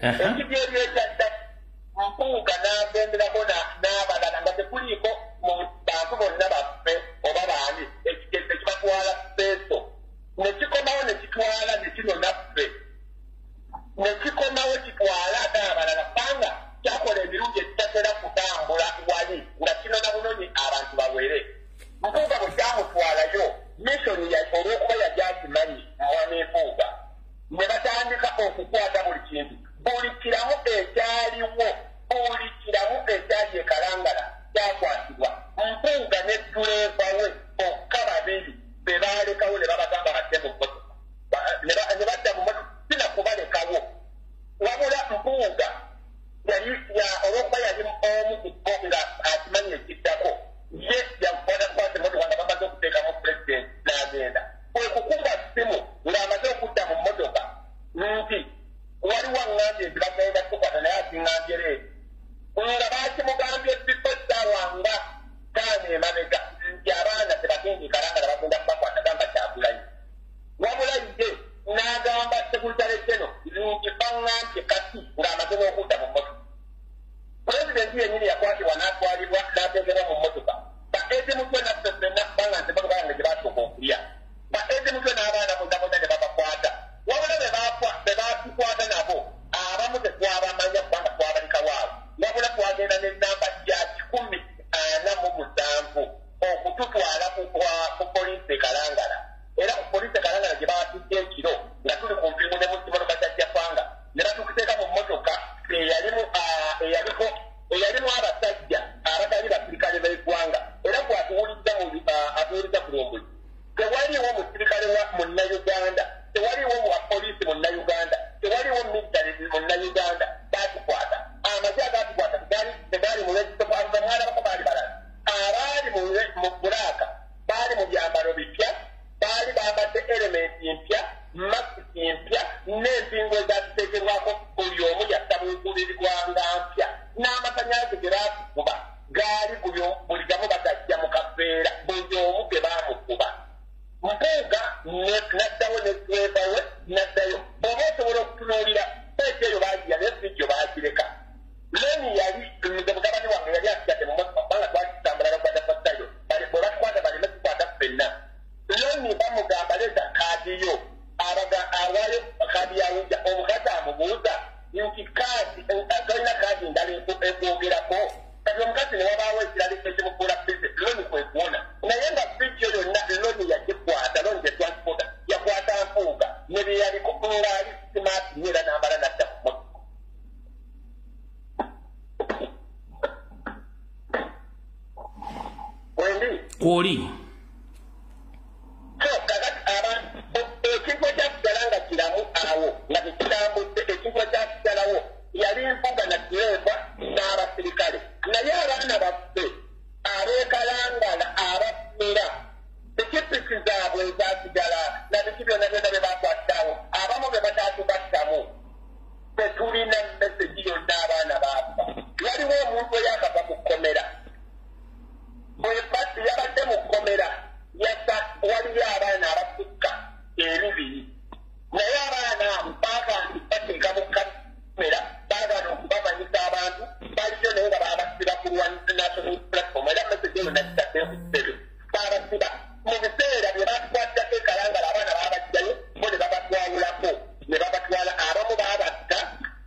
ekigeri ekyadda mpuuga n'agenderako n'abalala nga tekuliiko mu bantu bonna baffe oba baani ekigezi ekibatwala feeso ne kikomawo ne kitwala ne kino naffe ne kikomawo kitwala ate abalala kubanga kyakola emirundi ekitatera kutambula wali nga kino na bunoni abantu bawere mpuuga bwe kyamutwalayo misoni olw'okuba yagyakimanyi mwami mpuuga ne batandika okukwata buli kintu buli kiramu ekyaliwo buli kiramu ekyali ekalangala kyakwatibwa mpuuga ne duleeva we bokka babiri be baalekawo ne babagamba badde mu mmotoka ne badda mu mmotoka sina kubalekawo wabula mpuuga olw'okuba yali omu ku bo nga akimanyi ekiddako ye yakwata emmotoka nga bamaze okuteekamu pulezidenti n'agenda kwe kukuba simu ng'amaze okudda mu mmotoka nti waliwo aŋŋambye nti bagenda kukwata naye asiŋŋambye leero nga baakimugambye bifo ssawanga taano emabega nti abaana tebagenda ekalangala bagenda kubakwata gamba kyagulanyi wabula ye n'agamba sekuritale keno nti baŋŋambye kati ng'amaze n'okudda mu mmotoka pulezidenti yennyini yakwatibwa n'atwalibwa n'ateekebwa mu mmotoka baezi mutwe naffe ffenna kubanga nti mmotoka yange gye baasooka okulya baezi mutwe n'abaana bonna ne babakwata wabula be batukwata nabo abamu tetwabamanya kubanga twabalikawaabo wabula twagenda n'ennamba ya 147 okututwala ku poliisi ekalangala era ku poliisi ekalangala gye babatudde ekiro nga tuli ku mpimu ne mu kimotoka kya jafanga ne batukuteeka mu mmotoka eyalimu abasajja abatali basirikale b'eggwanga era atuwuliza bulungi tewaliwo musirikale munnayuganda tewaliwo muwapoliisi munnayuganda tewaliwo military munnayuganda batukwata amagye agatukwata tegaali mu mwana bako baali balala abaali mu bulaaka baali mu byambalo bipya baali bambadde elementi mpya masiki mpya n'empingo ezatuteekebwako buli omu yattabuukulirirwanga mpya n'amasanyalaze ge baakukuba gaali buli gamu batajja mu kaveera buli omu ge baamukuba mpuuga naddawo ne duleeva we naddayo oba osobola okutunuulira peeki eyo baagiya naye sijjo baagireka leni yali mugabani wange yali asigadde mu motoka kubanga twakitambula nokubadafasayo bwe batukwata baleme tukwata ffenna leni bamugamba leeta kaadi yo awaayo kaadi yawujja omukazi amubuuza nti kaadi tolina kaadi ndala ekwogerako kati omukazi ne wabaawo ekirala ekimufuula bize loni kwekuwona naye nga biiki yo yonna loni yagikwata loni gyetwansipota yakwata mpuuga ne byeyaliko ngaali simaati nyeera n'amala nadda ku motoka wendi kwoli ekintu ekyasigala nga kiramu awo nga tekitambudde ekintu ekyasigalawo yali mpuuga na duleeva n'abasirikale naye abaana baffe abeekalangala abafumira pikipiki zaabwe ezasigala na biki byonna byonna bye bakwatawo abamu be bataatubattamu tetulina mesegi yonna abaana baafa waliwo omuntu eyakava mu kkomera bwebasi yabadde mu kkomera waliyo abaana abasukka ebibiri naye abaana baagaana bateeka mu kamera baagaana okubamanyisa abantu baliyo naye nga baabasiba ku lwa national platform era mesegi eyo nakitadde ku ssebe baabasiba mu biseera bye batukwatako ekalangala abaana baabajjayo bo ne babatwawulako ne babatwala abamu baabasika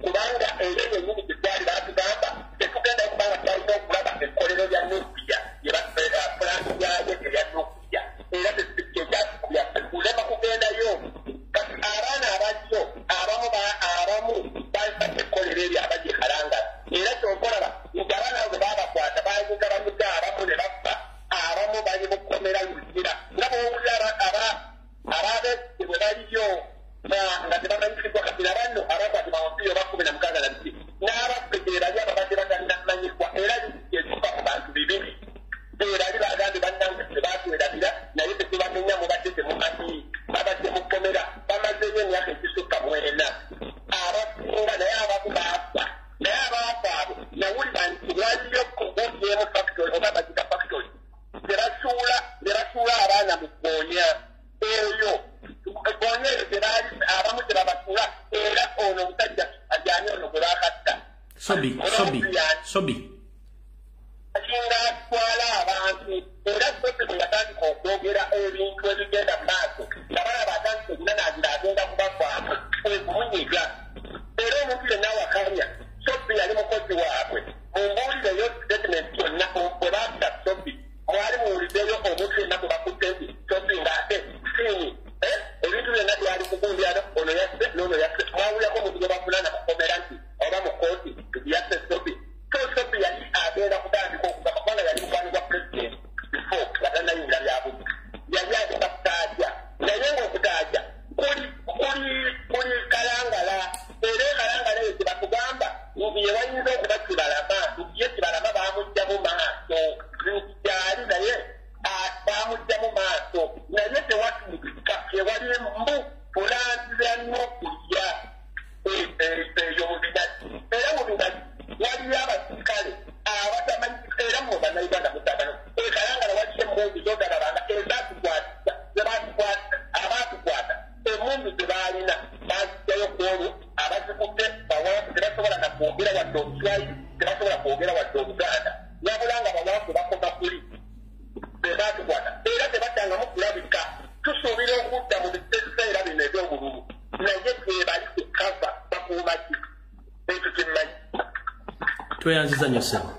kubanga era yennyini gyetwali baatugamba tetugenda okubanga twalina okulaba ekkolero lya nukiya pulani yayo erya nukiya era kulema kugendayo kati abaana abajjo abamu bali ekkolero eryo abagyekalangala era kyokolaba nti abaana abo baabakwata bayiga banyuga abamu ne bafa abamu bali mu kkomera luzira nga bwowulira ababeesi bwe baliyo nga tebamanyikibwa kati nabanno abakwatibwa mu 2016 na biki n'abaffe gye bali ababadde batanamanyikwa era ekiva ku bantu bibiri gye bali bagambye bannange tebaatwerabira naye tetubamenya mubadde temumanyi babadde mu kkomera bamazeyo emyaka egisukka 4 abasinga naye abamu baafa naye abaafa abo nawulira nti waliyo kugudyemu factory oba bagita factory gye basuula abaana mu ggoonya eyo ggoonya eyo gye baali abamu Sobi. Akinga atwala abantu era sote tunataka kuogera ebintu ebigenda maaso nabala batandika okunanaazira agenda kubakwako ebumunyiga era omuntu yenna wakanya Sobi yali mukozi waabwe mumbuulireyo statement yonna bwe bakuta Sobi mwali muwuliddeyo omuntu yenna bwe bakutte nti Sobi ng'ate siini ebintu byonna byali kugundyano ono yasse n'ono yasse mwawulyako omuntu gwe bafulana mukomera nti oba mu kooti yasse Sobi Sobi yali agenda kutandika okugamba kubanga yali mukwano gwa president before batanayingira byabuzi yali agenda kutaajja naye ng'okutaajja kuli kalangala era ekalangala eyo gye batugamba ye wayinza okuba kibalama ye kibalama baamugya mu maaso gyali naye baamugya mu maaso naye tewatuuka ewali embu olanzira nnyo okulya eyo mubinati era mubinati waliyo abasirikale abatamanyi era mu bannayuganda mutabano ekalangala waliyo emmundu zogalabanga abaatukwata emmundu ze baalina bazijjayo kwolwo abazikutte bawangu tebasobola na kwogera wadde oluswayiri tebasobola kwogera wadde oluganda wabula nga bawangu bakoma kuli be baatukwata era tebatangamu kulabika tusuubira okudda mu biseera bino eby'obululu naye bali kukava bakuuma ki ekyo kyemmanyi tweyanziza nnyo ssebo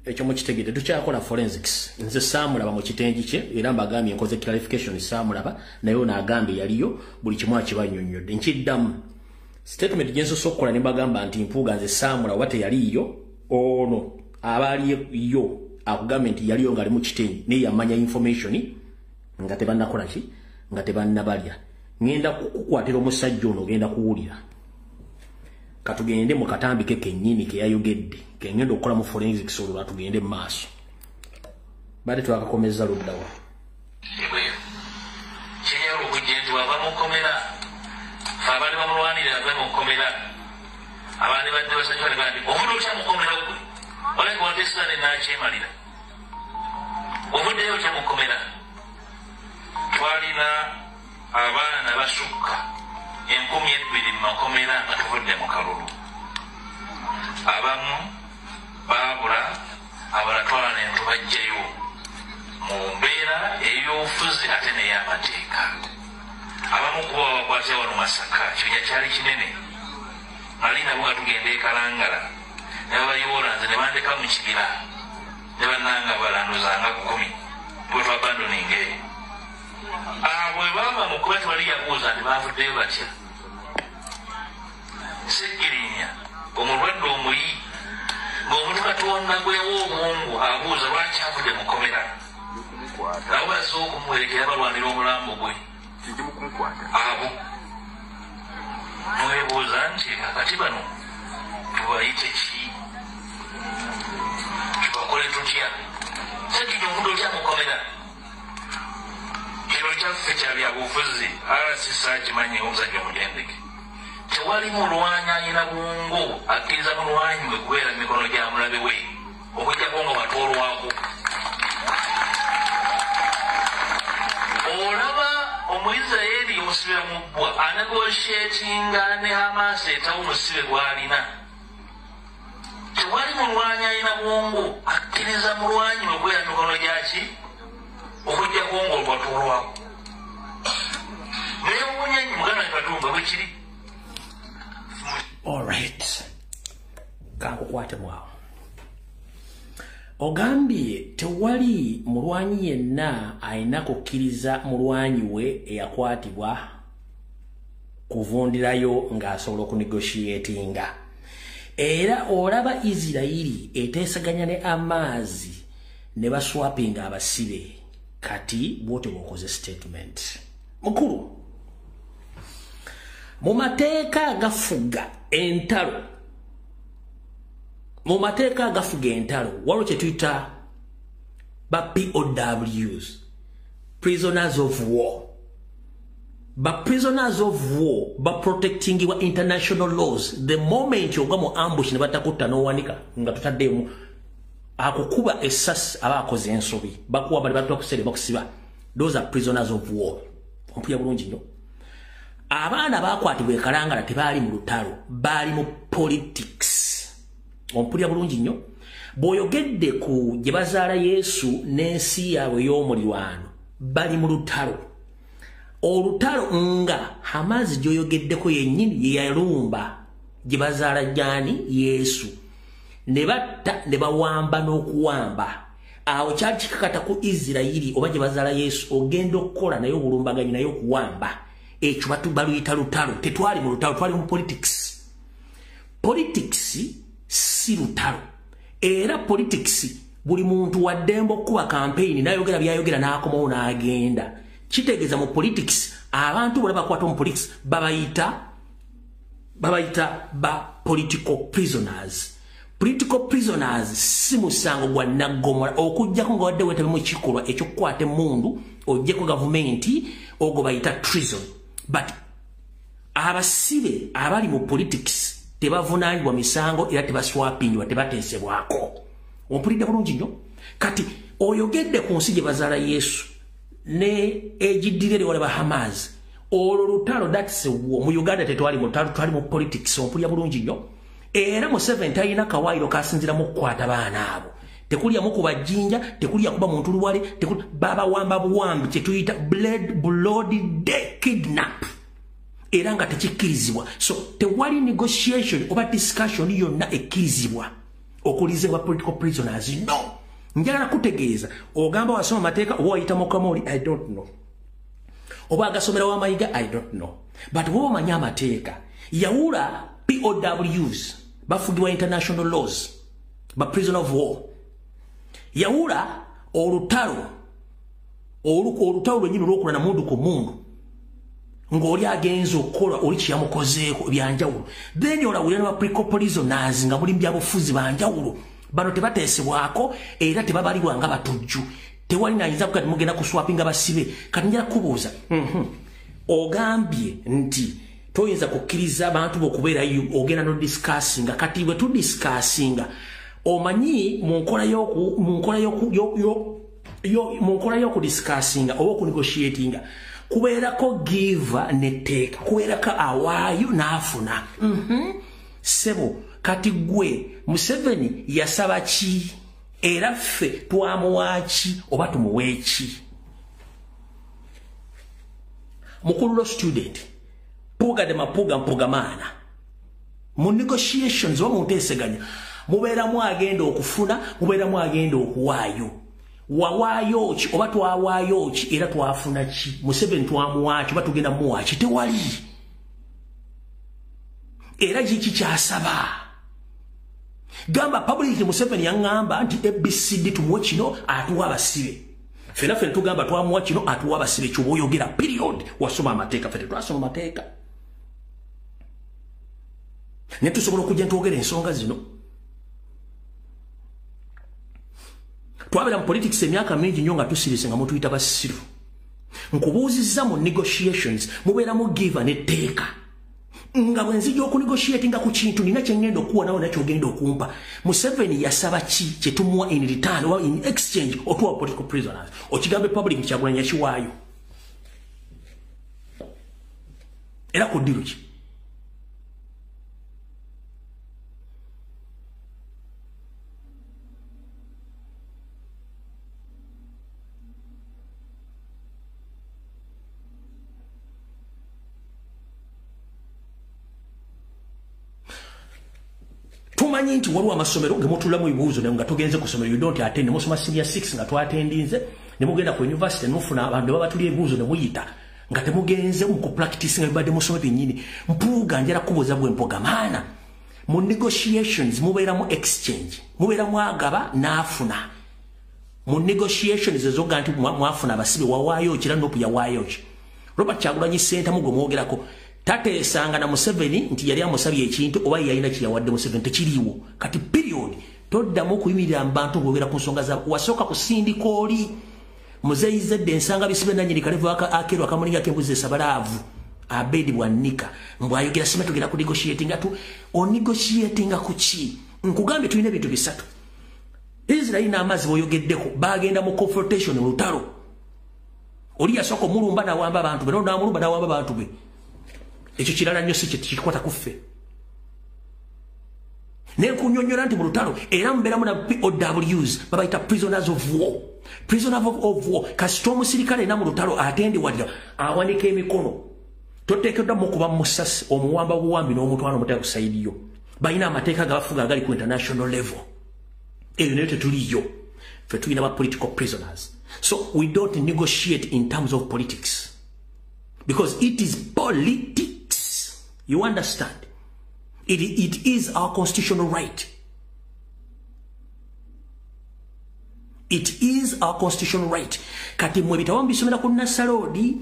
ekyo mukitegedde tukyakola forensics nze saamulaba mu kitengi kye era mbagambye nkoze clarification saamulaba naye ono agambye yaliyo buli kimu akibannyonnyodde nkiddamu statement gye nsosa okukola ne mbagamba nti mpuuga nze saamulaba teyaliyo ono abaaliyo akugambye nti yaliyo ng'ali mu kitengi naye yamanya information nga tebannakola ki nga tebannabalya ngenda kukukwatira omusajja ono ogenda kuwulira katugende mu katambi ke kennyini ke yayogedde kengenda okukola mu forensics olwo batugende mu maaso bade twakakomeza luddawa kinyalo okujjentu ava mukomera abandi bamulwanirira ave mukomera abandi badde basajja bandi omuntu okya mukomera gwe oleka watesane nakyemalira obuddeyo okya mukomera twalina abaana basukka 20,000 mu makomera nga tuvudde mu kalulu abamu baabula abala twalana envu bajjayo mu mbeera ey'obufuzi ate n'ey'amateeka abamu kuba bakwatira wano Masaka kibinja kyali kinene ali nabo nga tugenda ekalangala ne babayoolanze ne bandeka mu kibira ne bannanga balanduzanga 10 bwe twabandoninga eyo bwe baba mu kuba tewali yabuuza nti baavuddeyo batya Seggirinya omulwadde omuyi ng'omuntu katonda gwewo obwongu abuuza lwaki avudde mukomera nabo bazze okumuwerekera balwanira omulambo gwe abo newebuuza nti akati bano tubayite ki tubakole tutya sekiri omuntu otya mukomera kino kyaffe kya byabufuzi arasisa kimanyi omusajja omujendeke tewali mulwanyi alina bungo akkiriza mulwanyi we kubeera mu mikono gya mulabe we okujjako nga watoolwako olaba omuyisirayiri omusibe mubbwa anegosyetinga ne Hamasi etawo omusibe gw'alina tewali mulwanyi alina bungo akkiriza mulwanyi we kubeera mu mikono gyaki okujjako nga olwatoolwako naye obunyanyi muganda katumba bwe kiri. All right. Kankukwate mwawo. Ogambye tewali mulwanyi yenna alina kukkiriza mulwanyi we eyakwatibwa kuvundirayo ng'asobola okunegotiatinga. Era olaba Isirayiri eteesaganya ne amaazi ne baswapinga abasibe kati bw'otyo bw'okoze statement. Mukulu. Mu mateeka agafuga entalo waliwo kye tuyita ba POWs, prisoners of war. Ba prisoners of war ba protectingibwa international laws. The moment yogwa mu ambush ne batakutta n'owanika nga tutaddemu akukuba essasi aba akoze ensobi bakuwa bali batuwa kusere bakusiba. Those are prisoners of war. Ompuya bulungi nnyo. abaana bakwatibwa ekalangala tebaali mu lutalo baali mu politics ompulira bulungi nnyo bw'oyogedde ku gye bazaala Yesu n'ensi yaabwe y'omuliraano bali mu lutalo olutalo nga Hamazi gy'oyogeddeko yennyini ye yalumba gye bazaala Jani Yesu ne batta ne bawamba n'okuwamba awo kyali kikakata ku Isirayiri oba gye bazaala Yesu ogenda okukola naye obulumbaganyi naye okuwamba ekyo baluyita lutalo tetwali mu lutalo twali mu politics si lutalo era politics buli muntu waddembo okuba campaign nayogera byayogera n'akomawo n'agenda kitegeeza mu politics abantu bwe bakwata mu politics babayita ba political prisoners. Political prisoners si musango gwa naggomola okujjako nga wadde wetabe mu kikolwa ekyokukwata emmundu ojjeko gavumenti ogwo bayita treason. But abasibe abali mu politics tebavunaanibwa misango era tebaswapingibwa tebateesebwako. Ompulidde bulungi nnyo kati oyogedde ku nsi gye bazaala Yesu ne egiddire wale ba Hamas olwo lutalo that's mu Uganda tetwali mu lutalo twali mu politics ompulya bulungi nnyo era mu 7 talina kawairo kasinzira mu kukwata baana abo tekulya mu kubajinja tekulya kuba muntu luwale baba wamba buwambi kye tuyita bloody day kidnap era nga tekikkirizibwa so tewali negotiation oba discussion yonna ekkirizibwa okulizibwa political prisoners no njagala kutegeeza ogamba wasoma mateeka oba wayita mu Kamoli I don't know oba agasomera wa Mayiga I don't know but woba manya amateeka yawula POWs bafugibwa international laws ba prisoner of war yawula olutalo lwenyini olw'okulana mundu ku mundu ng'oli agenza okukola oli kyeyamukozeeko ebyanjawulo then olawulira ne political prisoners nga mulimu byabufuzi banjawulo bano tebateesebwako era tebabalibwa nga batujju tewali nayinza kukati mugenda kuswapinga basibe kati njala kubuuza ogambye nti toyinza kukkiriza abantu bokubeerayo ogenda no discussinga kati bwe tudiscussinga omanyi mu nkola y'okudiscussinga oba okunegotiatinga kubeerako giva ne teeka kubeerako awaayo n'afuna sebo kati gwe Museveni yasaba ki era ffe twamuwa ki oba tumuwe ki mukululo student puga mpugamaana mu negotiations oba munteeseganya mubeeramu agenda okufuna mubeeramu agenda okuwaayo wawaayo ki oba twawaayo ki era twafuna ki Museveni twamuwa ki oba tugenda muwa ki tewali era kiki kyasaba gamba public Museveni yaŋŋamba nti ABCD tumuwe kino atuwa abasibe fena tugamba twamuwa kino atuwa abasibe kyoba oyogera period wasoma amateeka ffe tetwasoma amateeka ne tusobola okujja ntwogera ensonga zino twabera mu politics emyaka mingi nnyo nga tusirise nga mutuyita basiru nkubuuzizza mu negotiations mubeeramu give ne teeka nga bwenzija okunegotiatinga ku kintu nina kyengenda okuwa nawe nakyo ogenda okumpa Museveni yasaba ki kyetumuwa in return or in exchange otuwa political prisoners okigambe public Kyagulanyi yakiwaayo era ku ddiru ki tumanyi nti waliwo amasomero gemutulamu ebibuuzo nga togenze ku somero you don't attend musoma senior 6 nga twatendinze ne mugenda ku university nufuna abantu babatuli ebibuuzo ne muyita nga temugenze mu practice nga bibadde musoma byennyini mpuuga njala kubuuza bwe mpogamaana mu negotiations mubeeramu exchange mubeeramu agaba n'afuna mu negotiations ezoga nti mwafuna abasibe wawaayo kira nopu yawaayo ki Robert Kyagulanyi Center mugwe mwogerako tateesanga na Museveni nti yali amusabye ekintu oba yalina kiyawadde Museveni tekiriiwo kati period toddamu okuyimirira mu bantu ng'ogera ku nsonga za wasooka kusindika oli muzeyizedde ensanga bisibe nanyini kalevu akeerwa akamulinga k'embuzi esabalaavu Abedi Bwannika mbwayogera sima tugenda ku negotiatinga tu onegotiatinga ku ki nkugambye tulina ebintu bisatu Israeli n'amazzi boyogeddeko bagenda mu confrontation mu lutalo oli yasooka omulumba n'awamba abantu be n'omulumba n'awamba abantu be ekyo kirala nnyo si kikwata kuffe ne kunyonyola nti mu lutalo era mubeeramu na POWs babayita prisoners of war kasita omusirikale era mu lutalo atende wadde awanika emikono toteekeddwa mukuba musasi omuwamba buwambi n'omutwala omutala ku sayidi yo balina amateeka gabafuga agali ku international level eyo nayo tetuliyo ffe tulina ba political prisoners so we don't negotiate in terms of politics because it is politics you understand it is our constitutional right it is our constitutional right kati mwe bitawo mbisomera ku Nasarodi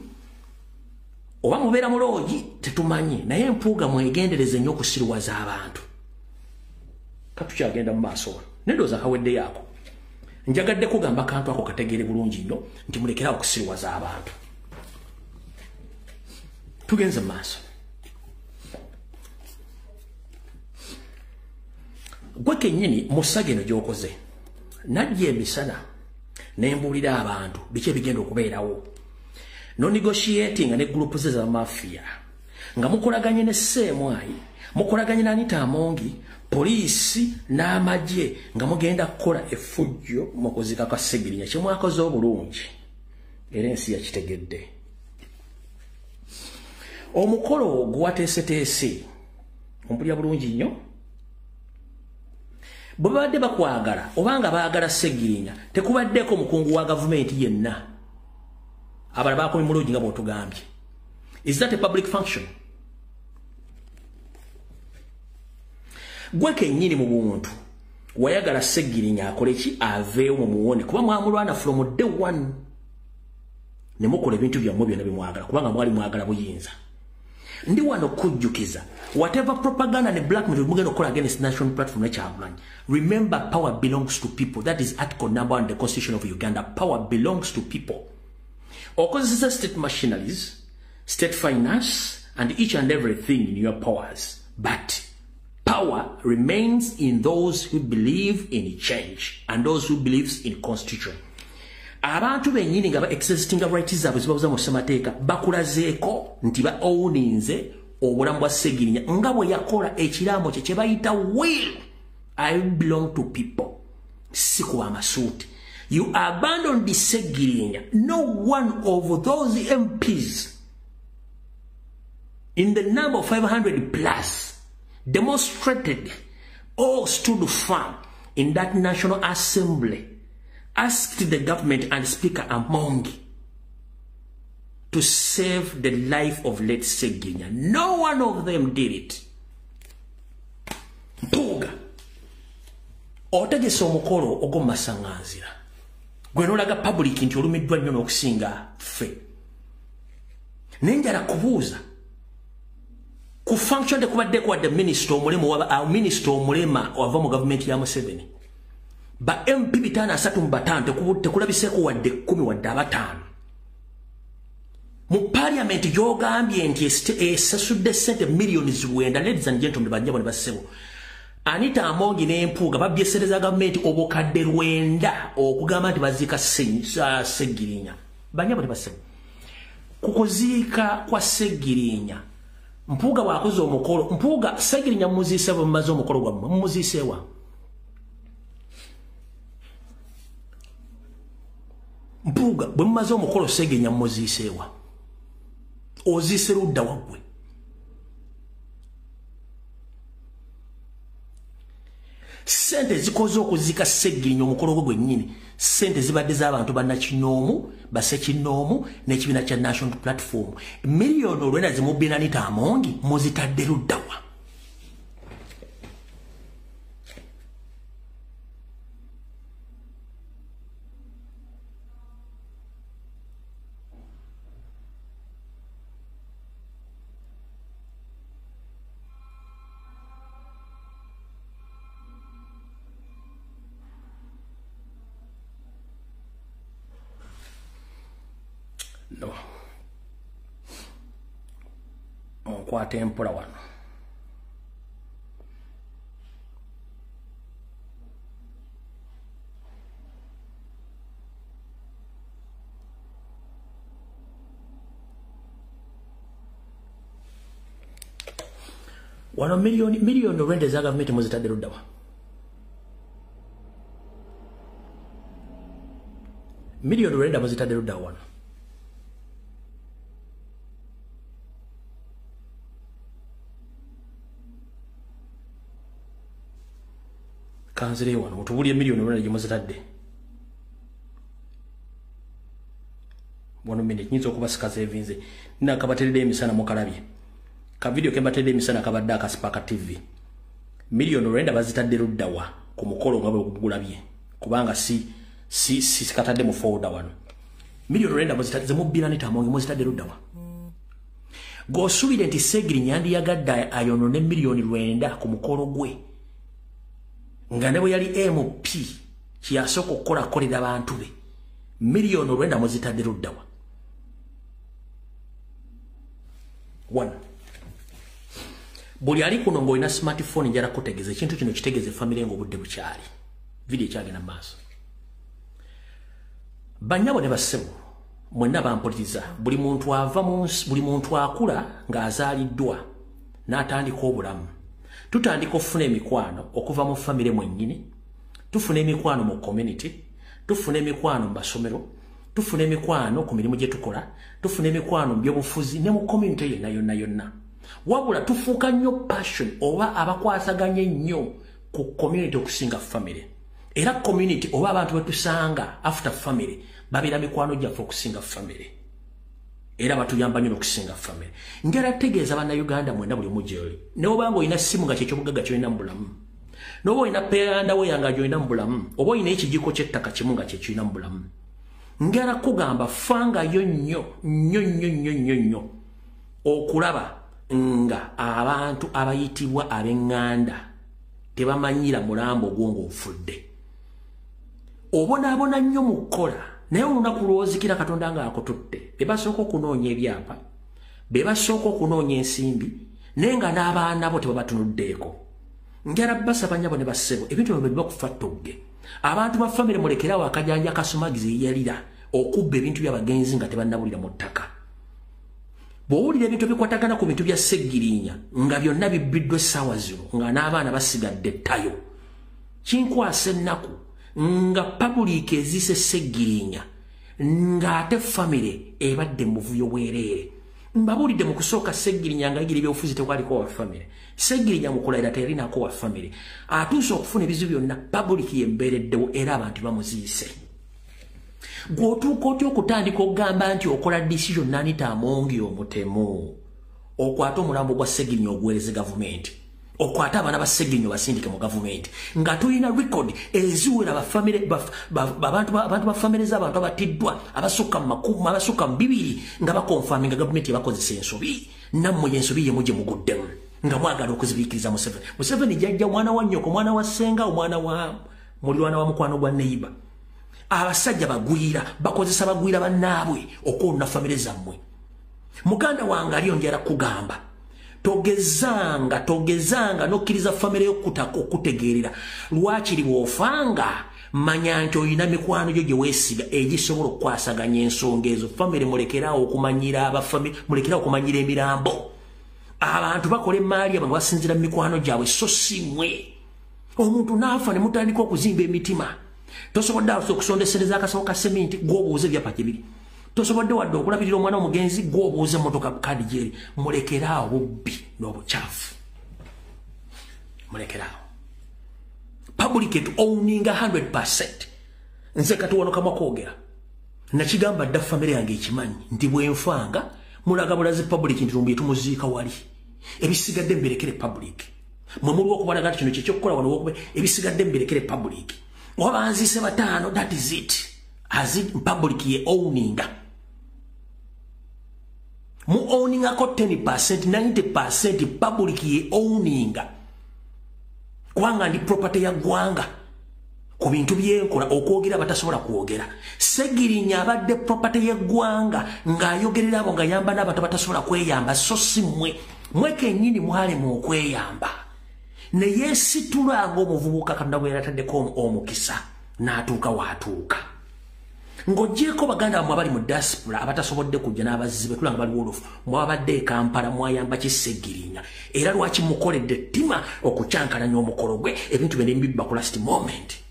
oba mubeera muloogi tetumanyi naye empuuga mwegendereze nnyo okusiriwaza abantu katukyagenda mu maaso nedooza kawedde yaako njagadde kugamba kantu ako kategeere bulungi nnyo nti mulekera okusiriwaza abantu tugenze mu maaso gwe kennyini mu ssage eno gy'okoze najja emisana ne mbuulira abantu biki ebigenda okubeerawo no negotiating ne group ze za mafia nga mukolaganye ne Ssemwayi mukolaganye na Anita Amongi polisi n'amagye nga mugenda kukola effujjo mu kuzika kwa Ssegirinya kye mwakoze obulungi era ensi yakitegedde omukolo gwateeseteese ompulya bulungi nnyo bwe babadde bakwagala obanga baagala Ssegirinya tekubaddeko omukungu wa gavumenti yenna abala bakomi mulungi nga bw'otugambye is that a public function gwe kennyini mu buntu wayagala Ssegirinya akole ki aveewo mu muwone kuba mwamulwana from day one ne mukola ebintu byammwe byonna bimwagala kubanga mwali mwagala buyinza ndi wano kujjukiza whatever propaganda ne blackmail mugenda okukola against national platform nekyagulanyi remember power belongs to people that is article number 1 in the constitution of Uganda power belongs to people okozesa state machineries state finance and each and everything in your powers but power remains in those who believe in change and those who believes in constitution abantu bennyini nga ba-existing rights zaabwe zibabuza mu ssemateeka bakulazeeko nti ba-owninze obulamu bwa Ssegirinya nga bwe yakola ekirambo kye kye bayita will I belong to people si kuba amasuuti you abandoned the Ssegirinya no one of those MPs in the number of 500 plus demonstrated or stood firm in that National Assembly asked the government and Speaker Amongi to save the life of late Ssegirinya. No one of them did it. Mpuuga otegese omukolo ogw'omumasaŋŋanzira gwe n'olaga public nti olumiddwa nnyo n'okusinga ffe naye njala kubuuza ku function tekubaddeko wadde minisita omulema wava mu gavumenti ya Museveni ba MP 535 tekulabiseeko wadde 10 wadde 5 mu parliament gy'ogambye nti esasudde ssente millions 9 ladies and gentlemen banyabo ne bassebo Anita Amongi n'empuuga babyesereza gavumenti obukadde 9 okugamba nti baziika Ssegirinya banyabo ne bassebo kukuziika kwa Ssegirinya mpuuga bw'akoze omukolo mpuuga Ssegirinya mumuziise bwe mumaze omukolo gwammwe mumuziiseewa mpuuga bwe mumaze omukolo Ssegirinya mumuziiseewa oziise ludda waggwe sente zikoze okuziika Ssegirinya omukolo gwe gwennyini sente zibadde z'abantu bannakinoomu basekinoomu n'ekibiina kya National Platform miliyoni olwenda zimubbye Anita Amongi muzitadde luddawa no onkwata empola wano Wano million rwenda za government muzitadde luddawa. Million rwenda muzitadde luddawa wano. Kanzire wano mutubulye million rwenda gye muzitadde. Wano minute nyizo kuba sikaze evinze. Nina kabaterede emisana mukalabye. Ka video kembaterede emisana kabadde akasipaka TV. Million rwenda bazitadde luddawa ku mukolo nga bwe gulabye. Kubanga si katadde mu folder wano. Million rwenda bazitadde mu bilani tamonge muzitadde luddawa. Go subire nti Segiri Nyandi yagadda ayono ne million rwenda ku mukolo gwe. Nga nebo yali MP kiyasoko kola kolera abantu be. Million rwenda muzitadde luddawa. 1. Buli ali kuno ng'olina smartphone njala kutegeza ekintu kino kitegeze family ngo budde bukyali. Video kyagenda maaso. Banyabo ne bassebo mwenna bampuliriza buli muntu akula ng'azaaliddwa n'atandika obulamu. Tutandika ofuna emikwano okuva mu family mwennyini, tufuna emikwano mu community, tufuna emikwano mu basomero, tufuna emikwano ku mirimu gye tukola, tufuna emikwano mu byobufuzi ne mu community yonna. Wabula tufuuka nnyo passion oba abakwasaganye nnyo ku community okusinga family. Era community oba abantu betusanga after family babira mikwano gyaffe okusinga family. Era batuyamba nnyo okusinga family. Ngera tegeeza bana Uganda mwenda buli mujeri. Ne obanga oyina simu nga kyekyo bugagga kyolina mu bulamu. N'oba oyina peyanda we yanga gyolina mu bulamu. Oba oyina ekijiko ky'ettaka kimu nga kyekyo mu bulamu. Ngera kugamba fanga yo nnyo okulaba nga abantu abayitibwa ab'eŋŋanda tebamanyira mulambo gwo ng'ofudde. Obonaabona nnyo mu kukola naye olunaku lw'ozikira Katonda ng'akututte. Be basooka okunoonya ebyapa, be basooka okunoonya ensimbi, naye nga n'abaana bo tebabatunuddeeko. Njala basaba nnyabo ne bassebo ebintu bino bye bakufa ttogge. Abantu ba famire mulekerawo akajanja akasumagiza eyalira okubba ebintu by'abagenzi nga tebannabulira mu ttaka. Bw'owulira ebintu bikwatagana ku bintu bya Segirinya nga byonna bibbiddwa essaawa zino nga n'abaana basigadde ttayo, kinkwasa ennaku nga public ezise Segirinya ng'ate famire ebadde mu buvuyo bwereere. Mbabuulidde mu kusooka Segirinya nga yigira ebyobufuzi tekwaliko wa famire. Segirinya mukulayira terinaako wa famire. Atuuse okufuna ebizibu byonna public yembeereddewo era abantu bamuziise. Gw'otuuka otya okutandika okugamba nti okola decision n'anita amongi omutemu. Okwata omulambo gwa Segirinya oguweereze gavumenti. Okwata abaana ba Segirinya basindike mu gavumenti. Nga tulina record eziwera abantu ba famire z'abantu abatiddwa abasukka mu makumi abasukka mu 200 nga bakonfaminga gavumenti yabakozesa ensobi. Nammwe ensobi ye mujje muguddemu nga mwagala okuzibiikiriza Museveni. Museveni jjajja mwana wa nnyoko, mwana wa ssenga, omwana wa mulirwana wa mukwano gwa neighbor. Abasajja bagwira bakozesa bagwira bannaabwe okwonna famire zammwe. Muganda wange aliyo njala kugamba togezanga nokkiriza famire y'okutaka okutegeerera lwakiri bw'ofanga manya nti oyina mikwano gyo gye weesiga egisobola okukwasaganya ensonga ezo. Famire mulekerawo okumanyira abafamire, mulekerawo okumanyira emirambo. Abantu bakola emaali abo nga basinzira mu mikwano gyabwe so si mmwe. Omuntu n'afa ne mutandika okuzimba emitima. Tosobodde okusondesereza akasawo ka sementi gw'obuuze ebyapa gye biri. Tosobodde wadde okulabirira omwana omugenzi gw'obuuze emmotoka kadi gyeri. Mulekeraawo bubbi n'obukyafu. Mulekeraawo. Public owninga 100%. Nze kati wano kamwa kwogera. Nakigamba dda famire yange ekimanyi nti bwenfanga mulaga bulazi public nti lumbi tumuziika wali. Ebisigadde mberekere public. Mwe muli okubalaga kino kyekyokukola wano wokuba ebisigadde mberekere public. Wabanzise bataano, that is it. As it public ye owninga. Mu owninga ko 10%, 90% public ye owninga. Kwanga ndi property ya gwanga. Ku bintu byenkola okwogera batasobola kwogera. Segirinya abadde property ya gwanga ng'ayogerera abo nga yamba n'abantu batasobola kweyamba so si mmwe. Mwe kennyini mwale mu okweyamba. Ne yeesitula ng'omuvubuka Katonda bwe yataddeko omukisa n'atuuka w'atuuka. ng'ogyeko baganda bamwe abali mu diaspora abatasobodde kujja n'abazzi be tulanga bali wolofu mwabadde e Kampala mwayamba Kisegirinya era lwaki mukoledde ettima okucyankalanya omukolo gwe ebintu bye mbibba ku last moment.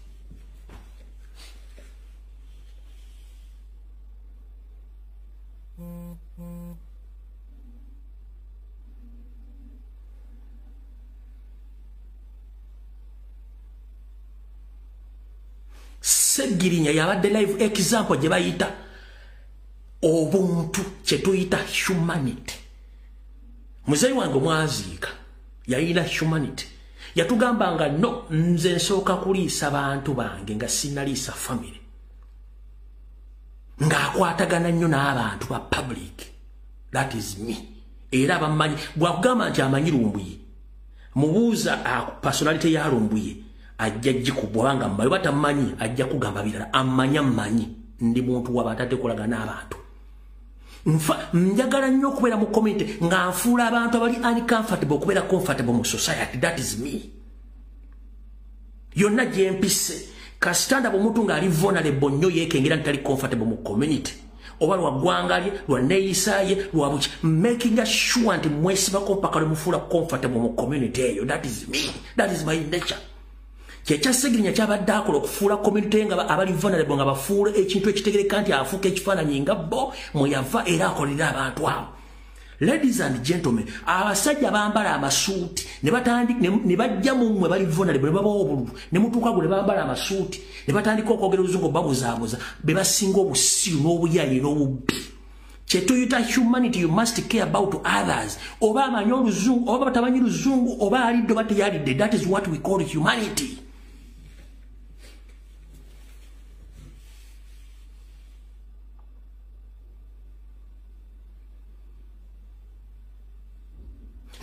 Segirinya yabadde live example gye bayita obuntu kye tuyita humanity. Muzeyi wange mwaziika yayina humanity. Yatugamba nga no nze nsooka kuliisa bantu bange nga sinaliisa family. Ng'akwatagana nnyo n'abantu ba public. That is me. Era abamanyi bwakugamba nti amanyi Lumbuye. Mubuuza personality ya Lumbuye. Ajja jikubwa nga mbayo batamanyi ajja kugamba birala amanya manyi ndi muntu wabatate kulaga n'abantu. Nfa njagala nnyo okubeera mu community nga nfuula abantu abali uncomfortable okubeera comfortable mu society. That is me. Yonna gye mpise kasitanda bw'omuntu ng'ali vulnerable nnyo yeekengera ntali comfortable mu community oba lwa ggwanga lye lwa neeyisa ye lwa buki making sure nti mwesibako mpaka lwe mufuula comfortable mu community eyo. That is me. That is my nature. Kyekya Segirinya kyabadde akola okufuula community nga abali vulnerable nga bafuula ekintu ekitegereka nti afuuka ekifaananyi nga bo mwe yava era akolera abantu abo. Ladies and gentlemen, abasajja bambala amasuuti ne bajja mu mmwe bali vulnerable ne babawo obululu ne mutuuka gwe ne bambala amasuuti ne batandika okwogera oluzungu babuzaabuza be basinga obusiru n'obuyaayi n'obubbi. Kye tuyita humanity. You must care about others. Oba amanyi oluzungu oba batamanyi luzungu oba alidde oba teyalidde. That is what we call humanity.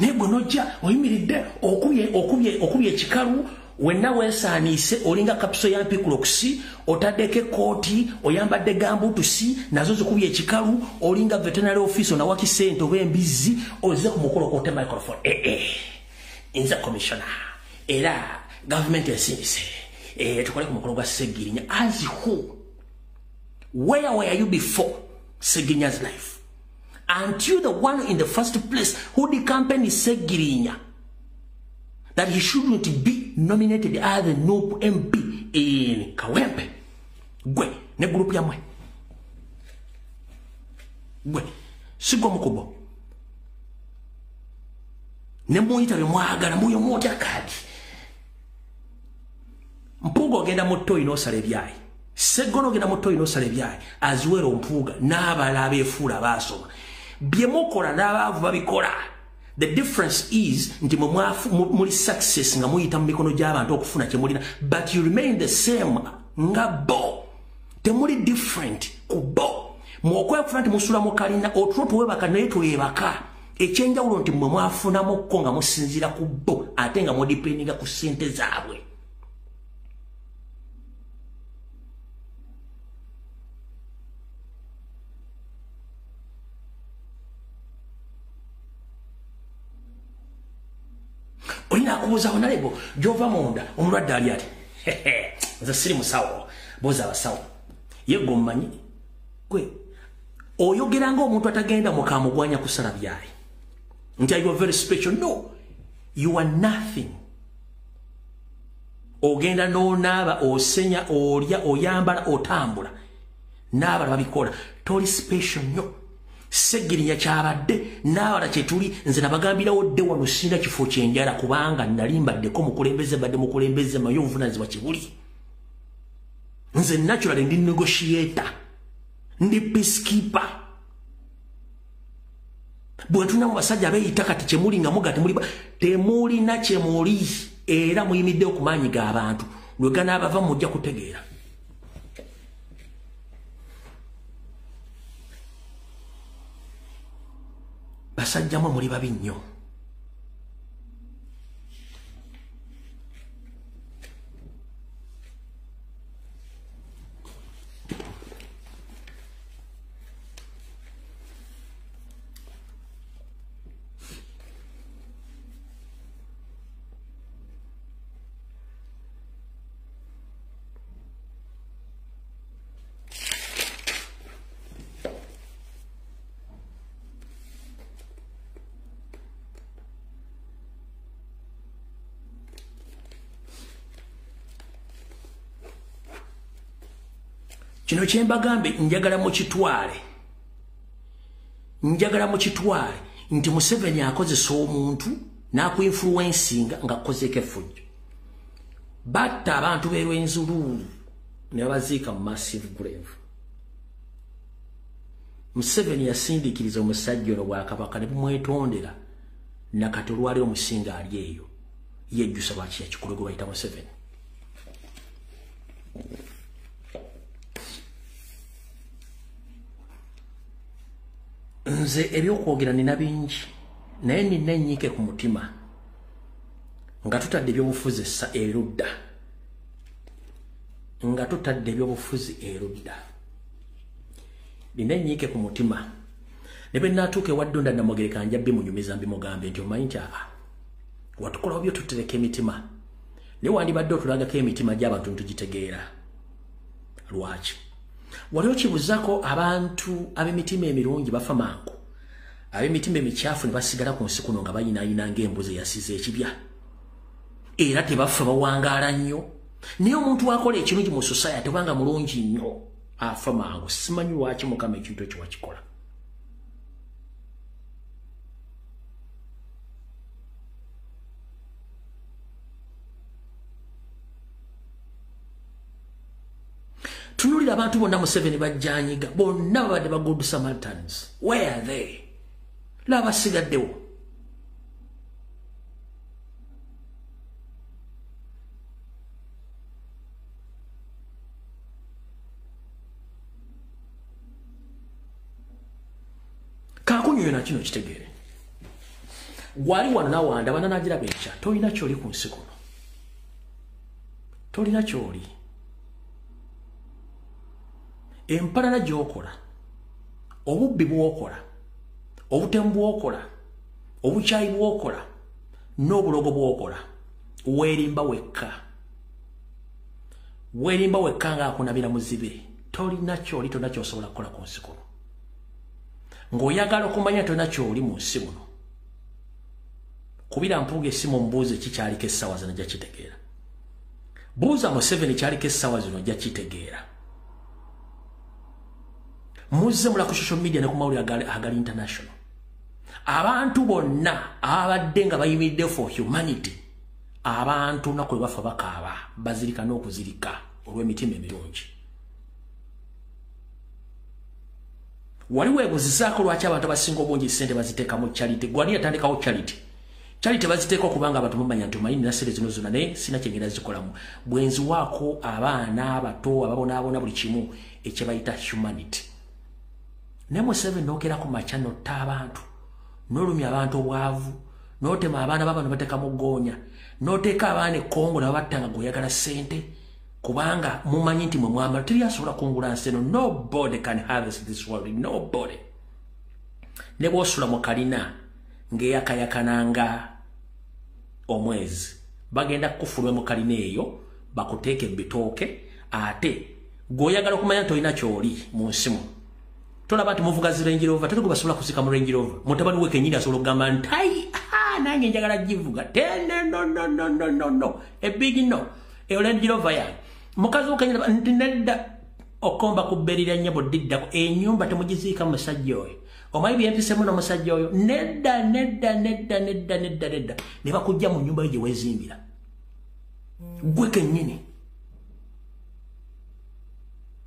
Nebwe nojja oyimiridde okubye ekikalu wenna weesaaniise olinga kapiso ya mpikulokusi otaddeko ekooti oyambadde gambuutusi nazo zikubye ekikalu olinga veterinary office onawaki ssente oba embizzi ozize ku mukolo koote microphone. Nze commissioner era government esindise tukole ku mukolo gwa Segirinya. As who? Where were you before Segirinya's life? Aren't you the one in the first place who accompanied Segirinya that he shouldn't be nominated as the new MP in Kawempe? Gwe ne group yamwe. Gwe sigo mukubo. Ne muyita bye mwagala muyo motya kadi. Mpugo ogenda mu toyi n'osala ebyayi. Segono ogenda mu toyi n'osala ebyayi. Aziwera ompuuga n'abala abeefuula baasoma. Byemukola n'abaavu babikola. The difference is nti muli success nga muyita mu mikono gy'abantu okufuna kye mulina, but you remain the same nga bo. Temuli different ku bo. Mwokwekufuna nti musula mu kalina otulo tuwebaka naye twebaka. Ekyenjawulo nti mwe mwafunamu ko nga musinziira ku bo ate nga mudipendinga ku ssente zaabwe. Olina akubuuza Honorable gy'ova munda omulwadde ali ati nze siri musawo buuza abasawo ye gwe omumanyi gwe oyogera ng'omuntu atagenda mukamugwanya kusala byayi nti you are very special. No, you are nothing. Ogenda n'onaaba osenya olya oyambala otambula n'abala babikola toli special nnyo. Segirinya kyabadde n'abala kye tuli nze nabagambirawo dde wano sinda kifo kyenjala kubanga nali mbaddeko mukulembeze badde mukulembeze mayo obuvunaanyizibwa kibuli. Nze naturally ndi negotiator ndi peacekeeper. Bwe tuna mu basajja abeeyita kati kye muli nga muga temulina kye muli era muyimidde okumaanyiga abantu lwe ganaabava mujja kutegeera. Basajjamu muli babi nnyo. Kino kyembagambe njagala mu kitwale nti Museveni akozesa omuntu n'akuinfluencinga nga akozeeko effujjo. Batta abantu b'Erwenzururu ne baziika mu massive grave. Museveni yasindiikiriza omusajja ono Bwakabaka ne bumwetondera nakati olwaliro Musinga ali eyo yejjusa lwaki yakikola gwe bayita Museveni. Nze ebyokwogera nina bingi naye nina ennyiike ku mutima nga tutadde ebyobufuzi erudda. Nina ennyiike ku mutima ne bwe naatuuka ewa Ddunda Namugereka njabbi munyumiza mbimugambe nti omanyi nti watukolawo byo tutereka emitima naye wandibadde otulagako emitima gy'abantu ntugitegeera. Lwaki? Wali okibuzaako abantu ab'emitima emirungi bafa mangu, ab'emitima emikyafu ne basigala ku nsi kuno nga bayinaayina ng'embuzi eyasize ekibya era tebafa bawangaala nnyo. Naye omuntu akola ekirungi mu society tebanga mulungi nnyo afa mangu. Simanyi lwaki Mukama ekintu ekyo wakikola. Tunulira abantu bonna Museveni bajjanyiga bonna babadde ba Good Samaritans. Where are they? Laba basigaddewo. Kakunyuyo na kino kitegeere. Wali wano nawanda bananagiraba ekya tolina kyoli ku nsi kuno. Tolina kyoli. Empalana gy'okola, obubbi bw'okola, obutemu bw'okola, obukyayi bw'okola, n'obulogo bw'okola, weerimba wekka ng'akunabira muzibe. Tolina kyoli, tolina ky'osobola kukola ku nsi kuno. Ng'oyagala okumanya tolina ky'oli mu nsi muno. Kubira mpuuga essimu omubuuze kikyaliko essaawa zino ajja kitegeera. Buuza Museveni kyaliko essaawa zino ajja kitegeera. Muzze mula ku social media ne ku mawulire agali international. Abantu bonna abadde nga bayimiridde for humanity, abantu nako bafa bakaaba bazirika n'okuzirika olw'emitima emirungi. Wali weebuzizaako lwaki abantu abasinga obungi ssente baziteeka mu charity. Gwali yatandikawo charity baziteeka okubanga abantu mumanya nti omanyi nina ssente zino zonna naye sina kyengenda zikolamu. Bwenziwaako abaana abato ababonaabona buli kimu ekye bayita humanity. Ne Museveni n'ogerako makya n'otta abantu, n'olumya abantu obwavu, n'otema abaana b'abantu bateeka mu ggoonya, n'oteeka abaana ekkongo ne babatta nga gw'oyagala ssente kubanga mumanyi nti mwe mwamala teri asobola kungula nsi eno. Nobody can harvest this world, nobody. Ne bw'osula mu kalina ng'eyakayakananga omwezi bagenda kukufulwa mu kalina eyo bakuteeke mu bitooke ate gw'oyagala okumanya nti olina ky'oli mu nsi muno. Tolaba nti muvuga zi Range Rover, tatugo basobola kusika mu Range Rover. Mutabani we kenyini asobola okugamba nti nange njagala givuga. No. A big no. Range Rover yange. Mukazi we kenyini nti nedda okomba kubberira nnyabo diddako. Ennyumba temugiziika musajja oyo. Omanyi byempisemu n'omusajja oyo. Nedda. Ne bakujja mu nnyumba yo gye weezimbira. Gwe kenyini.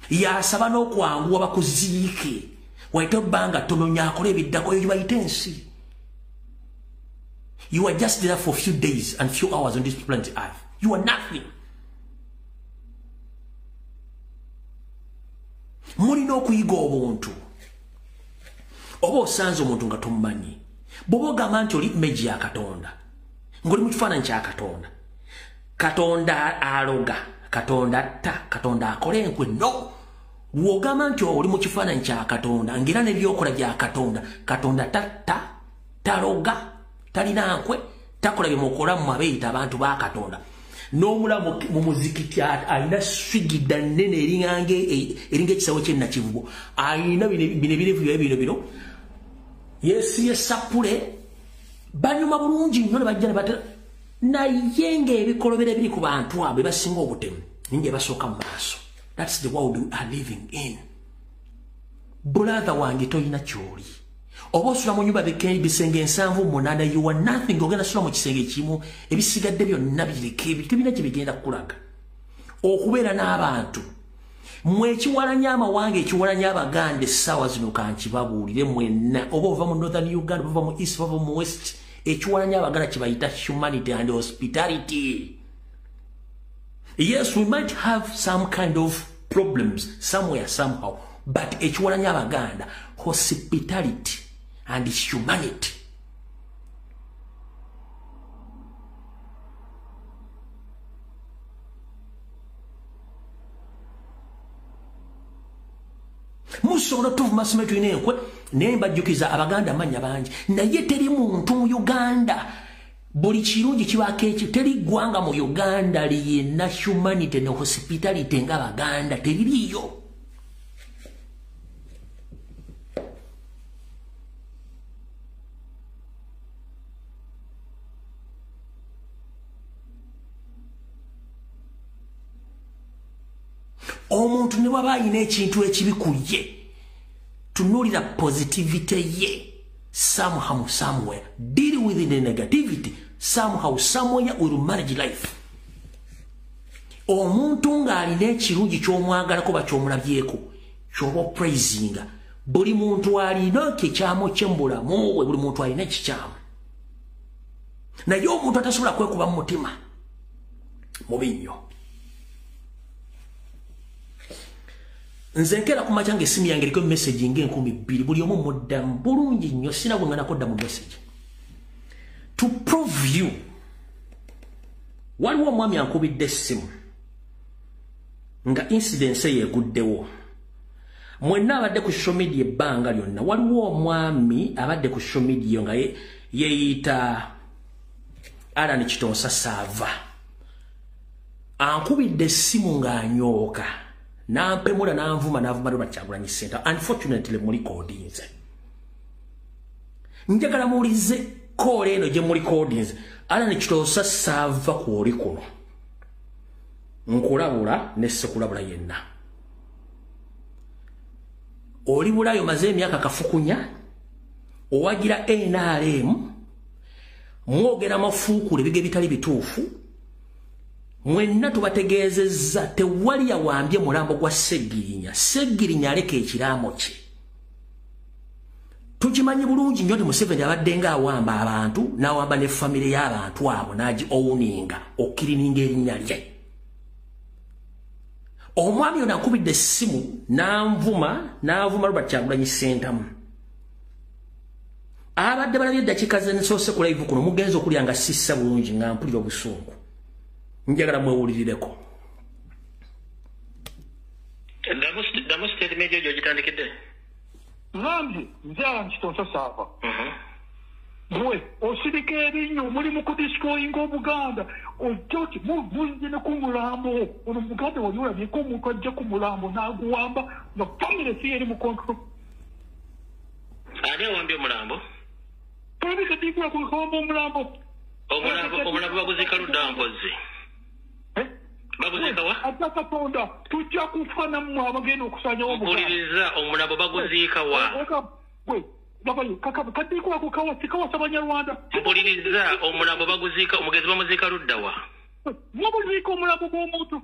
Yasaba n'okwanguwa bakuziike. Waite banga tononya akole ebiddako yo bayite ensi. You are just there for a few days and few hours on this planet Earth. You are nothing. Mulina okuyiga obuntu. Oba osanze omuntu nga tomumanyi. Bw'oba ogamba nti oli image ya Katonda, ng'oli mu kifaananyi kya Katonda. Katonda aloga, Katonda atta, Katonda akola enkwe. No. Bw'ogamba nti oli mu kifaananyi kya Katonda ng'era n'ebyokola bya Katonda, Katonda tatta, taloga, talina nkwe, takola bye mukola mu abeeyita abantu ba Katonda. N'omula mu muzikiti alina swigida nnene eringa ekisawo ky'ennakivubo. Alina bino yeesiye sapule, banyuma bulungi nnyo ne bajja ne batera naye ng'ebikolobera ebiri ku bantu abo basinga obutemu ninge basooka mu maaso. That's the world we are living in. Brother wange toyina kyoli. Oba osula mu nyumba bisenge ensanvu munana, you are nothing. Ogenda sula mu kisenge kimu ebisigadde byonna bireke tebina kye bigenda kukulaga. Okubeera n'abantu mwe ekiwalanya amawanga ekiwalanya Abaganda essaawa zino kankibabuulire mwenna oba ova mu Northern Uganda ova mu East ova mu West ekiwalanya Abaganda kibayita humanity and hospitality. Yes, we might have some kind of problems somewhere somehow, but ekiwalanya Abaganda hospitality and humanity. Musobola tuvu masome tuyina enkwe naye mbajjukiza Abaganda amanya bangi naye teri muntu mu Uganda buli kirungi kibaako ekyo teri ggwanga mu Uganda liyina humanity ne hospitality nga Abaganda teririyo. Omuntu ne waba ayina ekintu ekibi ku ye tunuulira positivity ye somehow somewhere deal with the negativity somehow somewhere will manage life. Omuntu ng'alina ekirungi ky'omwagalako bakyomulabyeko ky'oba praisinga buli muntu alina ekyamo kye mu bulamu bwe buli muntu alina ekikyamu naye omuntu atasobola kwekuba mu mutima mubi nnyo. Nze nkera ku makya ng'essimu yange eriko message ng'enkumi 2 buli omu muddamu bulungi nnyo sina gwe ngana kodda mu message. To prove you waliwo omwami ankubidde essimu nga incidence yeeguddewo mwenna abadde ku social media ebbanga lyonna waliwo omwami abadde ku social media nga yeeyita Alan Kitonsa Sava ankubidde essimu ng'anyooka nampemula nanvuma Robert Kyagulanyi Center. Unfortunately muli codings njagala mulize call eno gye muli codings Alan Kitonsa Sava ku oli kuno nkulabula ne sekulabula yenna oli bulayo maze emyaka kafukunya owagira NRM mwogera mafuukule bige bitali bituufu mwenna tubategeezezza tewali yawambye mulambo gwa Seggirinya aleka ekiraamo kye. Tukimanyi bulungi nnyo nti Museveni abadde ng'awamba abantu n'awamba ne famire y'abantu abo n'agi owuninga okkirininga erinnya lye. Omwami ono ankubidde essimu n'avuma Robert Kyagulanyi Center. Abadde balabye eddakiika ze nsoose ku live kuno mugenzi okulya nga sissa bulungi nga mpulira obusungu. Njagala mwewulirireko. Damu statement eyo gitandikidde. Nambi nzala Kitonsa Sava. Mwe osirika ebinyo muli mu kudestroyinga Obuganda ojjoti muvunze ne ku mulambo ono Muganda wali olabyeko omuntu ajja ku mulambo n'aguwamba nga famire si yeri mu control. Ani awambye omulambo? Polisi digwa kuwamba omulambo. Omulambo baguzika ludda mpozi. Baguzika wa? Atakatonda tujja kufana mu abagenda okusanya Obuganda. Mpuliriza omulambo baguzika wa? Kadiko akukawa sikawa Abanyarwanda. Mpuliriza omulambo baguzika omugezi bamuzika ludda wa? Mubuzika omulambo gw'omuntu.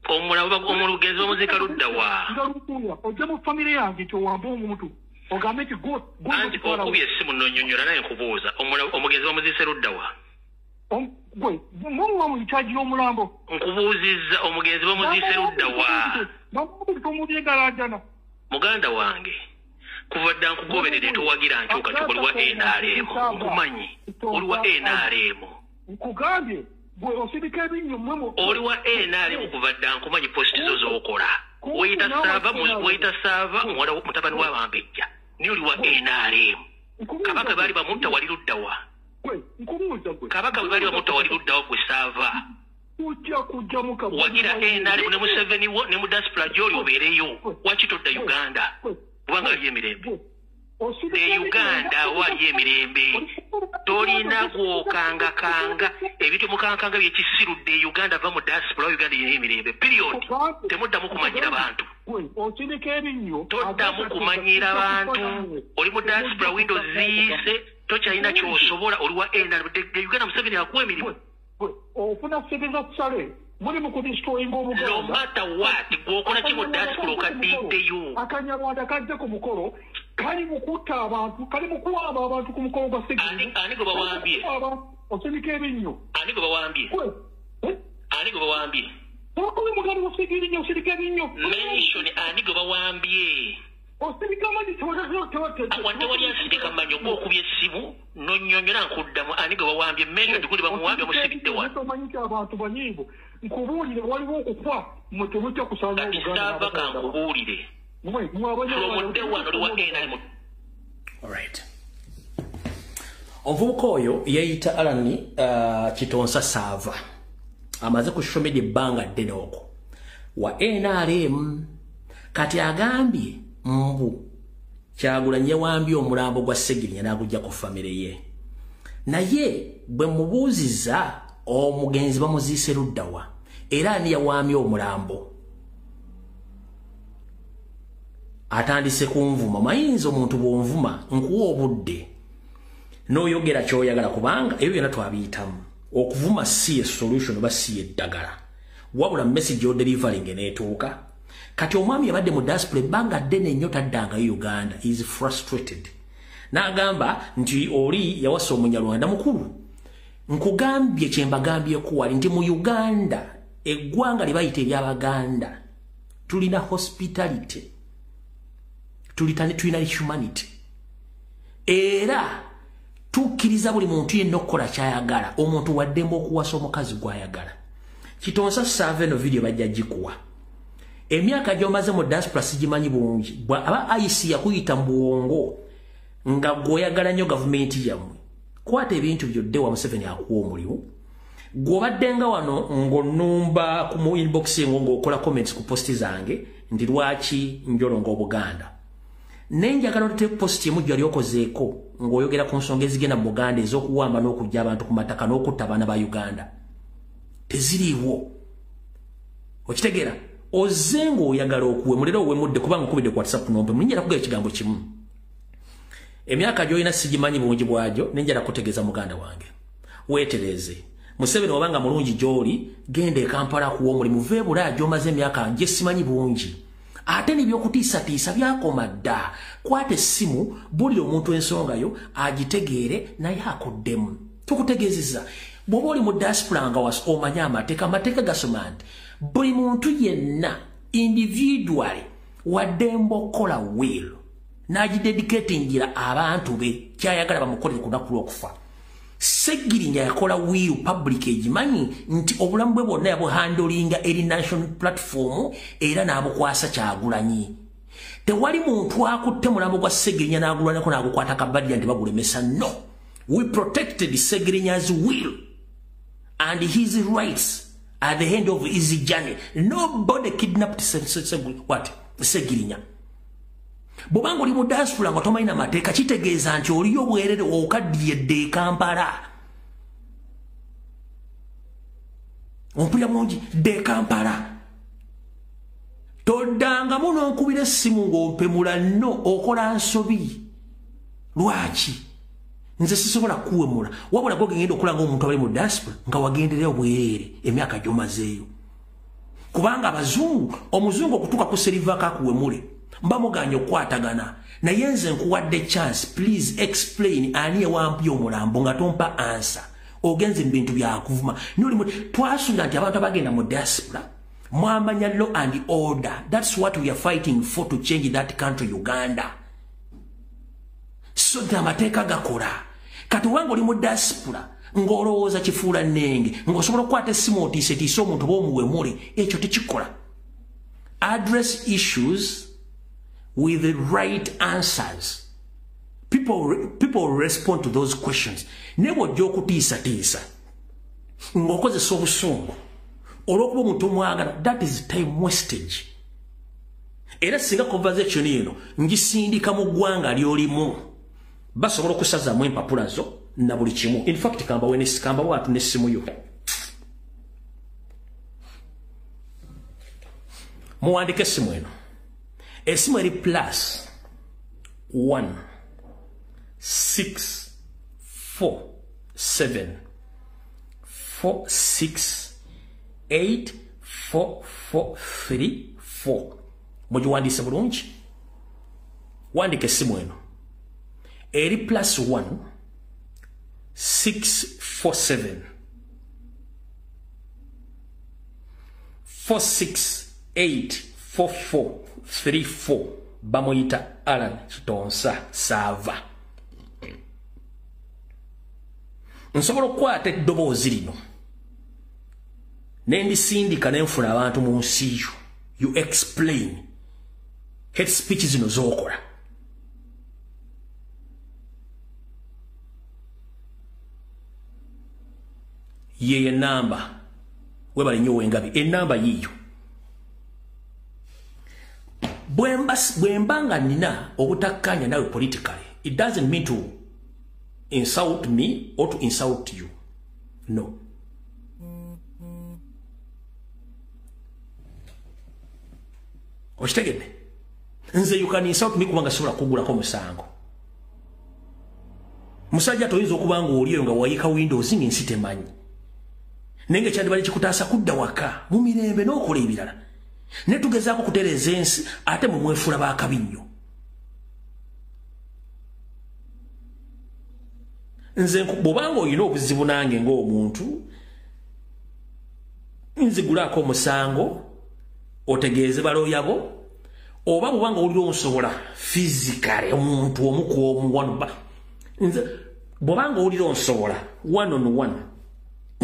Omulambo omugezi bamuzika ludda wa? Ngalutuya ojja mu famire yange kyowamba omuntu. Ogambe nti go. Anti okubye essimu nonyonyola naye nkubuuza omugezi bamuzise ludda wa? Gwe mumuwa mu charge y'omulambo. Nkubuuzizza omugezi bamuzise ludda wa? Bamubyegalaajana. Muganda wange kuva dda nkugoberere towagira nkyuka oli wa NRM nkumanyi oli wa NRM nkugambye gwe osirika ebinyo mmwe oli wa NRM kuva dda nkumanyi posti zo z'okola weyita saava muwala mutabani w'Abambejja ni oli wa NRM kabaka baali bamutta wali ludda wa? Kabaka bwe baali bamutta wali ludda wa gwe Saava? Wagira NRM ne Museveni wo ne mu diaspora gy'oli obeereyo wakitodda Uganda kubanga ali emirembe. Uganda wali emirembe tolina gwokanga ebintu mukankanga byekisirudde Uganda va mu diaspora Uganda yemirembe period temuddamu kumanyira bantu toddamu kumanyira bantu oli mu diaspora windows ziise tokyalina kyosobola oliwa Uganda Museveni akuwa emirimu ofuna sebeza kusale muri mu kudistroyinga Obuganda no matter what gwokola ki mu diaspora okadiddeyo akanyarwanda kajja ku mukolo kali mukutta abantu kali mukuwaba abantu ku mukolo gwa Segirinya ani gwe bawambye osindika ebinnyo ani gwe bawambye okubi muganda wa Segirinya osindika ebinnyo mention ani gwe bawambye osindika manyi wadde wali asindika manyi ogwokubya essimu nonyonyola nkuddamu ani gwe bawambye mention tikuli bamuwambye musibidde wano tomanyike abantu banyiivu nkubuulire waliwo okukwa mwe temujja kusanga Obuganda kankubuulire Alright. Omuvubuka oyo yayita Alan Kitonsa Sava amaze ku social media ebbanga ddene okwo wa NRM kati agambye mbu Kyagulanyi yawambye omulambo gwa Segirinya n'agujja ku famire ye naye bwe mubuuziza omugenzi bamuziise luddawa era ani yawambye omulambo atandise kunvuma mayinza omuntu bwonvuma nkuwa obudde n'oyogera kyoyagala kubanga ebyo byonna twabiyitamu okuvuma si solution oba si eddagala wabula message odelivering neetuuka kati omwami yabadde mu diaspora ebbanga ddene nnyo taddangayo Uganda is frustrated n'agamba nti oli yawasa Omunyarwanda mukulu nkugambye kyembagambyeku wali nti mu Uganda eggwanga lye bayita ery'Abaganda tulina hospitality tulina humanity era tukkiriza buli muntu yenna okukola kyayagala omuntu waddembe okuwasa omukazi gwayagala Kitonsa Sava eno video bajja gikuwa emyaka gy'omaze mu diaspora sigimanyi bulungi aba IC yakuyita mu buwongo nga gwoyagala nnyo gavumenti yammwe kwata ebintu byodde wa Museveni akuwa omulimu gw'obadde nga wano ng'onnumba mu inbox ng'okola comments ku posti zange ndi lwaki njolonga Obuganda nenjagala ote post emu gyali okozeeko ng'oyogera ku nsonga ezigenda mu Buganda ez'okuwamba n'okujja abantu ku mataka n'okutta abaana ba Uganda teziriiwo okitegeera ozze ng'oyagala okuwemulera owemudde kubanga okubidde ku WhatsApp nompe njala kugaba ekigambo kimu emyaka gy'olina sigimanyi bungi bwagyo nenjala kutegeeza muganda wange weetereze Museveni obanga mulungi gy'oli genda e Kampala kuwa omulimu ve Bulaaya gy'omaze emyaka nje simanyi bungi ate n'ebyokutiisatiisa byakoma dda kwata essimu buli omuntu ensongayo agitegeere naye akuddemu tukutegeezezza bw'oba oli mu diaspora nga omanye amateeka gasoma nti buli muntu yenna individually waddembe okukola will n'agidedicatingira abantu be kyayagala bamukolere ku lunaku lw'okufa Segirinya yakola will public egimanyi nti obulamu bwe bwonna yabuhandolinga eri national platform era n'abukwasa Kyagulanyi tewali muntu akutte mulambo gwa Segirinya n'agulwanako n'agukwata kabadya nti bagulemesa no we protected Segirinya's will and his rights at the end of his journey nobody kidnapped Segirinya bw'obanga oli mu diaspora nga tomalina mateeka kitegeeza nti oliyo obwerere okaddiridde e Kampala ompulira mungi de Kampala toddangamu n'onkubira essimu ng'ompemula nno okola nsobi lwaki nze sisobola kuwemula wabula gwe genda okulanga omuntu abali mu diaspora nga wagenderera obwerere emyaka gy'omazeeyo kubanga abazungu omuzungu okutuuka ku serivaka akuwemule mbamuganya okwatagana naye nze nkuwadde chance please explain ani ewampya omulambo nga tompa answer ogenze mu bintu byakuvuma twasula nti abantu abagenda mu diaspora mwamanya law and order that's what we are fighting for to change that country Uganda so amateeka gakola kati wange oli mu diaspora ng'olowooza kifuula nnenge ng'osobola okukwata essimu otiisetiise omuntu b'omuwemule ekyo tekikola address issues with the right answers. People respond to those questions. Nebo joku tisa. Ngokoze sobusungu. Olwokuba omuntu omwagala, that is time wastage. Era singa conversation eno ngisindika mu ggwanga ly'olimu basobola okusazaamu empapula zo na buli kimu. In fact kamba wenesi kamba watu nesimu yo. Muandike simu eno. Esimu eri plus 1 6 4 7 4 6 8 4 4 3 4. Moju wandise bulungi. Wandike simu eno. Eri plus 1 6 4 7 4 6 8 4 4 3 4. Bamoyita Alan Chitonsa Sava. Nsobola okukwata eddoboozi lino nendisindika nenfuna abantu mu nsi yo. You explain hate speech zino z'okola. Ye namba webale nnyo wengabi enamba yiyo. Bwembanga nina obutakkanya nawe politically, it doesn't mean to insult me or to insult you. No. Oshitegedde? Nze you can insult me kubanga sobola kugulako musango. Musajja toyinza okubanga oliyo nga wayika Windows ng'ensi temanyi. Nenge kyandibali kikutaasa kudda waka mu mirembe n'okola ebirala. Ne tugezaako kutereeza ensi ate mu mwefula baakabi nnyo. Nze bw'obanga olina obuzibu nange ng'omuntu nzigulaako omusango otegeeze balooya bo oba bw'obanga olira onsobola physically omuntu omu ku omu wano nze bw'obanga olira onsobola 1-on-1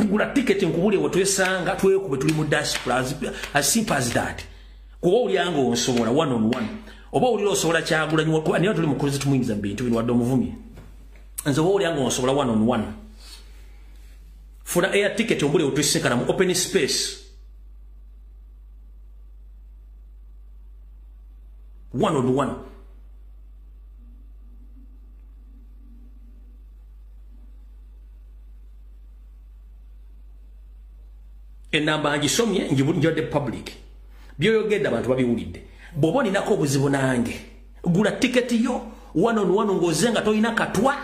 ngula ticket nkubule wetwesanga twekube tuli mu diaspora as simple as that. Kuba olyanga onsobola 1-on-1 oba olira osobola Kyagulanyi kuba niyo tuli mukulizi tumuyingiza mu bintu bino wadde omuvumi. Nze oba olyanga onsobola 1-on-1 funa air ticket ombule wetwesekana mu open space 1-on-1. Enamba ngisomye njodde public. Byoyogedde abantu babiwulidde. Bw'oba olinako obuzibu nange gula tiketi yo 1-on-1 ng'oze nga tolina katwa.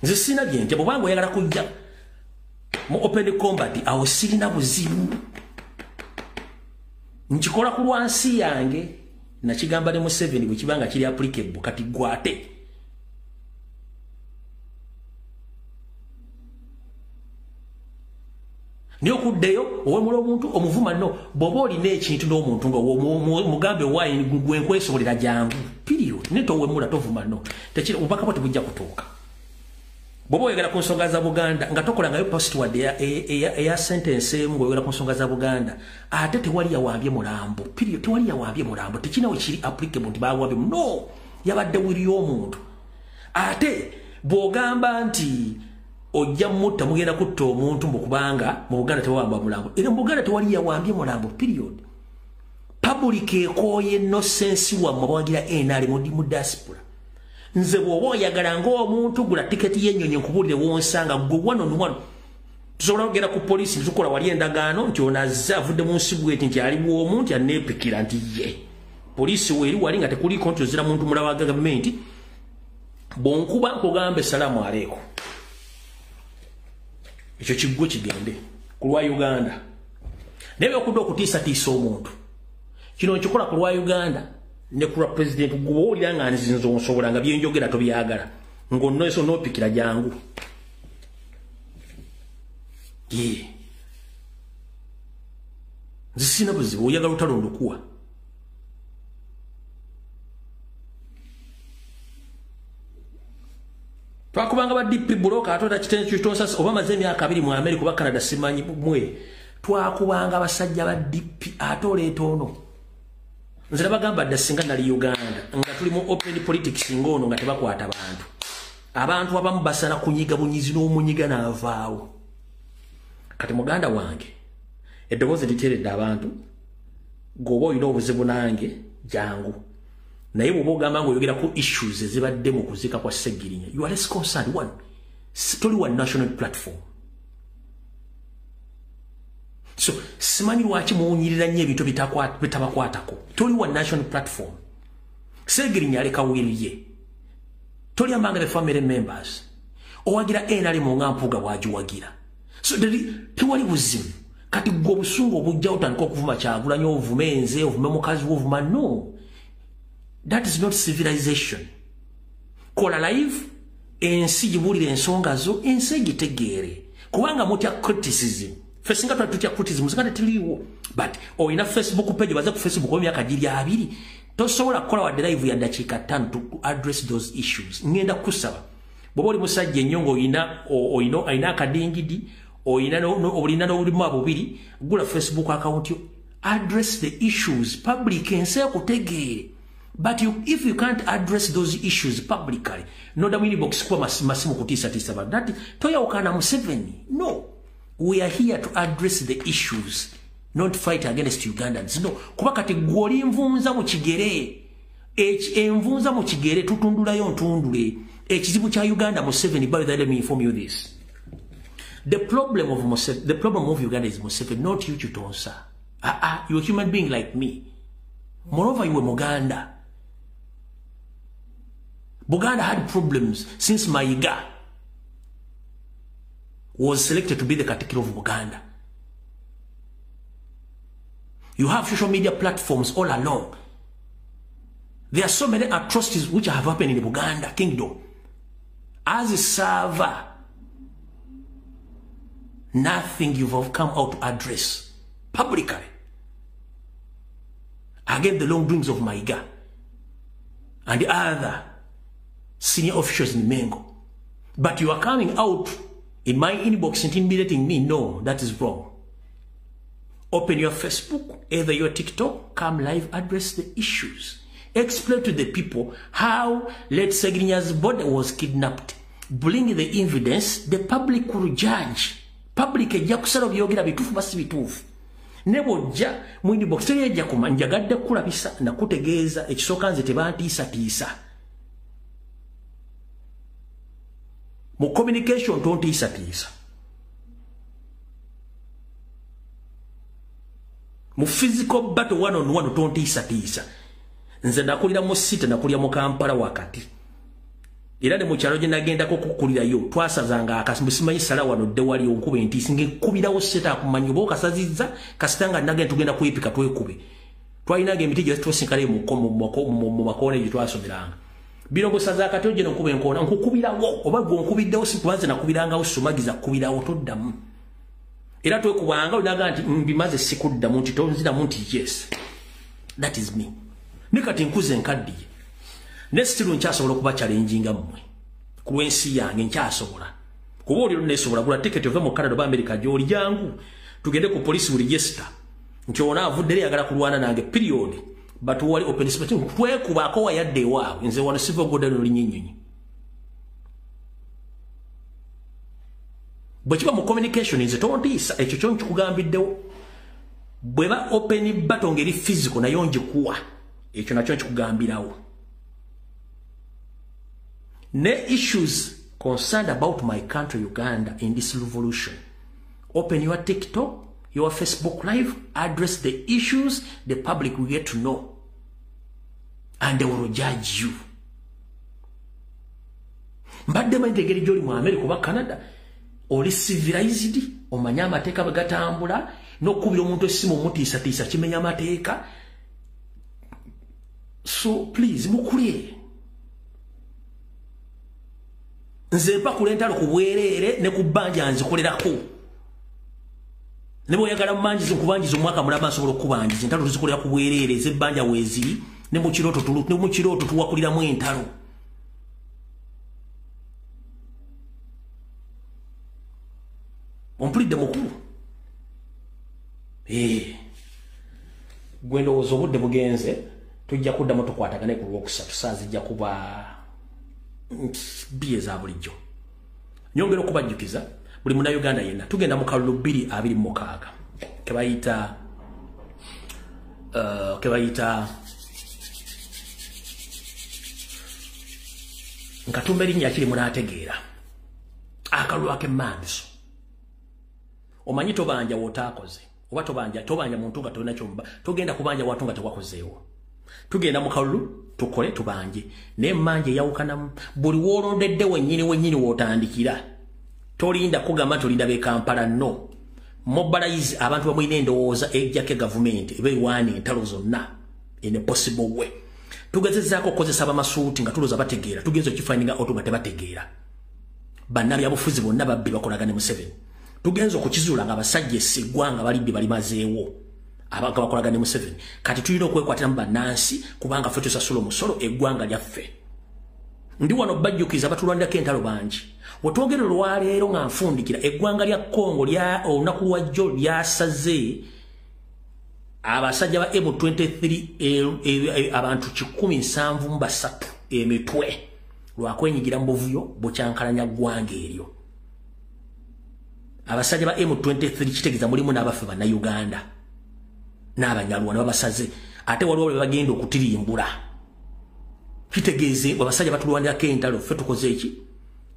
Nze sina byenja bw'obanga oyagala kujja mu open combat awo sirina buzibu. Nkikola ku lwansi yange. Nakigamba ne mu 7 bwe kibanga kiri applicable kati gwate. Niyo kuddeyo owemula omuntu omuvuma no bw'oba olina ekintu n'omuntu nga mugambe wine gwenkwesobolera jangu period neto owemula tovuma no tekira ubaka bwate bujja kutuuka. Bw'oba oyagala ku nsonga za Buganda nga tokolangayo postword eya sentence emu ng'oyagala ku nsonga za Buganda ate tewali yawambye mulambo period tewali yawambye mulambo tekinawe kiri applicable nti bawambye no yabadde wiri y'omuntu ate bw'ogamba nti ojja mutta mugenda kutta omuntu mukubanga mu Buganda tewawamba mulambo era mu Buganda tewali yawambye mulambo period. Public ekooye no sense wa mwagira enali mu diaspora. Nze bw'oba oyagala ng'omuntu gula tiketi y'ennyonyi nkubulire wonsanga gwe 1-on-1 tusobola kugenda ku poliisi tukola wali endagaano nti ono azze avudde mu nsi bweti nti ali bw'omu nti aneepikira nti ye poliisi weeri wali nga tekuliiko nti ozira muntu mulala wa gavumenti bw'onkuba nkugambe salaamu aleeko ekyo kiggwe kigende ku lwa Uganda naye okudde okutiisatiisa omuntu kino nkikola ku lwa Uganda ne ku president gwo olya nga nzinzo nsobola nga byenjogera tobyagala ng'onno eso n'opikira jangu ye zisina buzibu oyagala otalondokuwa twakubanga ba DP bloka atota kitenzi kitonsa oba maze emyaka 2 mu America oba Canada simanyi mwe twakubanga abasajja ba DP atoleeta ono. Nzira bagamba dasinga nali Uganda nga tuli mu open politics ngono nga tebakwata abantu abamu basana kunyiga bunyizi n'omunyiga n'avaawo. Kati muganda wange eddoboozi literedde abantu goba oyina obuzibu nange jangu naye bwoba ogamba nga oyogera ku issues ezibadde mu kuzika kwa Sseggirinya you are less concerned one toli wa national platform so simanyi lwaki muwunyirira nnyo ebintu bitabakwatako toli wa national platform Sseggirinya aleka wiriye toli ambanga the family members owagira enali mu ngampuga wagiwagira so tewali buzibu kati gwe obusungu obujja otandika okuvuma Kyagulanyi ovume enze ovume mukazi wovuma no that is not civilization kola live ensi gibulira ensonga zo ensi egitegeere kubanga mutya criticism fesinga tutya criticism singa tetiliwo but oyina Facebook page baza ku Facebook omyaka giri 2 tosobola kukola wa live ya dakiika 5 to address those issues ngenda kusaba bobo oli musajja ennyongo oyina akadingidi oyina obulina n'obulimu abubiri gula Facebook account yo address the issues public ensi ekutegeere but if you can't address those issues publicly no da box kwa masimu kutisa about that toyawukana Museveni no we are here to address the issues not fight against Ugandans no kuba kati gwoli nvunza mu kigere envunza mu kigere tutundulayo ntundule ekizibu kya Uganda Museveni by the let me inform you this the problem of Uganda is Museveni not you Chitonsa you're a human being like me moreover you were Muganda Buganda had problems since Mayiga was selected to be the Katikkiro of Buganda. You have social media platforms all along. There are so many atrocities which have happened in the Buganda kingdom. As a server, nothing you've come out to address publicly against the wrongdoings of Mayiga and the other senior officials in Mengo. But you are coming out in my inbox intimidating me. No, that is wrong. Open your Facebook, either your TikTok, come live, address the issues. Explain to the people how late Ssegirinya's body was kidnapped. Bring the evidence, the public will judge. Public ejja kusala byogera bitufu basi bitufu. Nebo ja mu inbox ejja kumanjagadde kulabisa na kutegeeza ekisooka nze tebantiisa. Mu communication tontiisa. Mu physical battle one on one tontiisa. Nze nakulira mu sita nakulira mu Kampala wakati. Era ne mu kyalo gye nagendako kukulirayo twasazanga akasimbu simanyi sala wano dde wali onkube ntisi ngekubirawo seta akumanyi oba okasazizza kasitanga nagenda tugenda kwepika twekube. Twalinaga emiti gye twosinkale mu makoona gye twasomeranga. Bino busaza akati ogye nokube enkoona nkukubirawo oba gwe onkubiddewo si kubanze nakubirangawo sumagiza kubirawo toddamu. Era twekubanga olinaga nti mbimaze sikuddamu nti tonziramu nti yes that is me. Nikati nkuze nkaddiye. Nestiru nkyasobola okuba challenginga mmwe. Ku lwensi yange nkyasobola. Kuba oli nesobola gula ticket ove mu Canada oba America gy'oli jangu. Tugende ku police register. Nti ona avudde yagala kulwana nange period. But wali open space twekubaako wayadde waawe nze wano civil godano linyinyonyi. Bwe kiba mu communication nze tontiisa ekyo kyo nkikugambiddewo. Bweba open battle ngeri physical nayo njikuwa. Ekyo nakyo nkikugambirawo. Ne issues concerned about my country Uganda in this revolution. Open your TikTok, your Facebook live, address the issues, the public will get to know. And they will judge you. Mbadde mantegeri joli mu America oba Canada. Oli civilized, omanya amateeka bagatambula, n'okubira omuntu essimu omutiisatiisa kimenya amateeka. So please, mukule. Nze mpa kulentalo ku bwereere ne ku bbanja nzikolerako. Ne bw'oyagala mmanjizo nkubanjiza omwaka mulaba nsobola okubanjiza entalo tuzikolera ku bwereere ez'ebbanja weeziri ne mu kirooto tuwakuliramu entalo. Ompulidde mukulu. Gwe ndowooza obudde bugenze tujja kuddamu tukwatagane ku Lwokusatu saa zijja kuba biye za bulijjo. Nyongera okubajjukiza buli Munnayuganda yenna tugenda mu kalulu 2026 ke bayita kebayita Nkatumba erinnya kiri munategeera akalulu ak'emmandiso omanyi tobanja wotaakoze oba tobanja muntu nga tolina kyomba togenda kubanja watu nga tewakozeewo tugenda mu kalulu tukole tubanje n'emmanja eyawukanamu buli woolondedde wennyini wootandikira tolinda kugamba tolinda b'e Kampala no mobilize abantu bamulina endowooza ejjako gavumenti ebeewaana entalo zonna in a possible way tugezezaako okukozesa abamasuuti nga tulooza bategeera tugenza okifindinga oto nga tebategeera bannabyabufuzi bonna babbi bakolagane Museveni tugenza okukizuula nga abasajja esseggwanga balidde balimazeewo abantu bakolagane Museveni kati tulina okwekwatiramu bannansi kubanga ffe tusasula omusolo eggwanga lyaffe ndi wano bajjukiza batulwanirako entalo bangi wetwogere olwaleero nga nfundikira eggwanga lya Congo lya olunaku lwajjo lyasaze abasajja ba M23 abantu 173 emitwe lwakwenyigira mu buvuyo bukyankalanya ggwanga eryo abasajja ba M23 kitegeeza mulimu n'abaffe bannayuganda n'abanyalwana babasaze ate waliwo bwe bagenda okutirimbula kitegeeze abasajja batulwanirako entalo ffe tukoze eki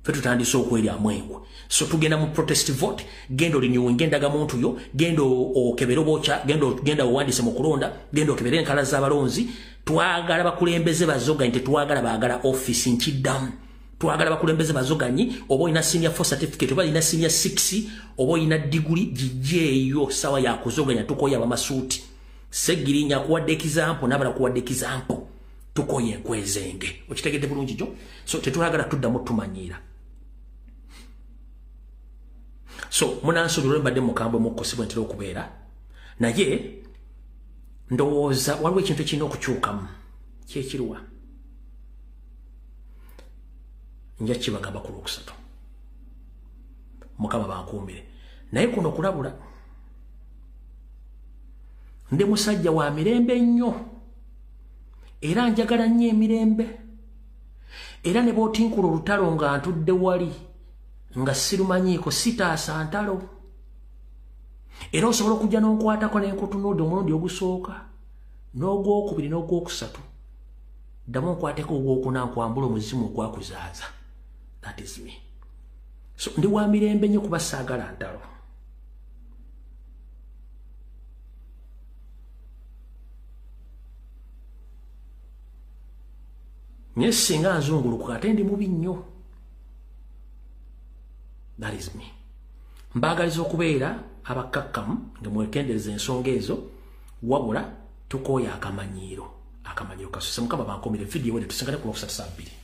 ffe tutandise okweryamu engwe so tugenda mu protest vote genda olinyuwinga endagamuntu yo genda okebere obokya genda owandiise mu kulonda genda okebere enkala z'abalonzi twagala bakulembeze bazoganye tetwagala baagala office nkiddamu twagala bakulembeze bazoganye oba olina senior 4 certificate oba olina senior 6 oba olina diguli gijeeyo sawa ya kuzoganya tukoya abamasuuti Seggirinya kuwadde example nabala kuwadde example tukoye enkwezenge okitegedde bulungi jo so tetwagala tuddamu tumanyiira so munansuubira mbadde mukambwe mukosebwa ntera okubeera naye ndowooza waliwo ekintu ekirina okukyukamu kyekiriwa nja kibagamba ku Lwokusatu Mukama bankumbire naye kuno okulabula ndi musajja wa mirembe nnyo era njagala nnyo emirembe era ne bootinkula olutalo nga ntudde wali nga sirumanyiiko sitaasa ntalo era osobola okujja n'onkwatako n'enkutunuudde omulundi ogusooka n'ogwokubiri n'ogwokusatu ddamu onkwateko ogwokuna nkwambula omuzimu ogwakuzaaza that is me so ndi wa mirembe nnyo kuba saagala ntalo nye singa nzungulukuka ate ndi mubi nnyo that is me mbaagaliza okubeera abakakkamu nga mwekendereza ensonga ezo wabula tukooya akamanyiiro kasose Mukama bankomere video wede tusengane ku Lwokusatu 2